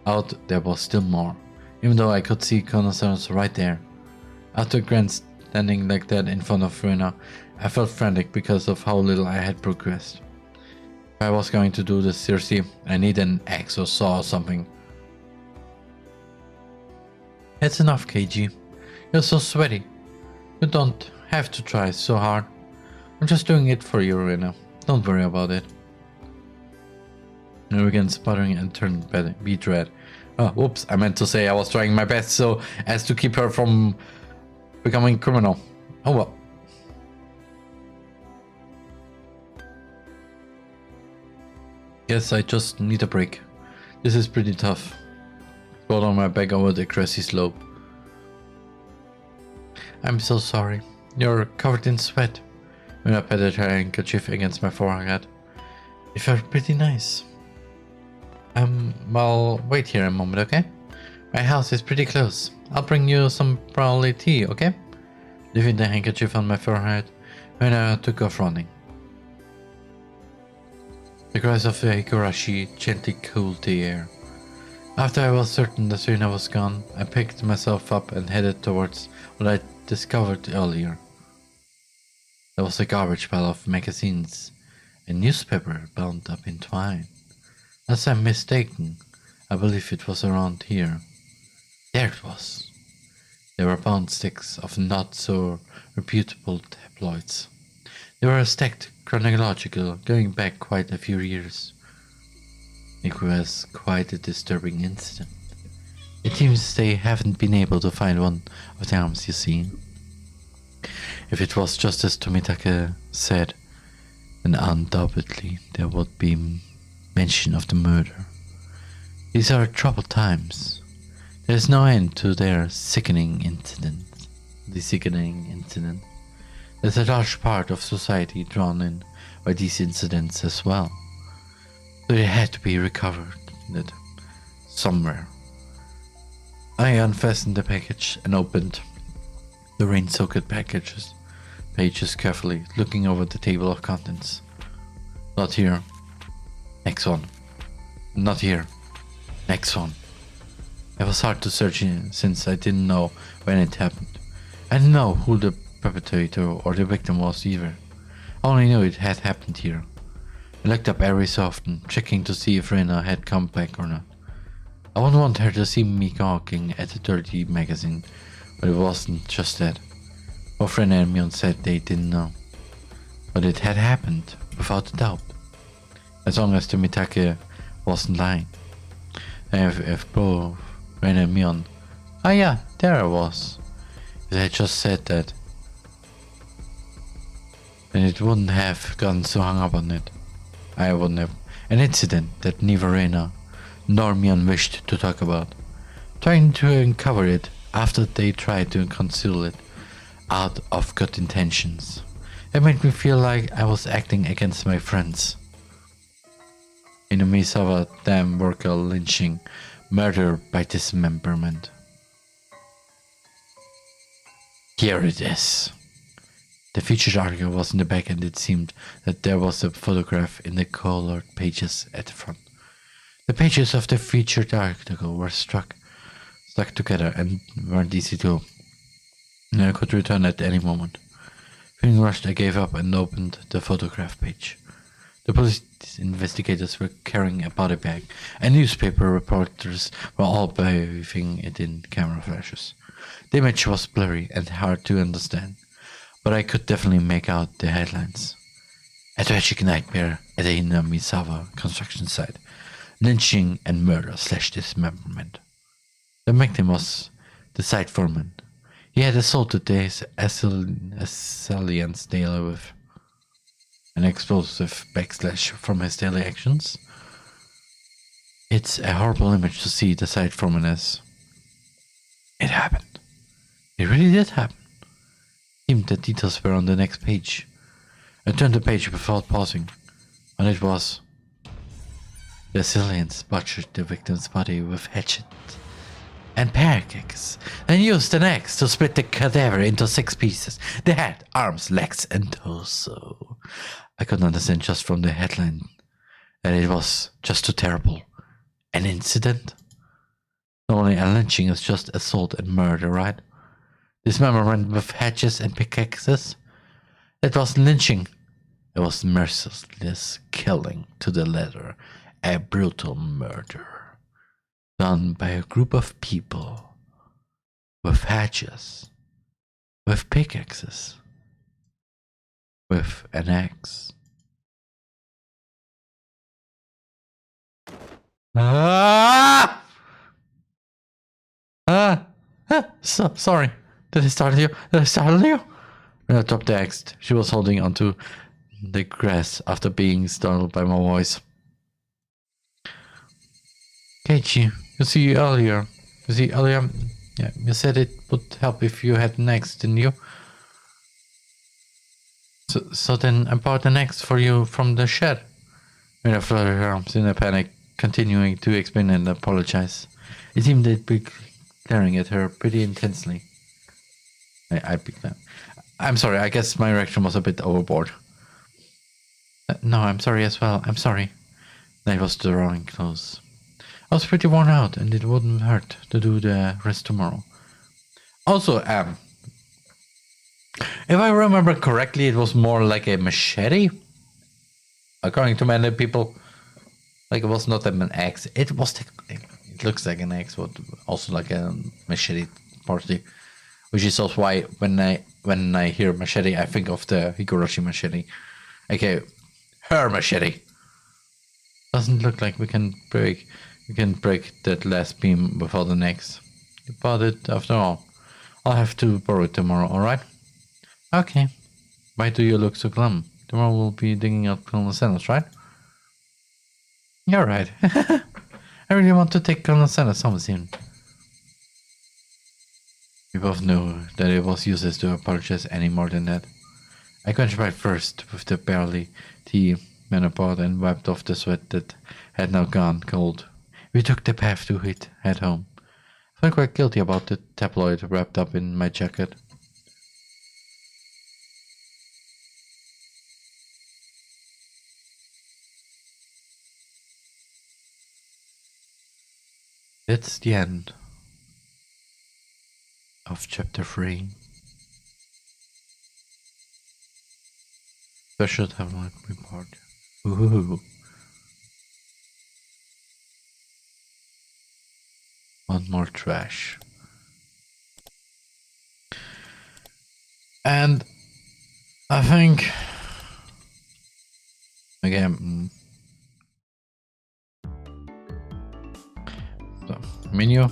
was still more. Even though I could see connoisseurs right there. After Grant standing like that in front of Rena, I felt frantic because of how little I had progressed. If I was going to do this seriously, I needed an axe or saw or something. It's enough, KG. You're so sweaty. You don't have to try so hard. I'm just doing it for you, Rena. Don't worry about it. I began sputtering and turned beet red. Oh, whoops, I meant to say I was trying my best so as to keep her from becoming criminal. Oh well. Guess I just need a break. This is pretty tough. Sprawled on my back over the grassy slope. I'm so sorry. You're covered in sweat. When I patted her handkerchief against my forehead, it felt pretty nice. Well, wait here a moment, okay? My house is pretty close. I'll bring you some brownlee tea, okay? Leaving the handkerchief on my forehead, when I took off running. The cries of the Higurashi gently cooled the air. After I was certain that Serena was gone, I picked myself up and headed towards what I discovered earlier. There was a garbage pile of magazines, a newspaper bound up in twine. Unless I'm mistaken, I believe it was around here. There it was. There were bound sticks of not so reputable tabloids. They were stacked chronological, going back quite a few years. It was quite a disturbing incident. It seems they haven't been able to find one of the arms, you see. If it was just as Tomitake said, then undoubtedly there would be mention of the murder. These are troubled times. There is no end to their sickening incident. There's a large part of society drawn in by these incidents as well. So they had to be recovered somewhere. I unfastened the package and opened the rain-soaked pages carefully, looking over the table of contents. Not here. Next one. Not here. Next one. It was hard to search since I didn't know when it happened. I didn't know who the perpetrator or the victim was either. I only knew it had happened here. I looked up every so often, checking to see if Rena had come back or not. I wouldn't want her to see me gawking at a dirty magazine, but it wasn't just that. Both Rena and Mion said they didn't know. But it had happened, without a doubt. As long as Tomitake wasn't lying. And if both Rena and Mion, oh yeah, there I was. If they had just said that, then it wouldn't have gotten so hung up on it. I wouldn't have. An incident that neither Rena nor Mion wished to talk about. Trying to uncover it after they tried to conceal it out of good intentions. It made me feel like I was acting against my friends. Inumisawa dam worker lynching, murder by dismemberment. Here it is. The featured article was in the back and it seemed that there was a photograph in the colored pages at the front. The pages of the featured article were stuck together and weren't easy to open. I could return at any moment. Feeling rushed, I gave up and opened the photograph page. The police investigators were carrying a body bag, and newspaper reporters were all bathing it in camera flashes. The image was blurry and hard to understand, but I could definitely make out the headlines. A tragic nightmare at a Hinamizawa construction site. Lynching and murder / dismemberment. The victim was the site foreman. He had assaulted the assailants daily with an explosive backslash from his daily actions. It's a horrible image to see the site foreman as. It happened. It really did happen. Even the details were on the next page. I turned the page without pausing, and it was. The assailants butchered the victim's body with hatchet and pancakes, then used an axe to split the cadaver into 6 pieces: the head, arms, legs, and torso. I could understand just from the headline that it was just too terrible. An incident? Normally a lynching is just assault and murder, right? Dismemberment with hatchets and pickaxes? It wasn't lynching. It was merciless killing to the letter. A brutal murder done by a group of people with hatchets, with pickaxes, with an axe. Sorry. Did I startle you? I dropped the axe. She was holding onto the grass after being startled by my voice. Keiichi, you see earlier, yeah, you said it would help if you had an axe, didn't you? So then I bought an axe for you from the shed. Mina fluttered her arms in a panic, continuing to explain and apologize. It seemed they'd be glaring at her pretty intensely. I picked that. I'm sorry, I guess my reaction was a bit overboard. No, I'm sorry as well, I'm sorry. Night was drawing close. I was pretty worn out, and it wouldn't hurt to do the rest tomorrow. Also, if I remember correctly, it was more like a machete. According to many people, like it was not an axe. It was. It looks like an axe, but also like a machete, partly. Which is also why when I hear machete, I think of the Higurashi machete. Okay, her machete. Doesn't look like we can break that last beam without an axe. You bought it after all. I'll have to borrow it tomorrow, alright? Okay. Why do you look so glum? Tomorrow we'll be digging out Colonel Sanders, right? You're right. I really want to take Colonel Sanders home soon. We both knew that it was useless to apologize any more than that. I quenched right first with the barley tea Manna poured and wiped off the sweat that had now gone cold. We took the path to head home. I felt quite guilty about the tabloid wrapped up in my jacket. That's the end of chapter 3. Special tabloid report. Ooh. One more trash. And I think again so, menu.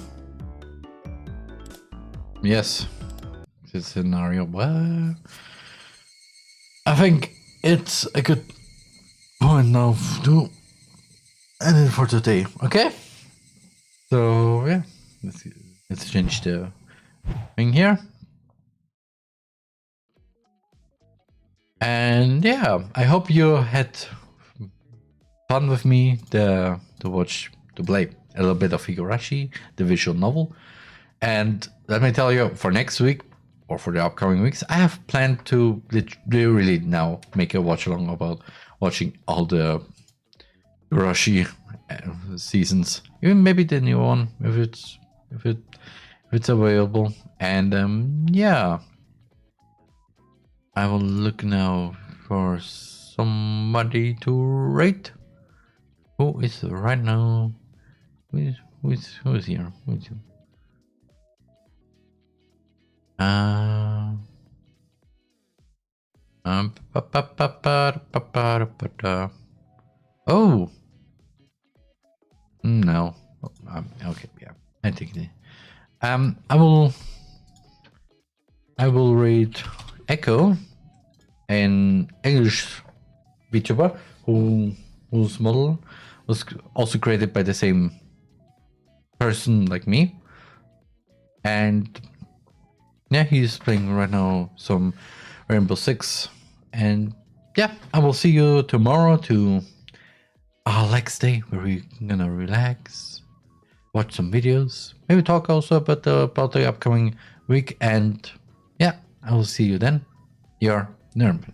Yes. This scenario. Well, I think it's a good point now to end it for today. Okay? So yeah, let's change the thing here. And yeah, I hope you had fun with me to play a little bit of Higurashi, the visual novel. And let me tell you, for next week or for the upcoming weeks, I have planned to really now make a watch along about watching all the Higurashi seasons, even maybe the new one if it's available. And yeah, I will look now for somebody to rate. Who is right now? Who is here? Who is here? Oh no. Okay, yeah. I take it. I will read Echo, an English VTuber whose model was also created by the same person like me, and yeah, he's playing right now some Rainbow Six, and yeah, I will see you tomorrow to our relax day where we're gonna relax, watch some videos, maybe talk also about the upcoming week, and yeah, I will see you then. Your Nerman.